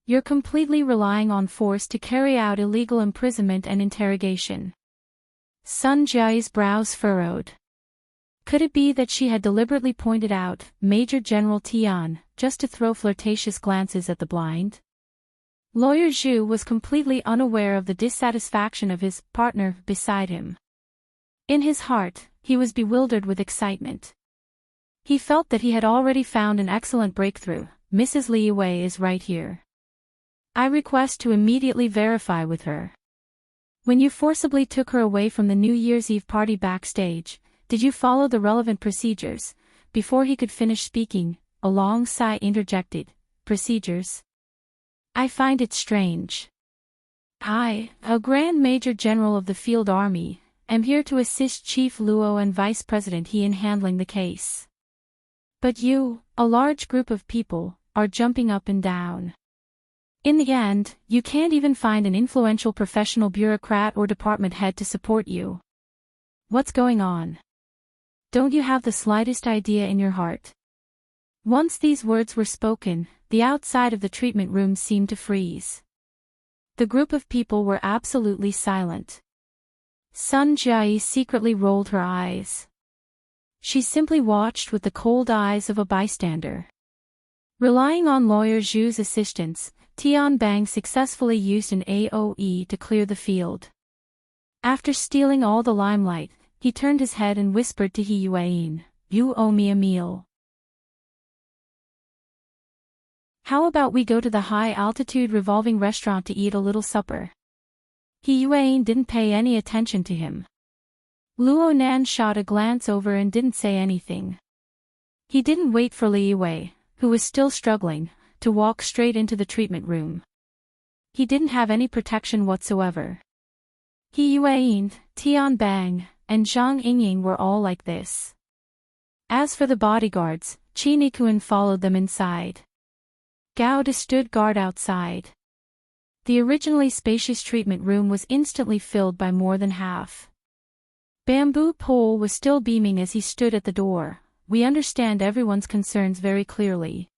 You're completely relying on force to carry out illegal imprisonment and interrogation. Sun Jai's brows furrowed. Could it be that she had deliberately pointed out Major General Tian, just to throw flirtatious glances at the blind? Lawyer Zhu was completely unaware of the dissatisfaction of his partner beside him. In his heart, he was bewildered with excitement. He felt that he had already found an excellent breakthrough. Mrs. Li Wei is right here. I request to immediately verify with her. When you forcibly took her away from the New Year's Eve party backstage, did you follow the relevant procedures? Before he could finish speaking, a long sigh interjected. Procedures? I find it strange. I, a Grand Major General of the Field Army, am here to assist Chief Luo and Vice President He in handling the case. But you, a large group of people, are jumping up and down. In the end, you can't even find an influential professional bureaucrat or department head to support you. What's going on? Don't you have the slightest idea in your heart? Once these words were spoken, the outside of the treatment room seemed to freeze. The group of people were absolutely silent. Sun Jai secretly rolled her eyes. She simply watched with the cold eyes of a bystander. Relying on Lawyer Zhu's assistance, Tian Bang successfully used an AoE to clear the field. After stealing all the limelight, he turned his head and whispered to He Yuan, "You owe me a meal. How about we go to the high-altitude revolving restaurant to eat a little supper?" He Yuan didn't pay any attention to him. Luo Nan shot a glance over and didn't say anything. He didn't wait for Li Wei, who was still struggling, to walk straight into the treatment room. He didn't have any protection whatsoever. He Yuan, Tian Bang, and Zhang Yingying were all like this. As for the bodyguards, Qi Nikuan followed them inside. Gao De stood guard outside. The originally spacious treatment room was instantly filled by more than half. Bamboo Pole was still beaming as he stood at the door. We understand everyone's concerns very clearly.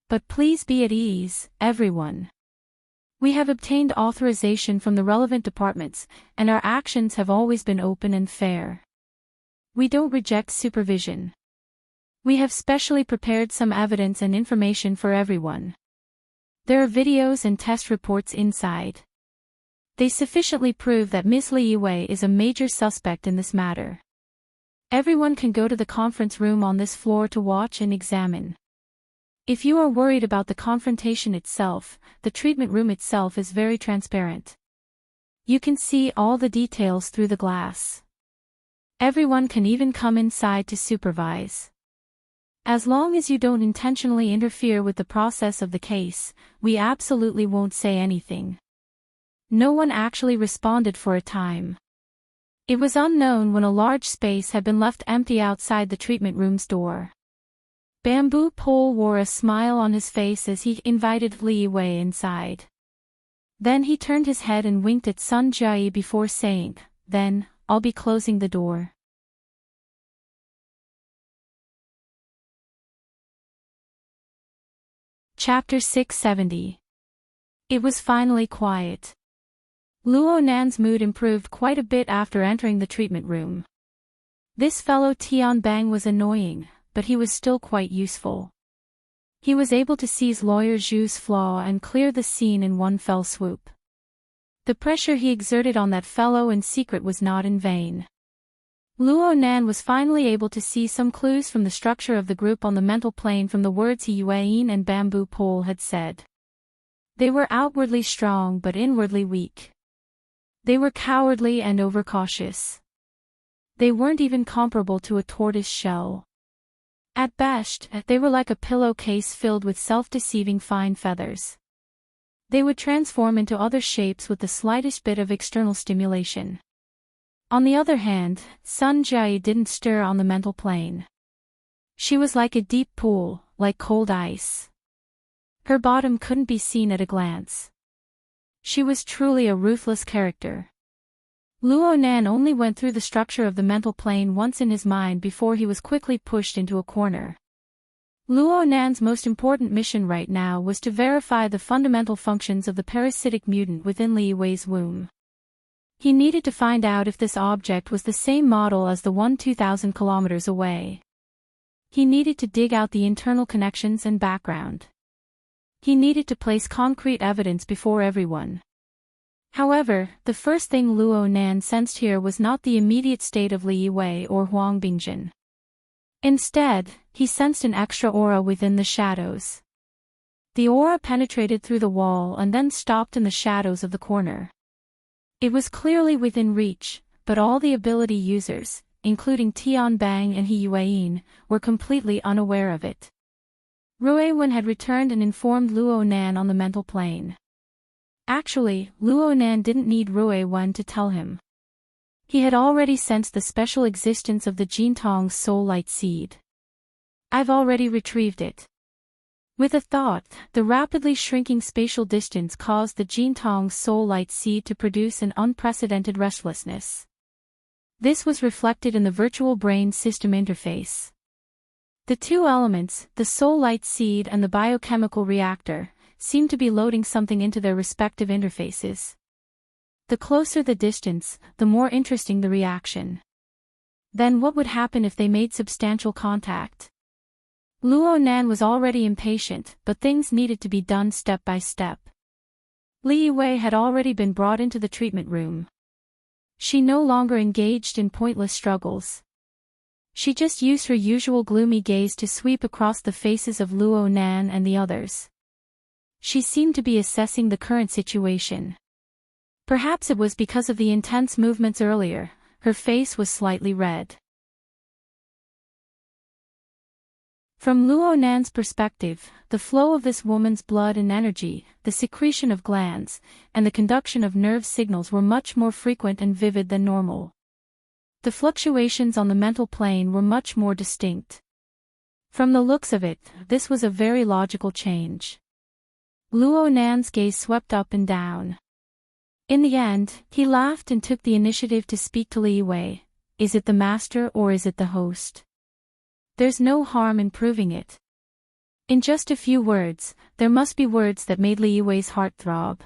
But please be at ease, everyone. We have obtained authorization from the relevant departments, and our actions have always been open and fair. We don't reject supervision. We have specially prepared some evidence and information for everyone. There are videos and test reports inside. They sufficiently prove that Miss Li Yue is a major suspect in this matter. Everyone can go to the conference room on this floor to watch and examine. If you are worried about the confrontation itself, the treatment room itself is very transparent. You can see all the details through the glass. Everyone can even come inside to supervise. As long as you don't intentionally interfere with the process of the case, we absolutely won't say anything. No one actually responded for a time. It was unknown when a large space had been left empty outside the treatment room's door. Bamboo Pole wore a smile on his face as he invited Li Wei inside. Then he turned his head and winked at Sun Jiayi before saying, "Then, I'll be closing the door." Chapter 670. It was finally quiet. Luo Nan's mood improved quite a bit after entering the treatment room. This fellow Tian Bang was annoying, but he was still quite useful. He was able to seize Lawyer Zhu's flaw and clear the scene in one fell swoop. The pressure he exerted on that fellow in secret was not in vain. Luo Nan was finally able to see some clues from the structure of the group on the mental plane from the words He Yuan and Bamboo Pole had said. They were outwardly strong but inwardly weak. They were cowardly and overcautious. They weren't even comparable to a tortoise shell. At best, they were like a pillowcase filled with self-deceiving fine feathers. They would transform into other shapes with the slightest bit of external stimulation. On the other hand, Sun Jiayi didn't stir on the mental plane. She was like a deep pool, like cold ice. Her bottom couldn't be seen at a glance. She was truly a ruthless character. Luo Nan only went through the structure of the mental plane once in his mind before he was quickly pushed into a corner. Luo Nan's most important mission right now was to verify the fundamental functions of the parasitic mutant within Li Wei's womb. He needed to find out if this object was the same model as the one 2,000 kilometers away. He needed to dig out the internal connections and background. He needed to place concrete evidence before everyone. However, the first thing Luo Nan sensed here was not the immediate state of Li Wei or Huang Bingjin. Instead, he sensed an extra aura within the shadows. The aura penetrated through the wall and then stopped in the shadows of the corner. It was clearly within reach, but all the ability users, including Tian Bang and He Yuan, were completely unaware of it. Rui Wen had returned and informed Luo Nan on the mental plane. Actually, Luo Nan didn't need Rui Wen to tell him. He had already sensed the special existence of the Jintong's soul light seed. "I've already retrieved it." With a thought, the rapidly shrinking spatial distance caused the Jintong's soul light seed to produce an unprecedented restlessness. This was reflected in the virtual brain system interface. The two elements, the soul light seed and the biochemical reactor, seemed to be loading something into their respective interfaces. The closer the distance, the more interesting the reaction. Then what would happen if they made substantial contact? Luo Nan was already impatient, but things needed to be done step by step. Li Wei had already been brought into the treatment room. She no longer engaged in pointless struggles. She just used her usual gloomy gaze to sweep across the faces of Luo Nan and the others. She seemed to be assessing the current situation. Perhaps it was because of the intense movements earlier, her face was slightly red. From Luo Nan's perspective, the flow of this woman's blood and energy, the secretion of glands, and the conduction of nerve signals were much more frequent and vivid than normal. The fluctuations on the mental plane were much more distinct. From the looks of it, this was a very logical change. Luo Nan's gaze swept up and down. In the end, he laughed and took the initiative to speak to Li Wei. Is it the master or is it the host? There's no harm in proving it. In just a few words, there must be words that made Li Wei's heart throb.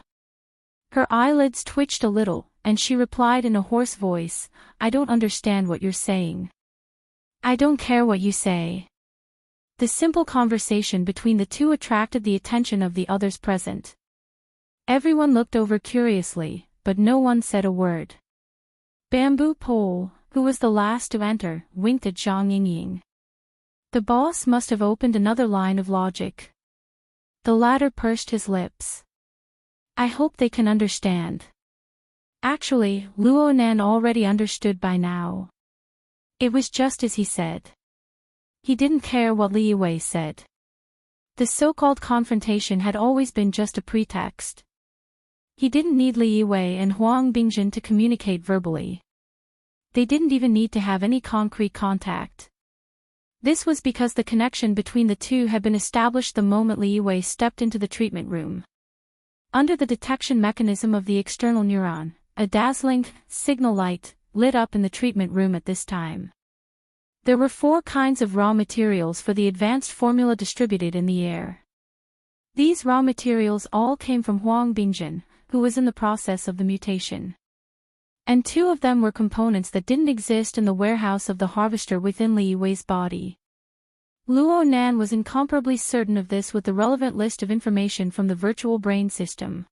Her eyelids twitched a little, and she replied in a hoarse voice, I don't understand what you're saying. I don't care what you say. The simple conversation between the two attracted the attention of the others present. Everyone looked over curiously, but no one said a word. Bamboo Pole, who was the last to enter, winked at Zhang Yingying. The boss must have opened another line of logic. The latter pursed his lips. I hope they can understand. Actually, Luo Nan already understood by now. It was just as he said. He didn't care what Li Wei said. The so-called confrontation had always been just a pretext. He didn't need Li Wei and Huang Bingjin to communicate verbally. They didn't even need to have any concrete contact. This was because the connection between the two had been established the moment Li Wei stepped into the treatment room. Under the detection mechanism of the external neuron, a dazzling signal light lit up in the treatment room at this time. There were 4 kinds of raw materials for the advanced formula distributed in the air. These raw materials all came from Huang Bingjin, who was in the process of the mutation. And 2 of them were components that didn't exist in the warehouse of the harvester within Li Wei's body. Luo Nan was incomparably certain of this with the relevant list of information from the virtual brain system.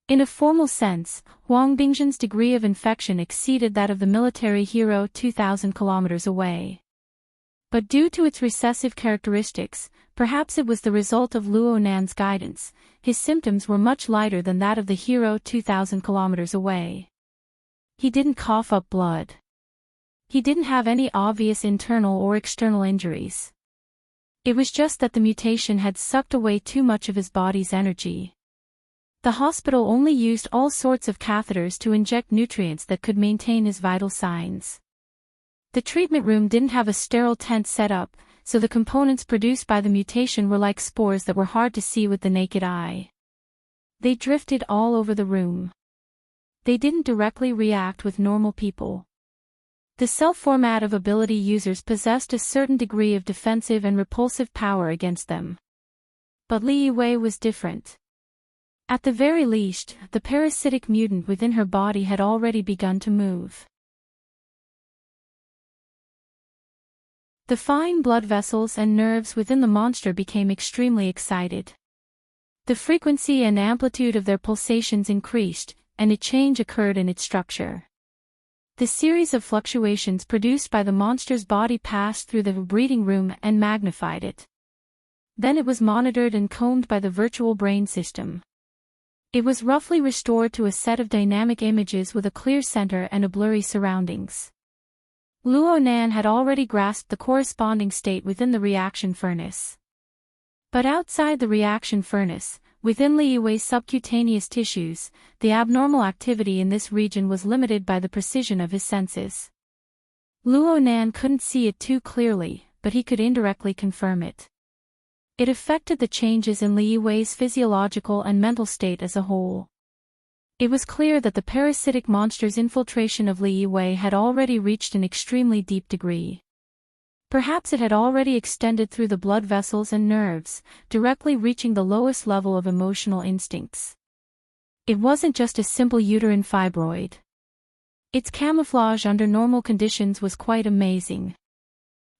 In a formal sense, Huang Bingjin's degree of infection exceeded that of the military hero 2,000 kilometers away. But due to its recessive characteristics, perhaps it was the result of Luo Nan's guidance, his symptoms were much lighter than that of the hero 2,000 kilometers away. He didn't cough up blood. He didn't have any obvious internal or external injuries. It was just that the mutation had sucked away too much of his body's energy. The hospital only used all sorts of catheters to inject nutrients that could maintain his vital signs. The treatment room didn't have a sterile tent set up, so the components produced by the mutation were like spores that were hard to see with the naked eye. They drifted all over the room. They didn't directly react with normal people. The self-format of ability users possessed a certain degree of defensive and repulsive power against them. But Li Wei was different. At the very least, the parasitic mutant within her body had already begun to move. The fine blood vessels and nerves within the monster became extremely excited. The frequency and amplitude of their pulsations increased, and a change occurred in its structure. The series of fluctuations produced by the monster's body passed through the breeding room and magnified it. Then it was monitored and combed by the virtual brain system. It was roughly restored to a set of dynamic images with a clear center and a blurry surroundings. Luo Nan had already grasped the corresponding state within the reaction furnace. But outside the reaction furnace, within Li Wei's subcutaneous tissues, the abnormal activity in this region was limited by the precision of his senses. Luo Nan couldn't see it too clearly, but he could indirectly confirm it. It affected the changes in Li Wei's physiological and mental state as a whole. It was clear that the parasitic monster's infiltration of Li Wei had already reached an extremely deep degree. Perhaps it had already extended through the blood vessels and nerves, directly reaching the lowest level of emotional instincts. It wasn't just a simple uterine fibroid. Its camouflage under normal conditions was quite amazing.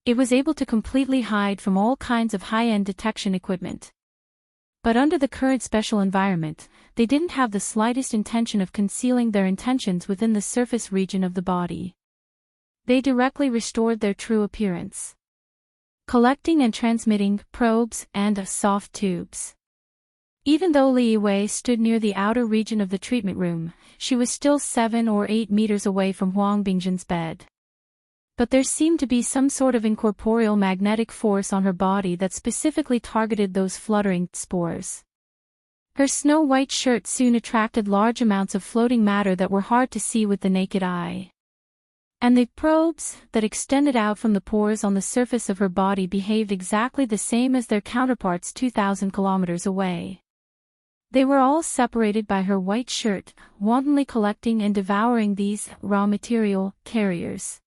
It was able to completely hide from all kinds of high-end detection equipment. But under the current special environment, they didn't have the slightest intention of concealing their intentions within the surface region of the body. They directly restored their true appearance. Collecting and transmitting probes and soft tubes. Even though Li Wei stood near the outer region of the treatment room, she was still 7 or 8 meters away from Huang Bingjin's bed. But there seemed to be some sort of incorporeal magnetic force on her body that specifically targeted those fluttering spores. Her snow-white shirt soon attracted large amounts of floating matter that were hard to see with the naked eye. And the probes that extended out from the pores on the surface of her body behaved exactly the same as their counterparts 2,000 kilometers away. They were all separated by her white shirt, wantonly collecting and devouring these raw material carriers.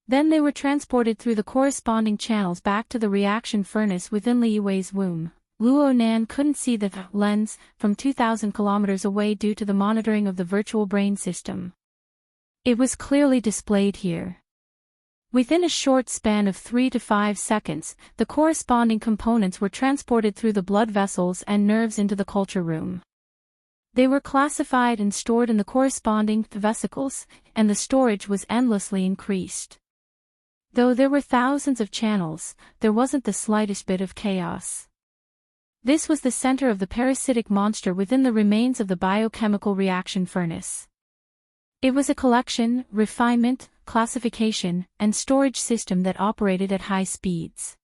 Then they were transported through the corresponding channels back to the reaction furnace within Li Wei's womb. Luo Nan couldn't see the lens from 2,000 kilometers away due to the monitoring of the virtual brain system. It was clearly displayed here. Within a short span of 3 to 5 seconds, the corresponding components were transported through the blood vessels and nerves into the culture room. They were classified and stored in the corresponding vesicles, and the storage was endlessly increased. Though there were thousands of channels, there wasn't the slightest bit of chaos. This was the center of the parasitic monster within the remains of the biochemical reaction furnace. It was a collection, refinement, classification, and storage system that operated at high speeds.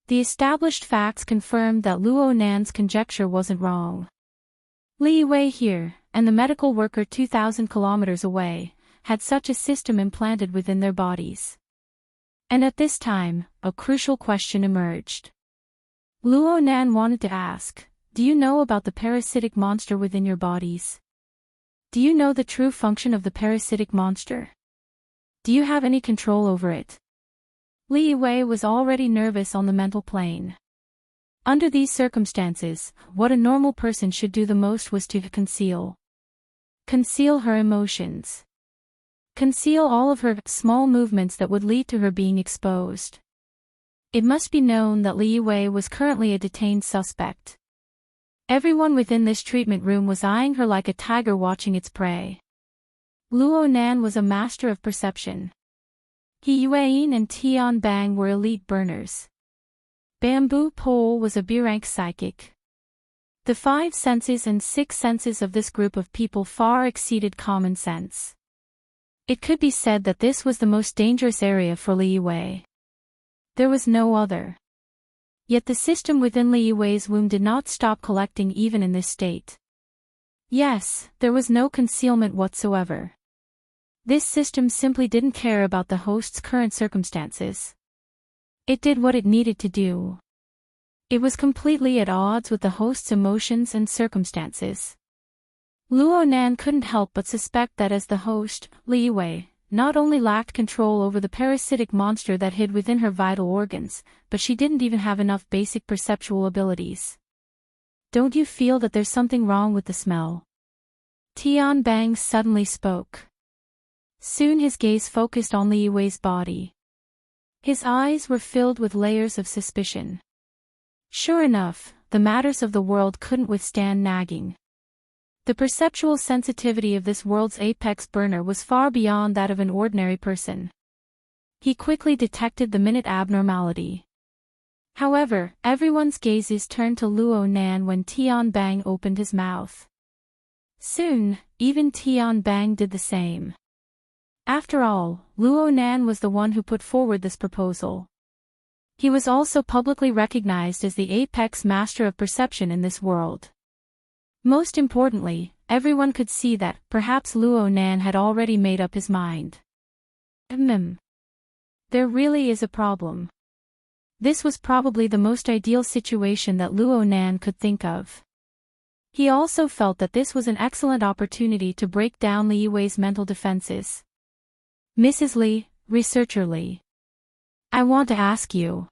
The established facts confirmed that Luo Nan's conjecture wasn't wrong. Li Wei here, and the medical worker 2,000 kilometers away, had such a system implanted within their bodies. And at this time, a crucial question emerged. Luo Nan wanted to ask, do you know about the parasitic monster within your bodies? Do you know the true function of the parasitic monster? Do you have any control over it? Li Wei was already nervous on the mental plane. Under these circumstances, what a normal person should do the most was to conceal. Conceal her emotions. Conceal all of her small movements that would lead to her being exposed. It must be known that Li Wei was currently a detained suspect. Everyone within this treatment room was eyeing her like a tiger watching its prey. Luo Nan was a master of perception. He Yuan and Tian Bang were elite burners. Bamboo Pole was a B-rank psychic. The 5 senses and 6 senses of this group of people far exceeded common sense. It could be said that this was the most dangerous area for Li Wei. There was no other. Yet the system within Li Wei's womb did not stop collecting even in this state. Yes, there was no concealment whatsoever. This system simply didn't care about the host's current circumstances. It did what it needed to do. It was completely at odds with the host's emotions and circumstances. Luo Nan couldn't help but suspect that as the host, Li Wei not only lacked control over the parasitic monster that hid within her vital organs, but she didn't even have enough basic perceptual abilities. Don't you feel that there's something wrong with the smell? Tian Bang suddenly spoke. Soon his gaze focused on Li Wei's body. His eyes were filled with layers of suspicion. Sure enough, the matters of the world couldn't withstand nagging. The perceptual sensitivity of this world's apex burner was far beyond that of an ordinary person. He quickly detected the minute abnormality. However, everyone's gazes turned to Luo Nan when Tian Bang opened his mouth. Soon, even Tian Bang did the same. After all, Luo Nan was the one who put forward this proposal. He was also publicly recognized as the apex master of perception in this world. Most importantly, everyone could see that perhaps Luo Nan had already made up his mind. There really is a problem. This was probably the most ideal situation that Luo Nan could think of. He also felt that this was an excellent opportunity to break down Li Wei's mental defenses. Mrs. Li, Researcher Li. I want to ask you.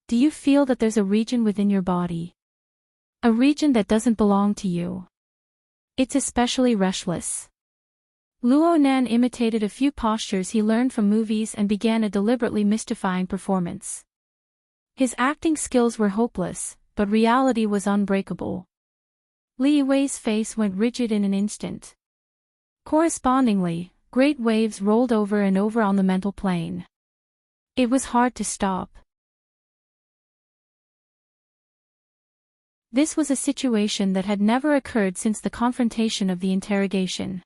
Do you feel that there's a region within your body? A region that doesn't belong to you. It's especially restless. Luo Nan imitated a few postures he learned from movies and began a deliberately mystifying performance. His acting skills were hopeless, but reality was unbreakable. Li Wei's face went rigid in an instant. Correspondingly, great waves rolled over and over on the mental plane. It was hard to stop. This was a situation that had never occurred since the confrontation of the interrogation.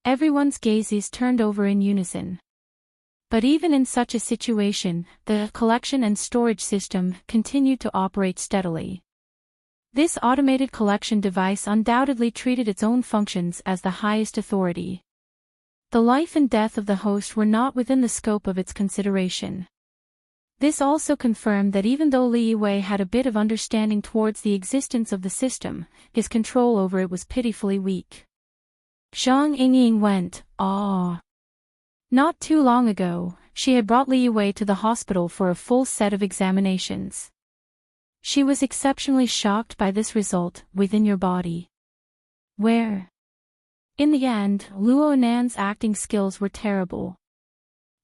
Everyone's gazes turned over in unison. But even in such a situation, the collection and storage system continued to operate steadily. This automated collection device undoubtedly treated its own functions as the highest authority. The life and death of the host were not within the scope of its consideration. This also confirmed that even though Li Yiwei had a bit of understanding towards the existence of the system, his control over it was pitifully weak. Zhang Yingying went, "Ah." Not too long ago, she had brought Li Yiwei to the hospital for a full set of examinations. She was exceptionally shocked by this result, "within your body." Where? In the end, Luo Nan's acting skills were terrible.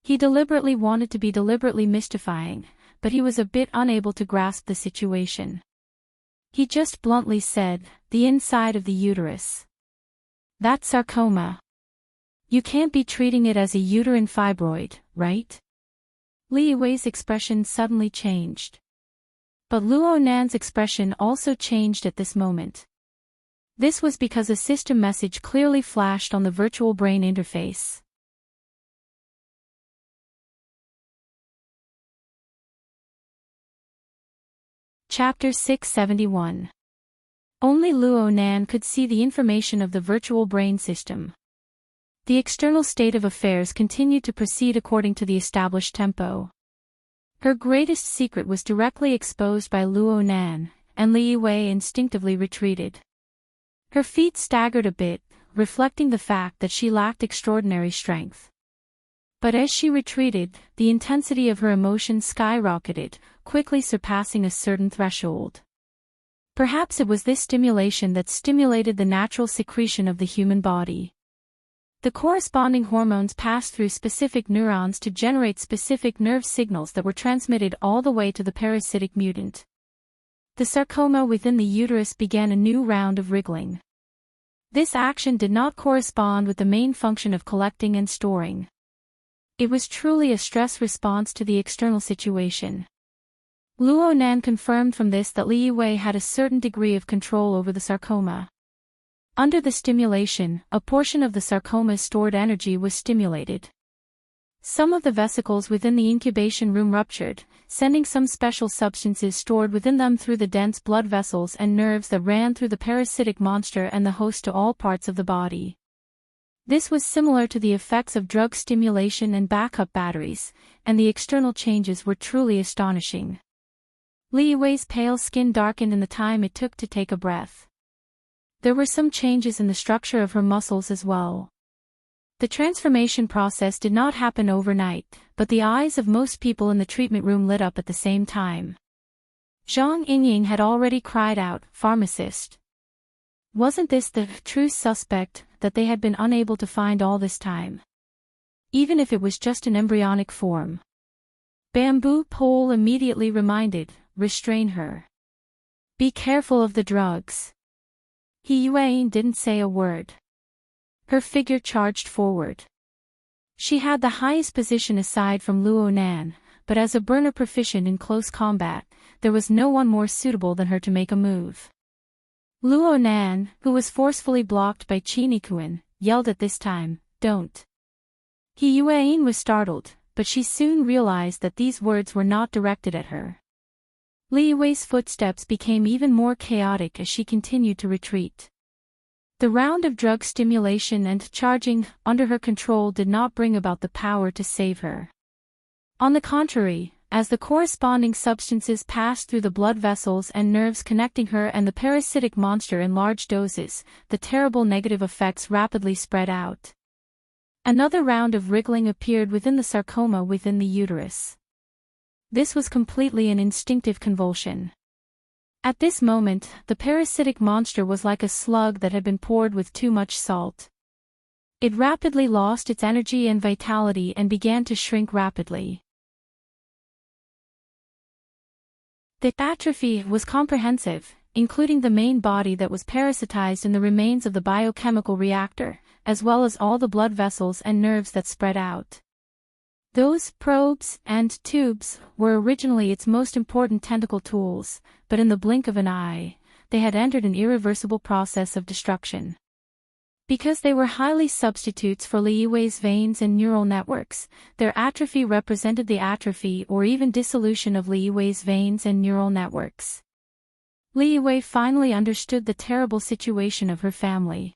He deliberately wanted to be deliberately mystifying, but he was a bit unable to grasp the situation. He just bluntly said, "The inside of the uterus. That sarcoma. You can't be treating it as a uterine fibroid, right?" Li Yiwei's expression suddenly changed. But Luo Nan's expression also changed at this moment. This was because a system message clearly flashed on the virtual brain interface. Chapter 671. Only Luo Nan could see the information of the virtual brain system. The external state of affairs continued to proceed according to the established tempo. Her greatest secret was directly exposed by Luo Nan, and Li Yiwei instinctively retreated. Her feet staggered a bit, reflecting the fact that she lacked extraordinary strength. But as she retreated, the intensity of her emotions skyrocketed, quickly surpassing a certain threshold. Perhaps it was this stimulation that stimulated the natural secretion of the human body. The corresponding hormones passed through specific neurons to generate specific nerve signals that were transmitted all the way to the parasitic mutant. The sarcoma within the uterus began a new round of wriggling. This action did not correspond with the main function of collecting and storing. It was truly a stress response to the external situation. Luo Nan confirmed from this that Li Yiwei had a certain degree of control over the sarcoma. Under the stimulation, a portion of the sarcoma's stored energy was stimulated. Some of the vesicles within the incubation room ruptured, sending some special substances stored within them through the dense blood vessels and nerves that ran through the parasitic monster and the host to all parts of the body. This was similar to the effects of drug stimulation and backup batteries, and the external changes were truly astonishing. Li Yiwei's pale skin darkened in the time it took to take a breath. There were some changes in the structure of her muscles as well. The transformation process did not happen overnight, but the eyes of most people in the treatment room lit up at the same time. Zhang Yingying had already cried out, "Pharmacist!" Wasn't this the true suspect that they had been unable to find all this time? Even if it was just an embryonic form. Bamboo Pole immediately reminded, "Restrain her. Be careful of the drugs." He Yuan didn't say a word. Her figure charged forward. She had the highest position aside from Luo Nan, but as a burner proficient in close combat, there was no one more suitable than her to make a move. Luo Nan, who was forcefully blocked by Qi Nikuan, yelled at this time, "Don't." He Yuan was startled, but she soon realized that these words were not directed at her. Li Wei's footsteps became even more chaotic as she continued to retreat. The round of drug stimulation and charging under her control did not bring about the power to save her. On the contrary, as the corresponding substances passed through the blood vessels and nerves connecting her and the parasitic monster in large doses, the terrible negative effects rapidly spread out. Another round of wriggling appeared within the sarcoma within the uterus. This was completely an instinctive convulsion. At this moment, the parasitic monster was like a slug that had been poured with too much salt. It rapidly lost its energy and vitality and began to shrink rapidly. The atrophy was comprehensive, including the main body that was parasitized in the remains of the biochemical reactor, as well as all the blood vessels and nerves that spread out. Those probes and tubes were originally its most important tentacle tools, but in the blink of an eye, they had entered an irreversible process of destruction. Because they were highly substitutes for Li Yiwei's veins and neural networks, their atrophy represented the atrophy or even dissolution of Li Yiwei's veins and neural networks. Li Yiwei finally understood the terrible situation of her family.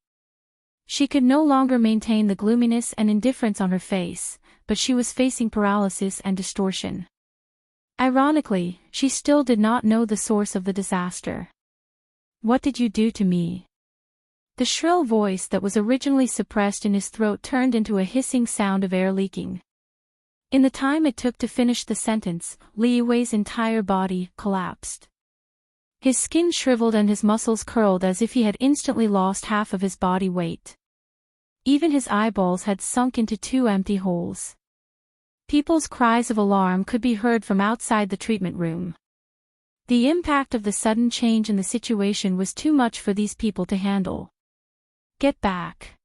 She could no longer maintain the gloominess and indifference on her face, but she was facing paralysis and distortion. Ironically, she still did not know the source of the disaster. "What did you do to me?" The shrill voice that was originally suppressed in his throat turned into a hissing sound of air leaking. In the time it took to finish the sentence, Li Yiwei's entire body collapsed. His skin shriveled and his muscles curled as if he had instantly lost half of his body weight. Even his eyeballs had sunk into 2 empty holes. People's cries of alarm could be heard from outside the treatment room. The impact of the sudden change in the situation was too much for these people to handle. "Get back!"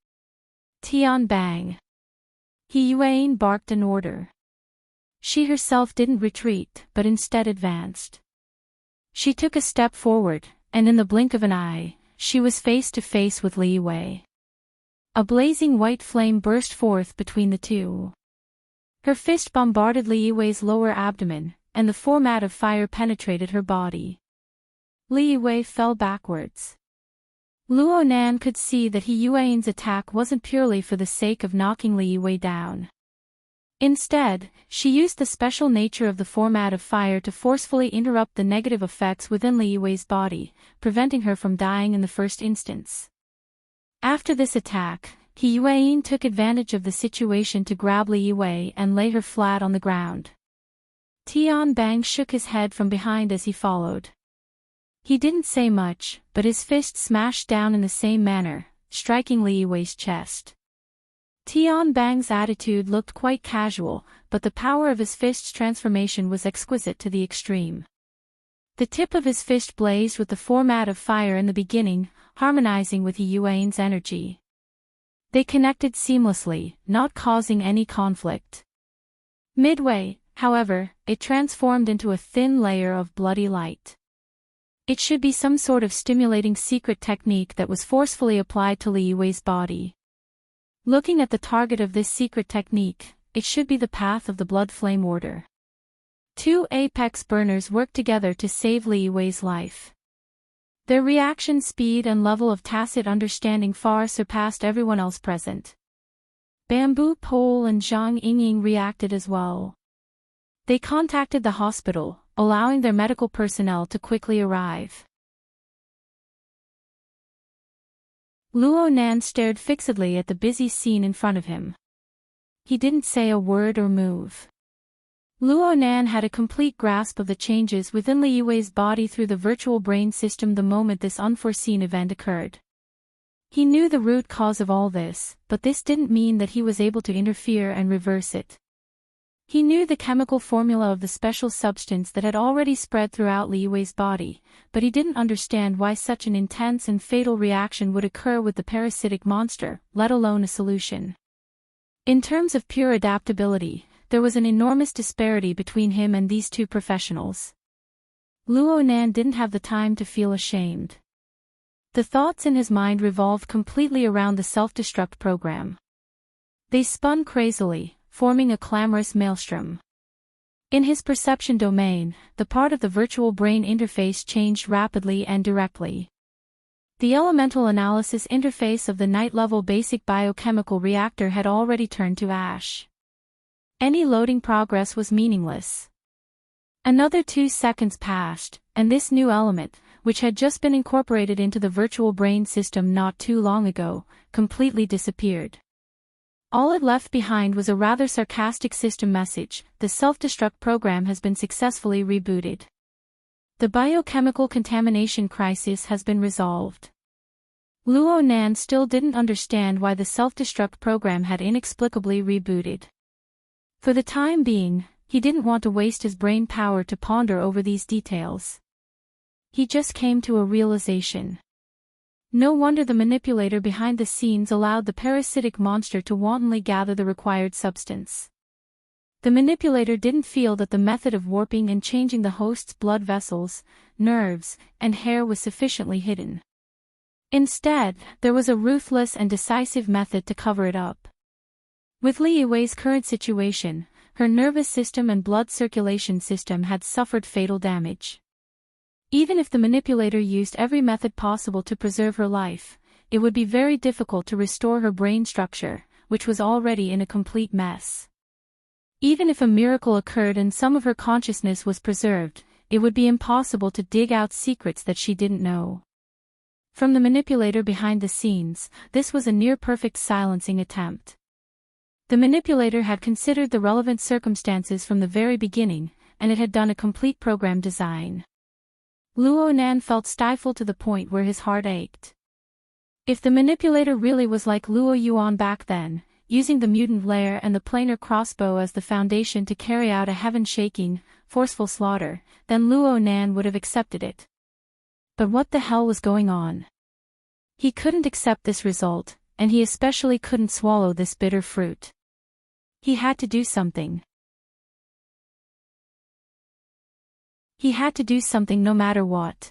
Tian Bang. He Yuan barked an order. She herself didn't retreat, but instead advanced. She took a step forward, and in the blink of an eye, she was face to face with Li Yiwei. A blazing white flame burst forth between the two. Her fist bombarded Li Yiwei's lower abdomen, and the format of fire penetrated her body. Li Yiwei fell backwards. Luo Nan could see that He Yuan's attack wasn't purely for the sake of knocking Li Yiwei down. Instead, she used the special nature of the format of fire to forcefully interrupt the negative effects within Li Yiwei's body, preventing her from dying in the first instance. After this attack, He Yuan took advantage of the situation to grab Li Yiwei and lay her flat on the ground. Tian Bang shook his head from behind as he followed. He didn't say much, but his fist smashed down in the same manner, striking Li Yiwei's chest. Tian Bang's attitude looked quite casual, but the power of his fist's transformation was exquisite to the extreme. The tip of his fist blazed with the format of fire in the beginning, harmonizing with He Yuan's energy. They connected seamlessly, not causing any conflict. Midway, however, it transformed into a thin layer of bloody light. It should be some sort of stimulating secret technique that was forcefully applied to Li Yiwei's body. Looking at the target of this secret technique, it should be the path of the blood flame order. 2 apex burners worked together to save Li Yiwei's life. Their reaction speed and level of tacit understanding far surpassed everyone else present. Bamboo Pole and Zhang Yingying reacted as well. They contacted the hospital, allowing their medical personnel to quickly arrive. Luo Nan stared fixedly at the busy scene in front of him. He didn't say a word or move. Luo Nan had a complete grasp of the changes within Li Yiwei's body through the virtual brain system the moment this unforeseen event occurred. He knew the root cause of all this, but this didn't mean that he was able to interfere and reverse it. He knew the chemical formula of the special substance that had already spread throughout Li Yiwei's body, but he didn't understand why such an intense and fatal reaction would occur with the parasitic monster, let alone a solution. In terms of pure adaptability, there was an enormous disparity between him and these 2 professionals. Luo Nan didn't have the time to feel ashamed. The thoughts in his mind revolved completely around the self-destruct program. They spun crazily, forming a clamorous maelstrom. In his perception domain, the part of the virtual brain interface changed rapidly and directly. The elemental analysis interface of the night-level basic biochemical reactor had already turned to ash. Any loading progress was meaningless. Another 2 seconds passed, and this new element, which had just been incorporated into the virtual brain system not too long ago, completely disappeared. All it left behind was a rather sarcastic system message: the self-destruct program has been successfully rebooted. The biochemical contamination crisis has been resolved. Luo Nan still didn't understand why the self-destruct program had inexplicably rebooted. For the time being, he didn't want to waste his brain power to ponder over these details. He just came to a realization. No wonder the manipulator behind the scenes allowed the parasitic monster to wantonly gather the required substance. The manipulator didn't feel that the method of warping and changing the host's blood vessels, nerves, and hair was sufficiently hidden. Instead, there was a ruthless and decisive method to cover it up. With Li Yue's current situation, her nervous system and blood circulation system had suffered fatal damage. Even if the manipulator used every method possible to preserve her life, it would be very difficult to restore her brain structure, which was already in a complete mess. Even if a miracle occurred and some of her consciousness was preserved, it would be impossible to dig out secrets that she didn't know. From the manipulator behind the scenes, this was a near-perfect silencing attempt. The manipulator had considered the relevant circumstances from the very beginning, and it had done a complete program design. Luo Nan felt stifled to the point where his heart ached. If the manipulator really was like Luo Yuan back then, using the mutant lair and the planar crossbow as the foundation to carry out a heaven-shaking, forceful slaughter, then Luo Nan would have accepted it. But what the hell was going on? He couldn't accept this result, and he especially couldn't swallow this bitter fruit. He had to do something. He had to do something no matter what.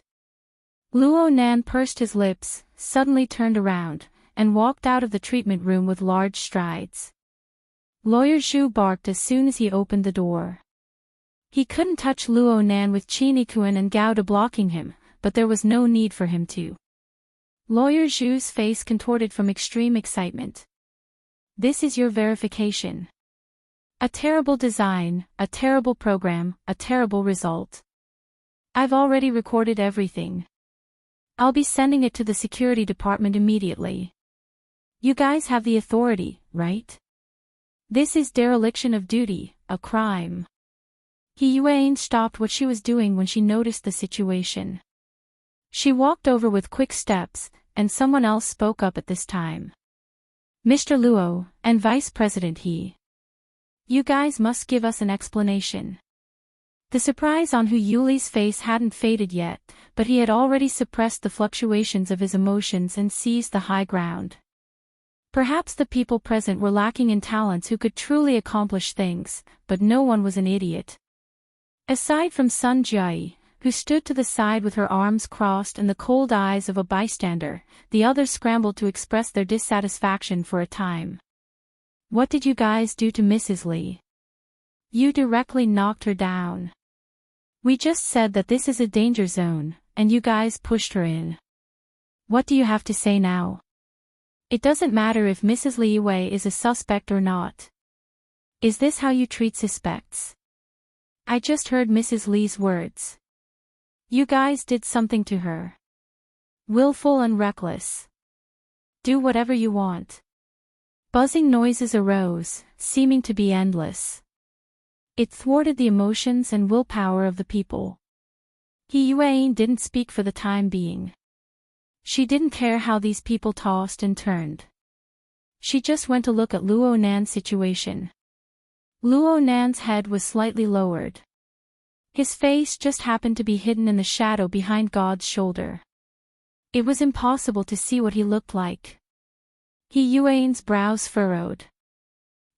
Luo Nan pursed his lips, suddenly turned around, and walked out of the treatment room with large strides. Lawyer Zhu barked as soon as he opened the door. He couldn't touch Luo Nan with Qin Yikuan and Gao De blocking him, but there was no need for him to. Lawyer Zhu's face contorted from extreme excitement. This is your verification. A terrible design, a terrible program, a terrible result. I've already recorded everything. I'll be sending it to the security department immediately. You guys have the authority, right? This is dereliction of duty, a crime. He Yuan stopped what she was doing when she noticed the situation. She walked over with quick steps, and someone else spoke up at this time. Mr. Luo, and Vice President He. You guys must give us an explanation. The surprise on Hu Yuli's face hadn't faded yet, but he had already suppressed the fluctuations of his emotions and seized the high ground. Perhaps the people present were lacking in talents who could truly accomplish things, but no one was an idiot. Aside from Sun Jiai, who stood to the side with her arms crossed and the cold eyes of a bystander, the others scrambled to express their dissatisfaction for a time. What did you guys do to Mrs. Li? You directly knocked her down. We just said that this is a danger zone, and you guys pushed her in. What do you have to say now? It doesn't matter if Mrs. Li Yue is a suspect or not. Is this how you treat suspects? I just heard Mrs. Li's words. You guys did something to her. Willful and reckless. Do whatever you want. Buzzing noises arose, seeming to be endless. It thwarted the emotions and willpower of the people. He Yuan didn't speak for the time being. She didn't care how these people tossed and turned. She just went to look at Luo Nan's situation. Luo Nan's head was slightly lowered. His face just happened to be hidden in the shadow behind God's shoulder. It was impossible to see what he looked like. He Yuan's brows furrowed.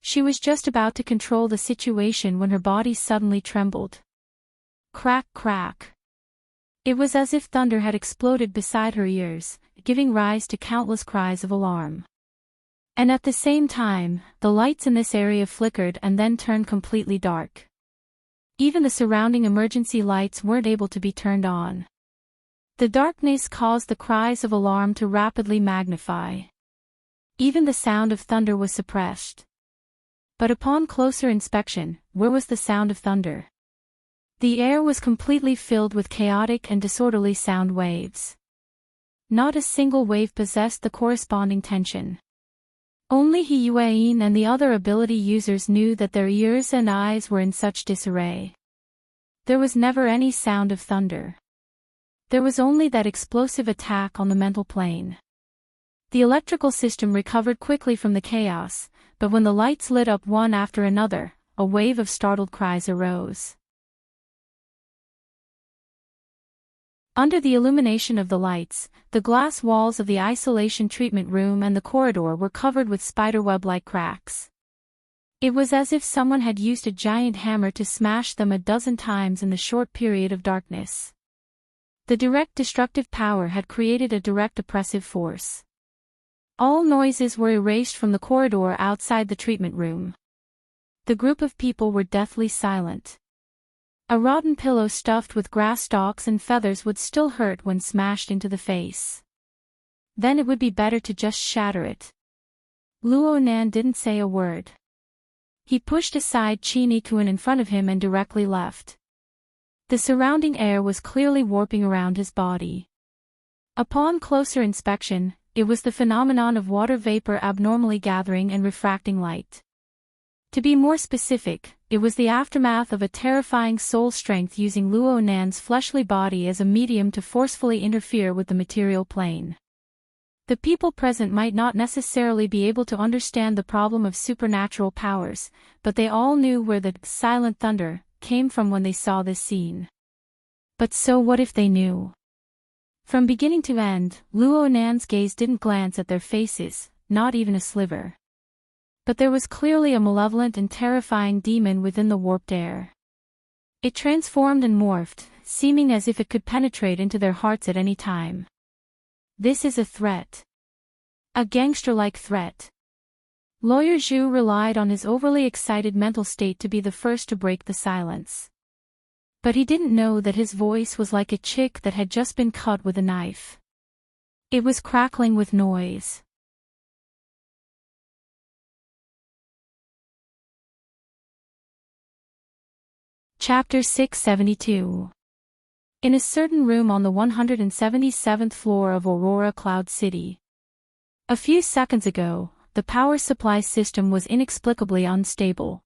She was just about to control the situation when her body suddenly trembled. Crack, crack. It was as if thunder had exploded beside her ears, giving rise to countless cries of alarm. And at the same time, the lights in this area flickered and then turned completely dark. Even the surrounding emergency lights weren't able to be turned on. The darkness caused the cries of alarm to rapidly magnify. Even the sound of thunder was suppressed. But upon closer inspection, where was the sound of thunder? The air was completely filled with chaotic and disorderly sound waves. Not a single wave possessed the corresponding tension. Only He Yuan and the other ability users knew that their ears and eyes were in such disarray. There was never any sound of thunder. There was only that explosive attack on the mental plane. The electrical system recovered quickly from the chaos, but when the lights lit up one after another, a wave of startled cries arose. Under the illumination of the lights, the glass walls of the isolation treatment room and the corridor were covered with spiderweb-like cracks. It was as if someone had used a giant hammer to smash them a dozen times in the short period of darkness. The direct destructive power had created a direct oppressive force. All noises were erased from the corridor outside the treatment room. The group of people were deathly silent. A rotten pillow stuffed with grass stalks and feathers would still hurt when smashed into the face. Then it would be better to just shatter it. Luo Nan didn't say a word. He pushed aside Qin Ikuan in front of him and directly left. The surrounding air was clearly warping around his body. Upon closer inspection, it was the phenomenon of water vapor abnormally gathering and refracting light. To be more specific, it was the aftermath of a terrifying soul strength using Luo Nan's fleshly body as a medium to forcefully interfere with the material plane. The people present might not necessarily be able to understand the problem of supernatural powers, but they all knew where the silent thunder came from when they saw this scene. But so what if they knew? From beginning to end, Luo Nan's gaze didn't glance at their faces, not even a sliver. But there was clearly a malevolent and terrifying demon within the warped air. It transformed and morphed, seeming as if it could penetrate into their hearts at any time. This is a threat. A gangster-like threat. Lawyer Zhu relied on his overly excited mental state to be the first to break the silence. But he didn't know that his voice was like a chick that had just been cut with a knife. It was crackling with noise. Chapter 672. In a certain room on the 177th floor of Aurora Cloud City. A few seconds ago, the power supply system was inexplicably unstable.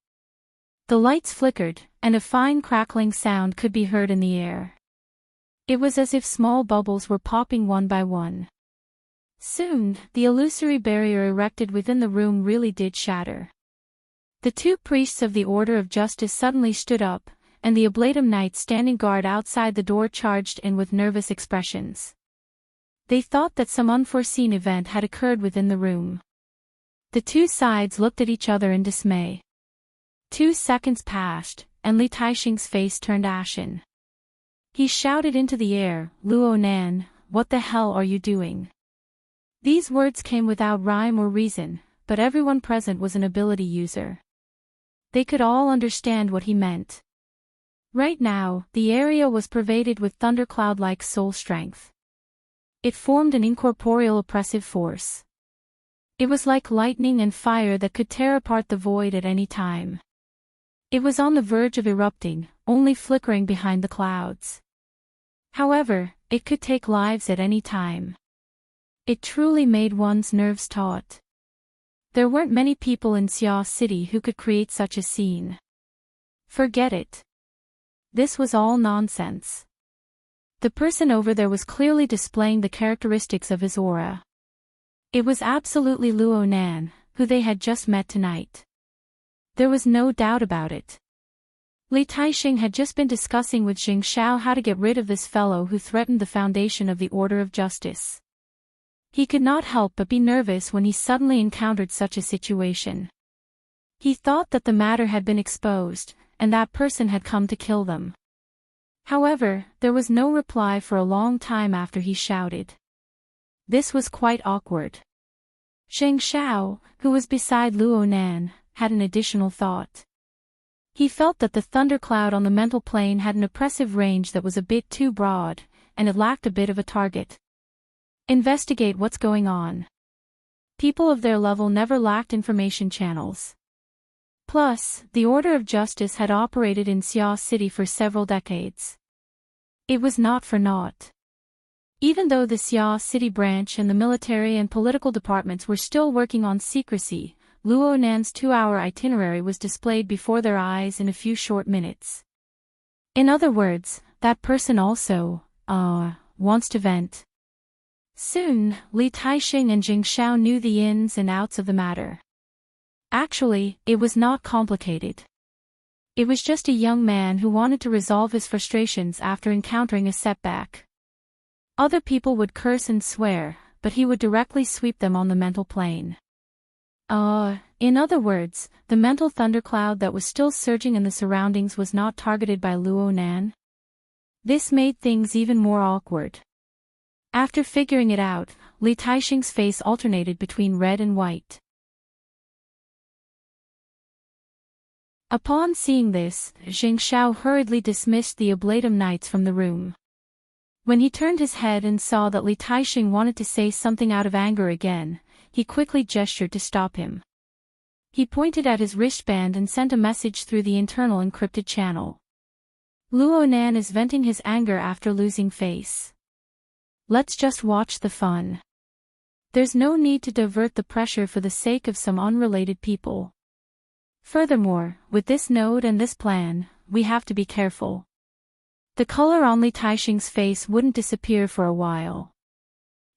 The lights flickered, and a fine crackling sound could be heard in the air. It was as if small bubbles were popping one by one. Soon, the illusory barrier erected within the room really did shatter. The two priests of the Order of Justice suddenly stood up, and the Oblatum Knight standing guard outside the door charged in with nervous expressions. They thought that some unforeseen event had occurred within the room. The two sides looked at each other in dismay. 2 seconds passed, and Li Taixing's face turned ashen. He shouted into the air, "Luo Nan, what the hell are you doing?" These words came without rhyme or reason, but everyone present was an ability user. They could all understand what he meant. Right now, the area was pervaded with thundercloud-like soul strength. It formed an incorporeal oppressive force. It was like lightning and fire that could tear apart the void at any time. It was on the verge of erupting, only flickering behind the clouds. However, it could take lives at any time. It truly made one's nerves taut. There weren't many people in Xia City who could create such a scene. Forget it. This was all nonsense. The person over there was clearly displaying the characteristics of his aura. It was absolutely Luo Nan, who they had just met tonight. There was no doubt about it. Li Taixing had just been discussing with Xing Xiao how to get rid of this fellow who threatened the foundation of the Order of Justice. He could not help but be nervous when he suddenly encountered such a situation. He thought that the matter had been exposed, and that person had come to kill them. However, there was no reply for a long time after he shouted. This was quite awkward. Xing Xiao, who was beside Luo Nan, had an additional thought. He felt that the thundercloud on the mental plane had an oppressive range that was a bit too broad, and it lacked a bit of a target. Investigate what's going on. People of their level never lacked information channels. Plus, the Order of Justice had operated in Xia City for several decades. It was not for naught. Even though the Xia City branch and the military and political departments were still working on secrecy, Luo Nan's 2-hour itinerary was displayed before their eyes in a few short minutes. In other words, that person also, wants to vent. Soon, Li Taixing and Jing Xiao knew the ins and outs of the matter. Actually, it was not complicated. It was just a young man who wanted to resolve his frustrations after encountering a setback. Other people would curse and swear, but he would directly sweep them on the mental plane. In other words, the mental thundercloud that was still surging in the surroundings was not targeted by Luo Nan. This made things even more awkward. After figuring it out, Li Taixing's face alternated between red and white. Upon seeing this, Zheng Xiao hurriedly dismissed the Oblatum Knights from the room. When he turned his head and saw that Li Taixing wanted to say something out of anger again, he quickly gestured to stop him. He pointed at his wristband and sent a message through the internal encrypted channel. Luo Nan is venting his anger after losing face. Let's just watch the fun. There's no need to divert the pressure for the sake of some unrelated people. Furthermore, with this node and this plan, we have to be careful. The color on Li Taixing's face wouldn't disappear for a while.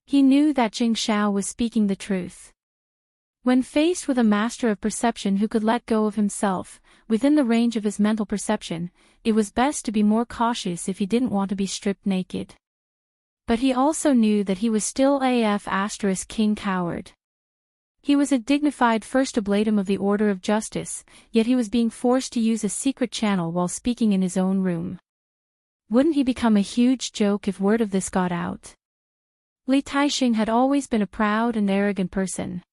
He knew that Zheng Xiao was speaking the truth. When faced with a master of perception who could let go of himself, within the range of his mental perception, it was best to be more cautious if he didn't want to be stripped naked. But he also knew that he was still king coward. He was a dignified first oblatum of the Order of Justice, yet he was being forced to use a secret channel while speaking in his own room. Wouldn't he become a huge joke if word of this got out? Li Taixing had always been a proud and arrogant person.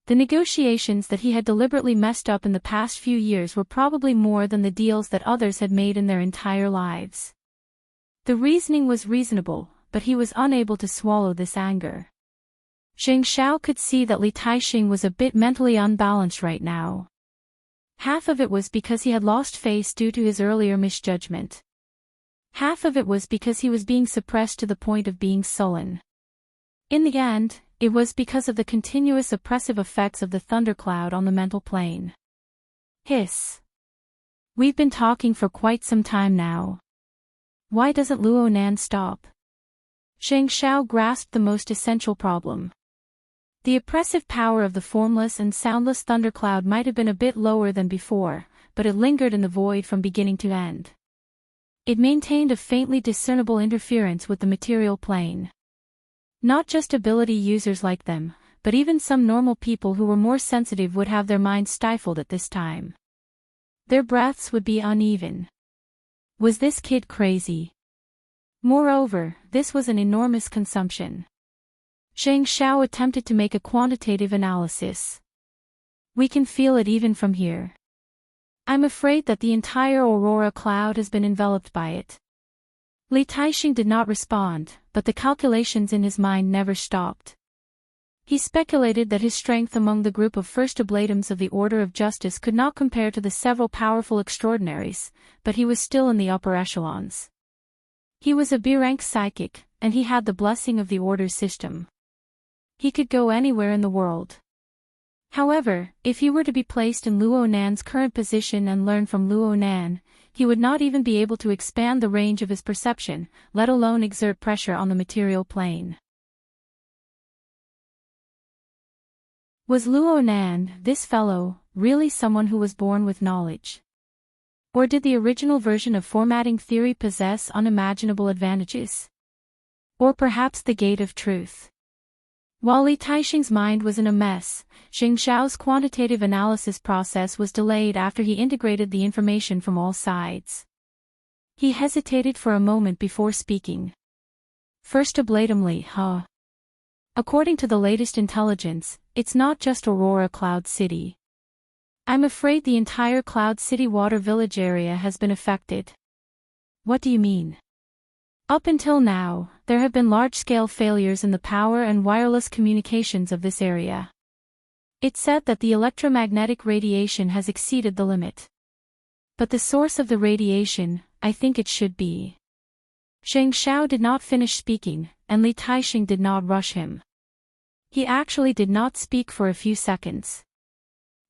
The negotiations that he had deliberately messed up in the past few years were probably more than the deals that others had made in their entire lives. The reasoning was reasonable, but he was unable to swallow this anger. Zheng Xiao could see that Li Taixing was a bit mentally unbalanced right now. Half of it was because he had lost face due to his earlier misjudgment. Half of it was because he was being suppressed to the point of being sullen. In the end, it was because of the continuous oppressive effects of the thundercloud on the mental plane. Hiss. We've been talking for quite some time now. Why doesn't Luo Nan stop? Zheng Xiao grasped the most essential problem. The oppressive power of the formless and soundless thundercloud might have been a bit lower than before, but it lingered in the void from beginning to end. It maintained a faintly discernible interference with the material plane. Not just ability users like them, but even some normal people who were more sensitive would have their minds stifled at this time. Their breaths would be uneven. Was this kid crazy? Moreover, this was an enormous consumption. Zheng Xiao attempted to make a quantitative analysis. We can feel it even from here. I'm afraid that the entire aurora cloud has been enveloped by it. Li Taixing did not respond, but the calculations in his mind never stopped. He speculated that his strength among the group of first oblatums of the Order of Justice could not compare to the several powerful extraordinaries, but he was still in the upper echelons. He was a B-rank psychic, and he had the blessing of the Order's system. He could go anywhere in the world. However, if he were to be placed in Luo Nan's current position and learn from Luo Nan, he would not even be able to expand the range of his perception, let alone exert pressure on the material plane. Was Luo Nan, this fellow, really someone who was born with knowledge? Or did the original version of formatting theory possess unimaginable advantages? Or perhaps the gate of truth? While Li Taixing's mind was in a mess, Zheng Xiao's quantitative analysis process was delayed after he integrated the information from all sides. He hesitated for a moment before speaking. First oblatumly, According to the latest intelligence, it's not just Aurora Cloud City. I'm afraid the entire Cloud City Water Village area has been affected. What do you mean? Up until now, there have been large-scale failures in the power and wireless communications of this area. It's said that the electromagnetic radiation has exceeded the limit. But the source of the radiation, I think it should be. Zheng Xiao did not finish speaking, and Li Taixing did not rush him. He actually did not speak for a few seconds.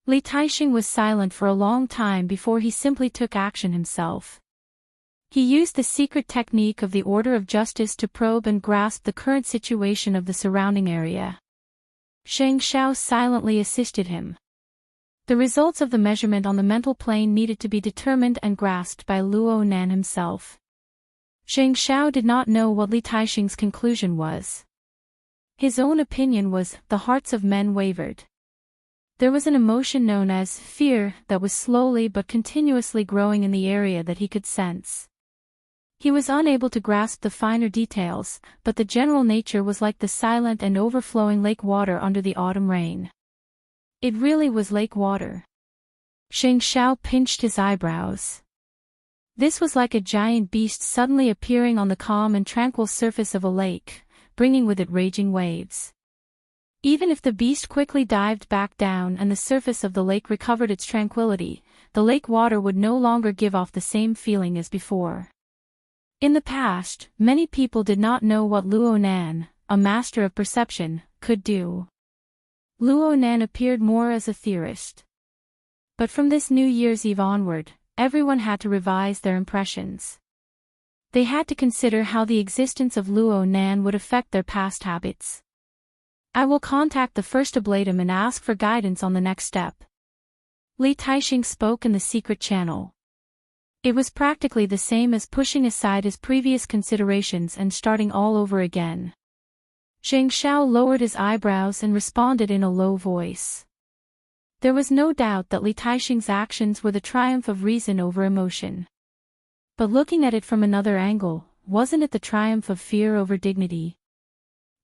Li Taixing was silent for a long time before he simply took action himself. He used the secret technique of the Order of Justice to probe and grasp the current situation of the surrounding area. Zheng Xiao silently assisted him. The results of the measurement on the mental plane needed to be determined and grasped by Luo Nan himself. Zheng Xiao did not know what Li Taixing's conclusion was. His own opinion was, the hearts of men wavered. There was an emotion known as fear that was slowly but continuously growing in the area that he could sense. He was unable to grasp the finer details, but the general nature was like the silent and overflowing lake water under the autumn rain. It really was lake water. Sheng Xiao pinched his eyebrows. This was like a giant beast suddenly appearing on the calm and tranquil surface of a lake, bringing with it raging waves. Even if the beast quickly dived back down and the surface of the lake recovered its tranquility, the lake water would no longer give off the same feeling as before. In the past, many people did not know what Luo Nan, a master of perception, could do. Luo Nan appeared more as a theorist. But from this New Year's Eve onward, everyone had to revise their impressions. They had to consider how the existence of Luo Nan would affect their past habits. I will contact the first ablatum and ask for guidance on the next step. Li Taixing spoke in the secret channel. It was practically the same as pushing aside his previous considerations and starting all over again. Sheng Xiao lowered his eyebrows and responded in a low voice. There was no doubt that Li Taixing's actions were the triumph of reason over emotion. But looking at it from another angle, wasn't it the triumph of fear over dignity?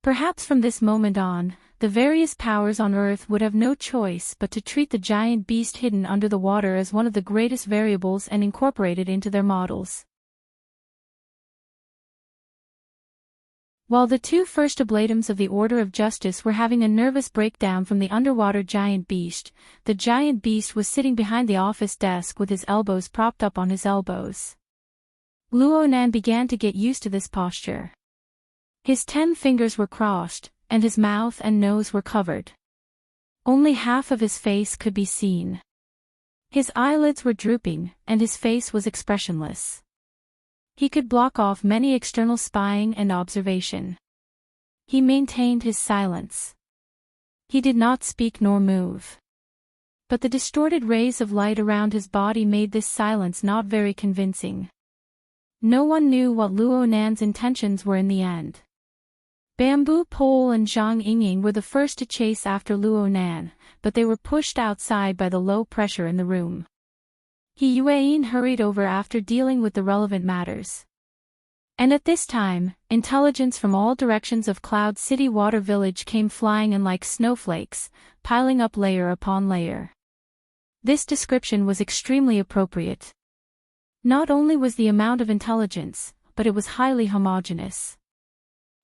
Perhaps from this moment on, the various powers on Earth would have no choice but to treat the giant beast hidden under the water as one of the greatest variables and incorporate it into their models. While the two first ablatums of the Order of Justice were having a nervous breakdown from the underwater giant beast, the giant beast was sitting behind the office desk with his elbows propped up on his elbows. Luo Nan began to get used to this posture. His 10 fingers were crossed, and his mouth and nose were covered. Only half of his face could be seen. His eyelids were drooping, and his face was expressionless. He could block off many external spying and observation. He maintained his silence. He did not speak nor move. But the distorted rays of light around his body made this silence not very convincing. No one knew what Luo Nan's intentions were in the end. Bamboo Pole and Zhang Yingying were the first to chase after Luo Nan, but they were pushed outside by the low pressure in the room. He Yueyin hurried over after dealing with the relevant matters. And at this time, intelligence from all directions of Cloud City Water Village came flying in like snowflakes, piling up layer upon layer. This description was extremely appropriate. Not only was the amount of intelligence, but it was highly homogeneous.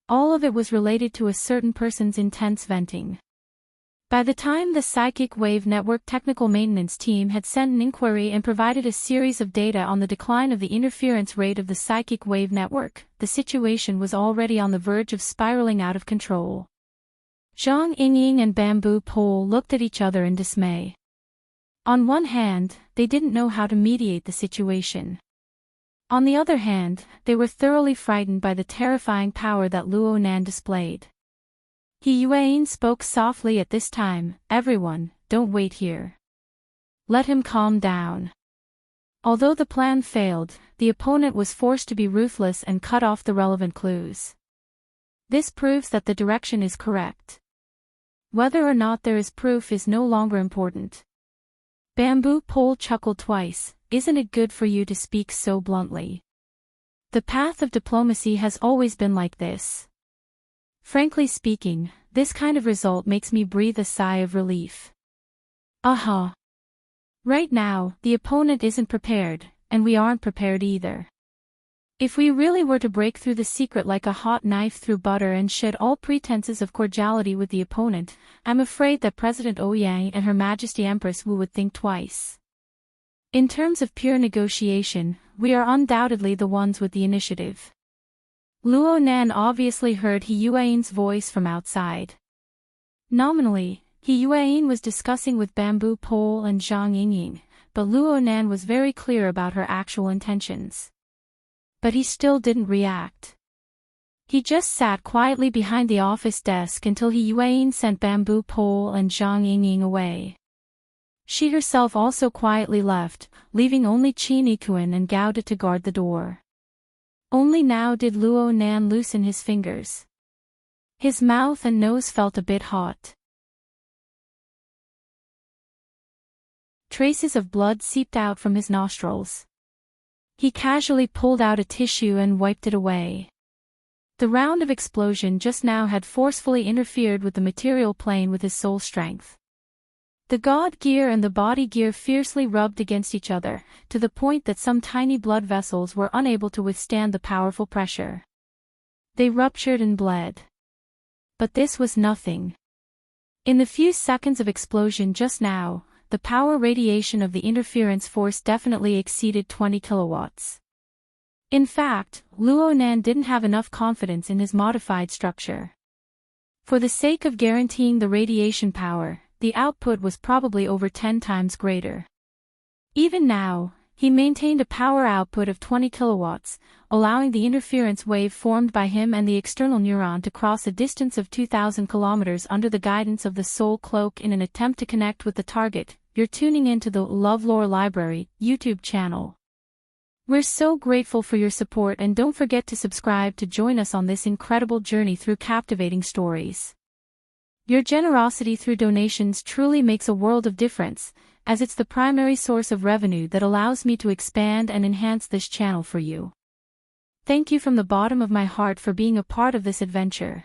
All of it was related to a certain person's intense venting. By the time the Psychic Wave Network technical maintenance team had sent an inquiry and provided a series of data on the decline of the interference rate of the Psychic Wave Network, the situation was already on the verge of spiraling out of control. Zhang Yingying and Bamboo Pole looked at each other in dismay. On one hand, they didn't know how to mediate the situation. On the other hand, they were thoroughly frightened by the terrifying power that Luo Nan displayed. He Yueyin spoke softly at this time, "Everyone, don't wait here. Let him calm down." Although the plan failed, the opponent was forced to be ruthless and cut off the relevant clues. This proves that the direction is correct. Whether or not there is proof is no longer important. Bamboo Pole chuckled twice. "Isn't it good for you to speak so bluntly? The path of diplomacy has always been like this. Frankly speaking, this kind of result makes me breathe a sigh of relief." Aha! Right now, the opponent isn't prepared, and we aren't prepared either. If we really were to break through the secret like a hot knife through butter and shed all pretenses of cordiality with the opponent, I'm afraid that President Ouyang and Her Majesty Empress Wu would think twice. In terms of pure negotiation, we are undoubtedly the ones with the initiative. Luo Nan obviously heard He Yueyin's voice from outside. Nominally, He Yueyin was discussing with Bamboo Pole and Zhang Yingying, but Luo Nan was very clear about her actual intentions. But he still didn't react. He just sat quietly behind the office desk until He Yueyin sent Bamboo Pole and Zhang Yingying away. She herself also quietly left, leaving only Qin Yikuan and Gao De to guard the door. Only now did Luo Nan loosen his fingers. His mouth and nose felt a bit hot. traces of blood seeped out from his nostrils. He casually pulled out a tissue and wiped it away. The round of explosion just now had forcefully interfered with the material plane with his soul strength. The god gear and the body gear fiercely rubbed against each other, to the point that some tiny blood vessels were unable to withstand the powerful pressure. They ruptured and bled. But this was nothing. In the few seconds of explosion just now, the power radiation of the interference force definitely exceeded 20 kilowatts. In fact, Luo Nan didn't have enough confidence in his modified structure. For the sake of guaranteeing the radiation power, the output was probably over 10 times greater. Even now, he maintained a power output of 20 kilowatts, allowing the interference wave formed by him and the external neuron to cross a distance of 2,000 kilometers under the guidance of the soul cloak in an attempt to connect with the target. You're tuning into the LoveLore Library YouTube channel. We're so grateful for your support, and don't forget to subscribe to join us on this incredible journey through captivating stories. Your generosity through donations truly makes a world of difference, as it's the primary source of revenue that allows me to expand and enhance this channel for you. Thank you from the bottom of my heart for being a part of this adventure.